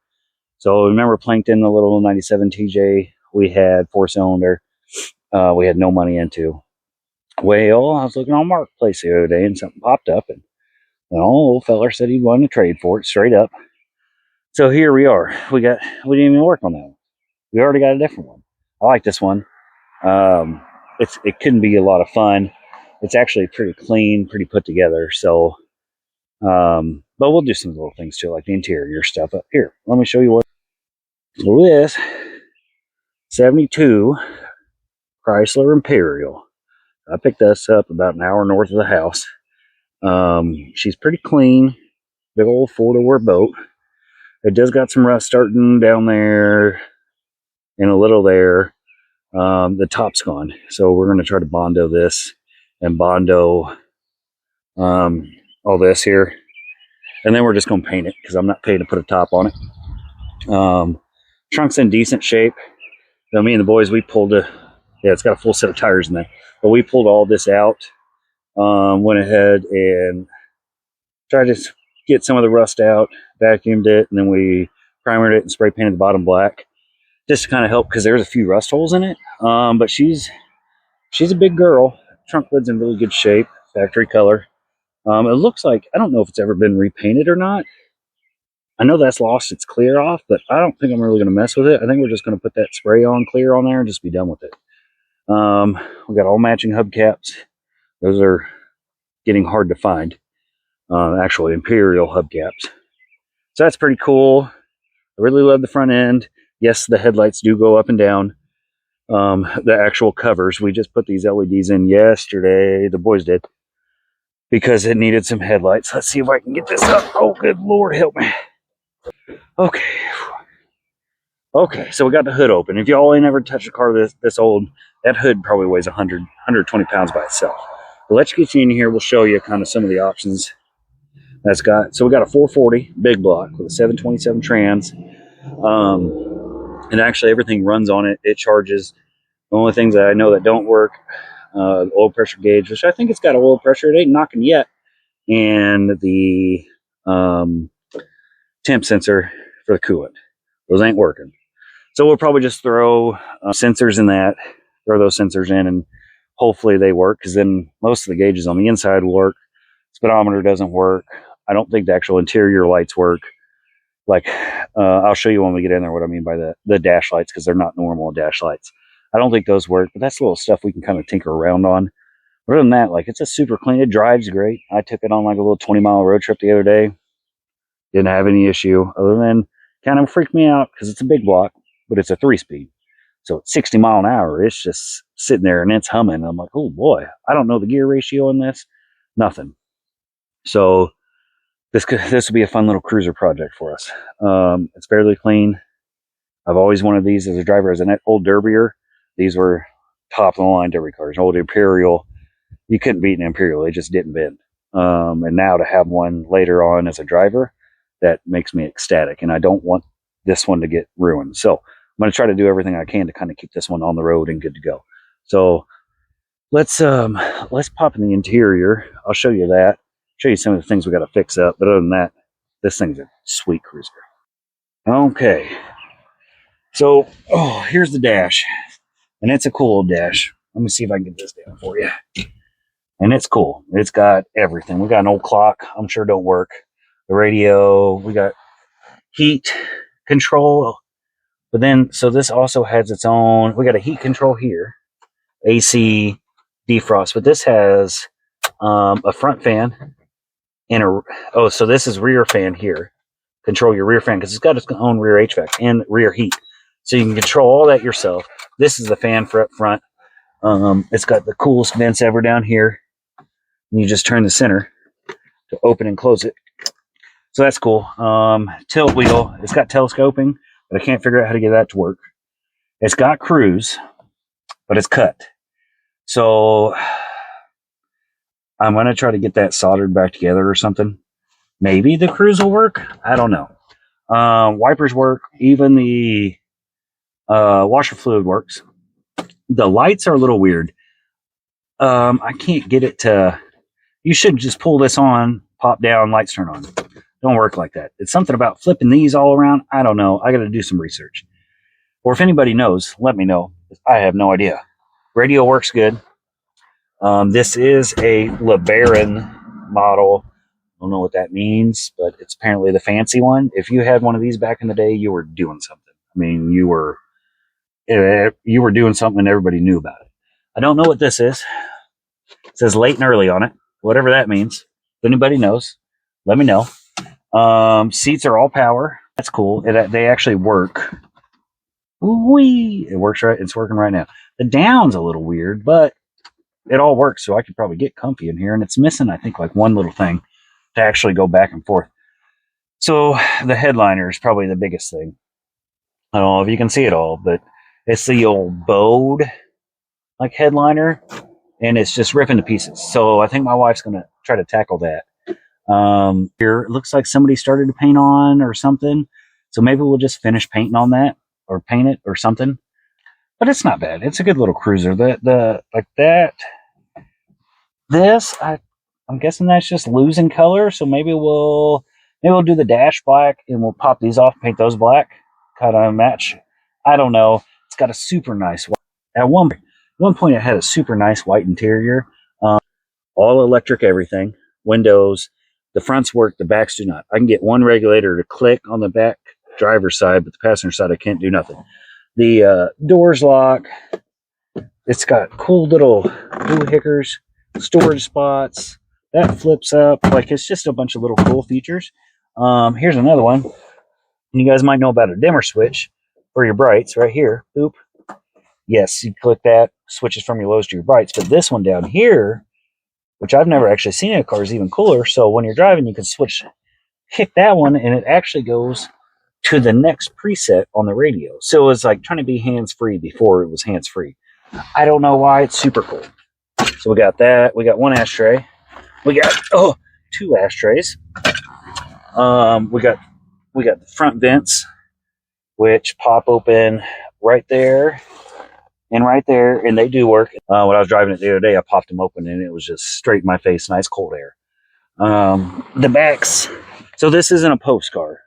So remember, planked in the little 97 TJ we had, 4-cylinder. We had no money into. Well, I was looking on Marketplace the other day, and something popped up, and an old feller said he wanted to trade for it straight up. So here we are. We didn't even work on that one. We already got a different one. I like this one. It couldn't be a lot of fun. It's actually pretty clean, pretty put together. So, but we'll do some little things too, like the interior stuff up here. Let me show you what. So this 72 Chrysler Imperial. I picked this up about an hour north of the house. She's pretty clean. Big old 4-door boat. It does got some rust starting down there and a little there. The top's gone. So we're going to try to Bondo this and Bondo all this here. And then we're just going to paint it because I'm not paying to put a top on it. Trunk's in decent shape. So me and the boys, we pulled it's got a full set of tires in there. But we pulled all this out. Went ahead and tried to get some of the rust out, vacuumed it, and then we primered it and spray painted the bottom black. Just to kind of help because there's a few rust holes in it. But she's a big girl. Trunk lid's in really good shape, factory color. It looks like, I don't know if it's ever been repainted or not. I know that's lost its clear off, but I don't think I'm really going to mess with it. I think we're just going to put that spray on clear on there and just be done with it. We got all matching hubcaps. Those are getting hard to find. Actually, Imperial hubcaps. So that's pretty cool. I really love the front end. Yes, the headlights do go up and down. The actual covers, we just put these LEDs in yesterday. The boys did. Because it needed some headlights. Let's see if I can get this up. Oh, good Lord, help me. Okay. Okay, so we got the hood open. If y'all ain't ever touched a car this old, that hood probably weighs 120 pounds by itself. But let's get you in here. We'll show you kind of some of the options that's got. So we got a 440 big block with a 727 trans. And actually everything runs on it. It charges. The only things that I know that don't work, the oil pressure gauge, which I think it's got oil pressure. It ain't knocking yet. And the temp sensor for the coolant. Those ain't working. So we'll probably just throw sensors in that, throw those sensors in, and hopefully they work, because then most of the gauges on the inside will work. Speedometer doesn't work. I don't think the actual interior lights work. Like, I'll show you when we get in there what I mean by the dash lights, because they're not normal dash lights. I don't think those work, but that's little stuff we can kind of tinker around on. But other than that, like, it's a super clean. It drives great. I took it on like a little 20-mile road trip the other day. Didn't have any issue, other than kind of freaked me out because it's a big block, but it's a 3-speed. So at 60 mile an hour, it's just sitting there and it's humming. I'm like, oh boy, I don't know the gear ratio in this. Nothing. So this will be a fun little cruiser project for us. It's fairly clean. I've always wanted these as a driver. As an old derbier, these were top of the line derby cars. Old Imperial, you couldn't beat an Imperial. They just didn't bend. And now to have one later on as a driver, that makes me ecstatic. And I don't want this one to get ruined. So I'm going to try to do everything I can to kind of keep this one on the road and good to go. So let's pop in the interior. I'll show you that. Show you some of the things we got to fix up. But other than that, this thing's a sweet cruiser. Okay. So, here's the dash. And it's a cool old dash. Let me see if I can get this down for you. And it's cool. It's got everything. We got an old clock. I'm sure don't work. The radio. We got heat control. But then, so this also has its own. We got a heat control here. AC defrost. But this has a front fan. And so this is rear fan here. Control your rear fan because it's got its own rear HVAC and rear heat. So you can control all that yourself. This is the fan for up front. It's got the coolest vents ever down here. And you just turn the center to open and close it. So that's cool. Tilt wheel. It's got telescoping, but I can't figure out how to get that to work. It's got cruise, but it's cut. So I'm going to try to get that soldered back together or something. Maybe the cruise will work. I don't know. Wipers work. Even the washer fluid works. The lights are a little weird. I can't get it to. You should just pull this on, pop down, lights turn on. Don't work like that. It's something about flipping these all around. I don't know. I got to do some research. Or if anybody knows, let me know. I have no idea. Radio works good. This is a LeBaron model. Don't know what that means, but it's apparently the fancy one. If you had one of these back in the day, you were doing something. I mean, you were doing something and everybody knew about it. I don't know what this is. It says late and early on it, whatever that means. If anybody knows, let me know. Seats are all power. That's cool. They actually work. Whee! It works right. It's working right now. The down's a little weird, but it all works. So I could probably get comfy in here. And it's missing, I think, like one little thing to actually go back and forth. So the headliner is probably the biggest thing. I don't know if you can see it all, but it's the old bowed like headliner, and it's just ripping to pieces. So I think my wife's going to try to tackle that. Here it looks like somebody started to paint on or something. So maybe we'll just finish painting on that or paint it or something. But it's not bad. It's a good little cruiser. The like that. This I'm guessing that's just losing color. So maybe we'll do the dash black and we'll pop these off, paint those black, kind of match. I don't know. It's got a super nice white. At one point it had a super nice white interior. All electric everything. Windows. The fronts work, the backs do not. I can get one regulator to click on the back driver's side, but the passenger side I can't do nothing. The doors lock. It's got cool little blue hickers, storage spots. That flips up. Like, it's just a bunch of little cool features. Here's another one. You guys might know about a dimmer switch for your brights right here. Boop. Yes, you click that, switches from your lows to your brights. But this one down here, which I've never actually seen in a car, is even cooler. So when you're driving, you can hit that one, and it actually goes to the next preset on the radio. So it's like trying to be hands-free before it was hands-free. I don't know why. It's super cool. So we got that. We got one ashtray. We got two ashtrays. We got the front vents, which pop open right there and right there, and they do work. When I was driving it the other day, I popped them open, and it was just straight in my face, nice cold air. The backs. So this isn't a post car.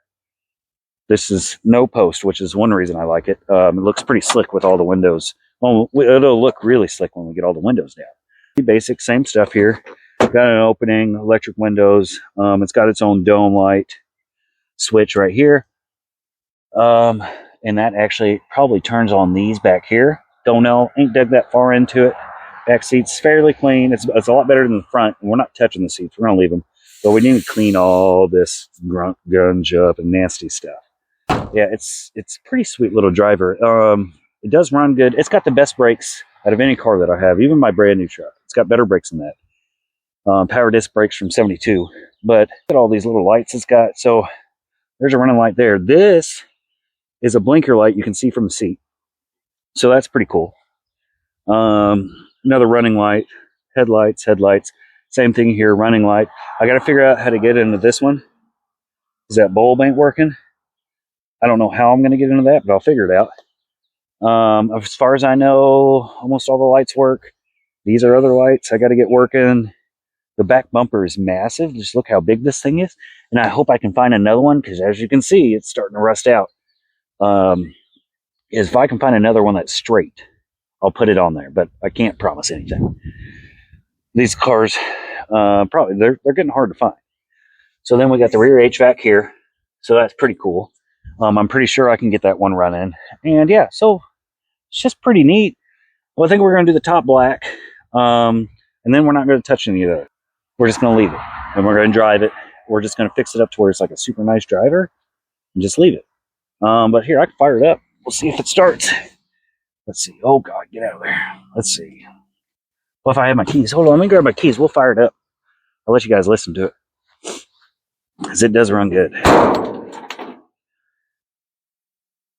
This is no post, which is one reason I like it. It looks pretty slick with all the windows. Well, it'll look really slick when we get all the windows down. Basic, same stuff here. Got an opening, electric windows. It's got its own dome light switch right here. And that actually probably turns on these back here. Don't know. Ain't dug that far into it. Back seat's fairly clean. It's a lot better than the front. And we're not touching the seats. We're going to leave them. But we need to clean all this grunge up and nasty stuff. Yeah, it's a pretty sweet little driver. It does run good. It's got the best brakes out of any car that I have, even my brand new truck. It's got better brakes than that. Power disc brakes from 72. But look at all these little lights it's got. So there's a running light there. This is a blinker light you can see from the seat. So that's pretty cool. Another running light. Headlights. Same thing here, running light. I got to figure out how to get into this one, because that bulb ain't working. I don't know how I'm going to get into that, but I'll figure it out. As far as I know, almost all the lights work. These are other lights I got to get working. The back bumper is massive. Just look how big this thing is. And I hope I can find another one, because as you can see, it's starting to rust out. If I can find another one that's straight, I'll put it on there, but I can't promise anything. These cars, probably, they're getting hard to find. So then we got the rear HVAC here. So that's pretty cool. I'm pretty sure I can get that one running. And yeah, so it's just pretty neat. Well, I think we're going to do the top black. And then we're not going to touch any of that. We're just going to leave it. And we're going to drive it. We're just going to fix it up to where it's like a super nice driver. And just leave it. But here, I can fire it up. We'll see if it starts. Let's see. Oh, God, get out of there. Let's see. Well, if I have my keys. Hold on, let me grab my keys. We'll fire it up. I'll let you guys listen to it. Because it does run good.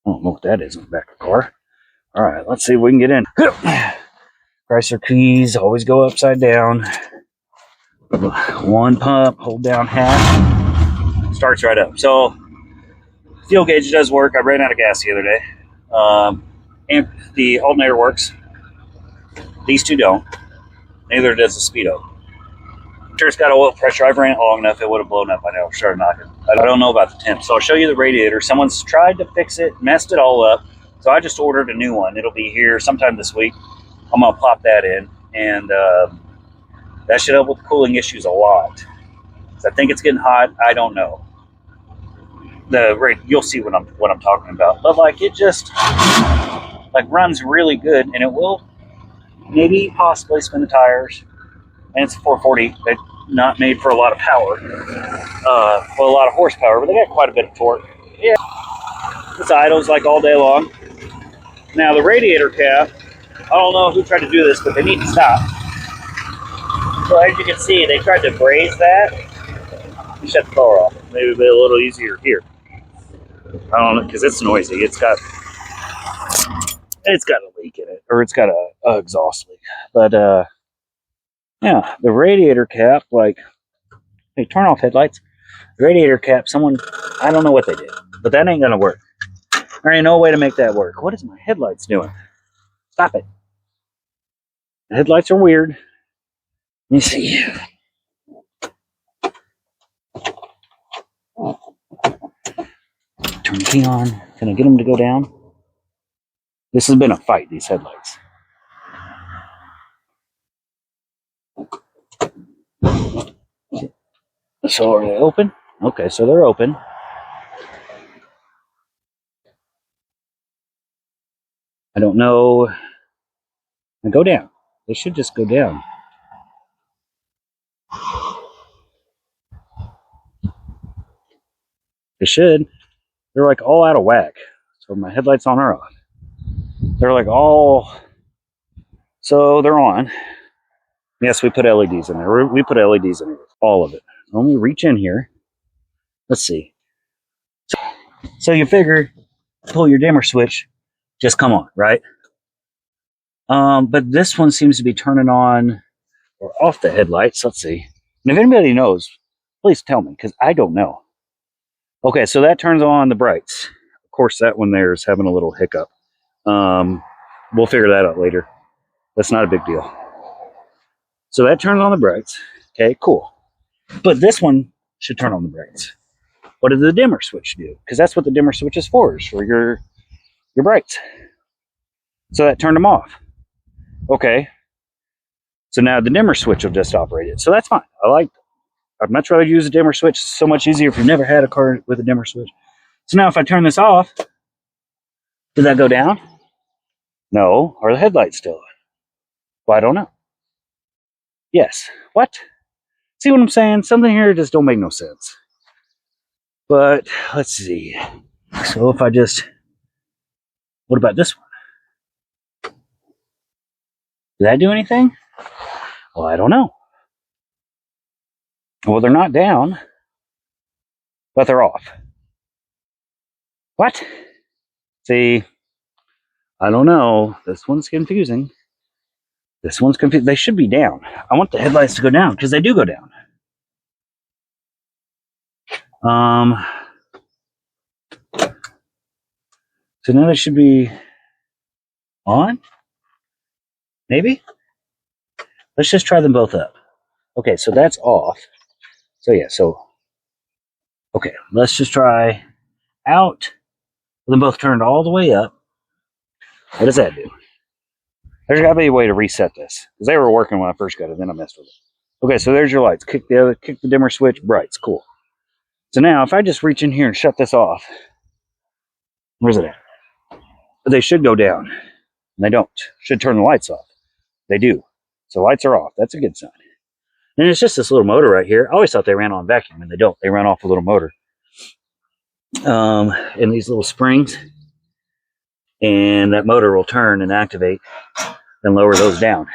I don't know what that is in the back of the car. All right, let's see if we can get in. Chrysler keys always go upside down. One pump, hold down half. Starts right up. So, fuel gauge does work. I ran out of gas the other day. And the alternator works. These two don't. Neither does the speedo. Sure, it's got oil pressure. I've ran it long enough, it would have blown up by now. Started knocking. I don't know about the temp. So I'll show you the radiator. Someone's tried to fix it, messed it all up. So I just ordered a new one. It'll be here sometime this week. I'm going to pop that in. And that should help with cooling issues a lot. I think it's getting hot. I don't know. You'll see what I'm talking about. But like it just like runs really good, and it will maybe possibly spin the tires. And it's a 440. It's not made for a lot of power, well, a lot of horsepower, but they got quite a bit of torque. Yeah, it's idles like all day long. Now the radiator cap, I don't know who tried to do this, but they need to stop. So as you can see, they tried to braze that. Shut the car off. Maybe it'll be a little easier here. I don't know, because it's noisy. It's got a leak in it, or it's got a exhaust leak. But yeah, the radiator cap, like, hey, turn off headlights. The radiator cap, I don't know what they did, but that ain't gonna work. There ain't no way to make that work. What is my headlights doing? Stop it. The headlights are weird. Let me see. Turn the key on. Can I get them to go down? This has been a fight, these headlights. So are they open? Okay, so they're open. I don't know. Now go down. They should just go down. They should. They're like all out of whack. So my headlights on are off. They're like all. So they're on. Yes, we put LEDs in there. We put LEDs in there. All of it. Let me reach in here. Let's see. So you figure, pull your dimmer switch, just come on, right? But this one seems to be turning on or off the headlights. Let's see. And if anybody knows, please tell me, because I don't know. Okay, so that turns on the brights. Of course, that one there is having a little hiccup. We'll figure that out later. That's not a big deal. So that turns on the brights. Okay, cool. But this one should turn on the brights. What did the dimmer switch do? Because that's what the dimmer switch is for your brights. So that turned them off. Okay. So now the dimmer switch will just operate it. So that's fine. I'd much rather use a dimmer switch. It's so much easier if you've never had a car with a dimmer switch. So now if I turn this off, did that go down? No. Are the headlights still on? Well, I don't know. Yes. What? See what I'm saying? Something here just don't make no sense. But let's see. So if I just, what about this one? Did that do anything? Well, I don't know. Well, they're not down, but they're off. What? See, I don't know. This one's confusing. This one's confusing. They should be down. I want the headlights to go down because they do go down. So now they should be on? Maybe? Let's just try them both up. Okay, so that's off. So yeah, okay, let's just try out. Them both turned all the way up. What does that do? There's got to be a way to reset this because they were working when I first got it. Then I messed with it. Okay, so there's your lights. Kick the dimmer switch. Brights. Cool. So now if I just reach in here and shut this off, where's it at? They should go down. And they don't. Should turn the lights off. They do. So lights are off. That's a good sign. And it's just this little motor right here. I always thought they ran on vacuum, and they don't. They run off a little motor. And these little springs. And that motor will turn and activate and lower those down.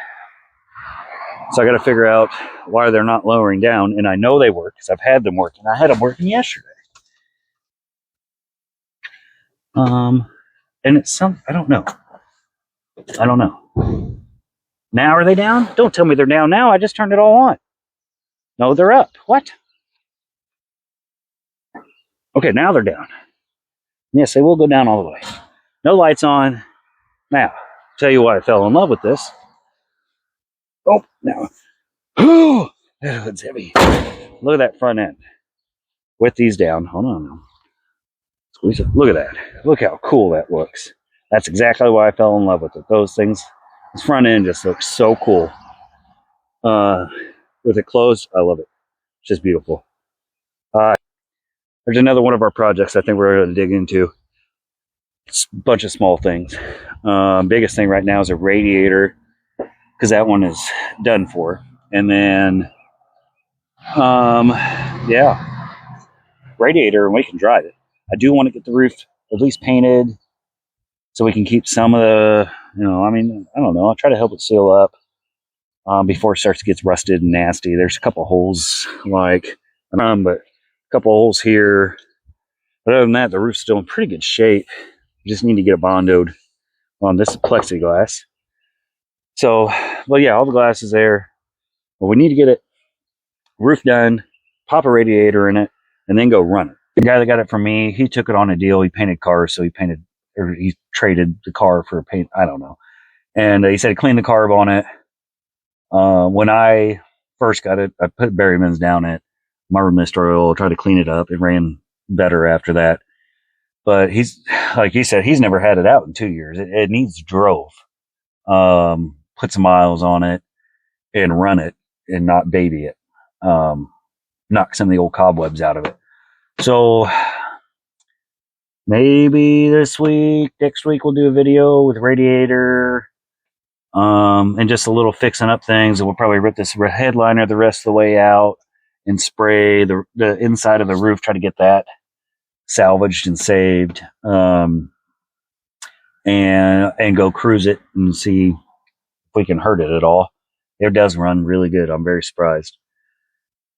So I got to figure out why they're not lowering down. And I know they work because I've had them working. I had them working yesterday. And it's I don't know. Now are they down? Don't tell me they're down now. I just turned it all on. No, they're up. What? Okay, now they're down. Yes, they will go down all the way. No lights on. Now, tell you why I fell in love with this. Oh, now. Whew, that hood's heavy. Look at that front end. With these down. Hold on now. Squeeze it. Look at that. Look how cool that looks. That's exactly why I fell in love with it. Those things. This front end just looks so cool. With it closed, I love it. It's just beautiful. There's another one of our projects I think we're going to dig into. It's a bunch of small things. Biggest thing right now is a radiator, because that one is done for. And then, yeah, radiator, and we can drive it. I do want to get the roof at least painted so we can keep some of the, I don't know. I'll try to help it seal up before it starts to get rusted and nasty. There's a couple holes, but a couple holes here. But other than that, the roof's still in pretty good shape. You just need to get it bondoed on this plexiglass. So, well, yeah, all the glass is there. But we need to get it roof done, pop a radiator in it, and then go run it. The guy that got it from me, he took it on a deal. He painted cars, so he traded the car for a paint. I don't know. And he said he cleaned the carb on it. When I first got it, I put Berryman's down it, Marble Mist oil, tried to clean it up. It ran better after that. But he's, like he said, he's never had it out in 2 years. It needs drove. Put some miles on it and run it and not baby it. Knock some of the old cobwebs out of it. So maybe next week we'll do a video with radiator, and just a little fixing up things. And we'll probably rip this headliner the rest of the way out and spray the inside of the roof, try to get that salvaged and saved, and go cruise it and see if we can hurt it at all. It does run really good. I'm very surprised.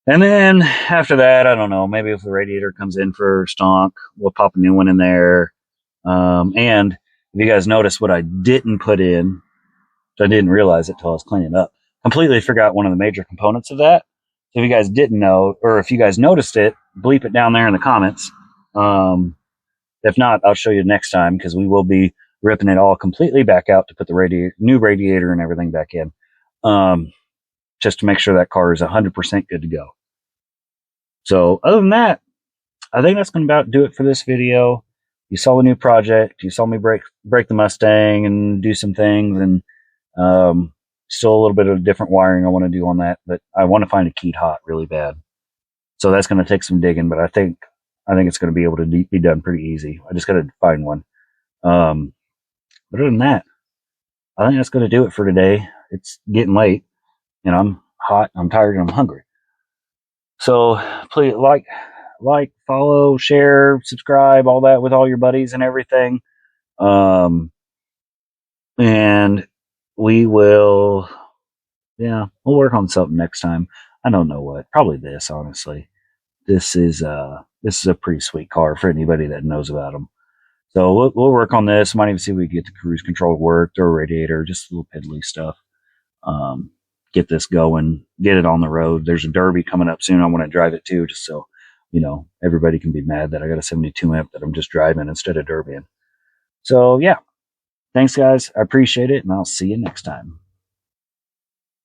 And then after that, I don't know, maybe if the radiator comes in for Stonk, we'll pop a new one in there. And if you guys notice what I didn't put in, I didn't realize it till I was cleaning up. Completely forgot one of the major components of that. So if you guys didn't know, or if you guys noticed it, bleep it down there in the comments. If not, I'll show you next time, because we will be ripping it all completely back out to put the new radiator and everything back in. Just to make sure that car is 100% good to go. So other than that, I think that's going to about do it for this video. You saw the new project. You saw me break the Mustang and do some things, and still a little bit of different wiring I want to do on that. But I want to find a keyed hot really bad. So that's going to take some digging, but I think it's going to be able to be done pretty easy. I just got to find one. But other than that, I think that's going to do it for today. It's getting late, and I'm hot, I'm tired, and I'm hungry. So please like, follow, share, subscribe, all that with all your buddies and everything. And we will, we'll work on something next time. I don't know what. Probably this, honestly. This is a pretty sweet car for anybody that knows about them. So we'll work on this. Might even see if we can get the cruise control worked, or radiator, just a little piddly stuff. Get this going, get it on the road. There's a derby coming up soon. I want to drive it too, just so everybody can be mad that I got a 72 amp that I'm just driving instead of derbying. So yeah, thanks guys, I appreciate it, and I'll see you next time.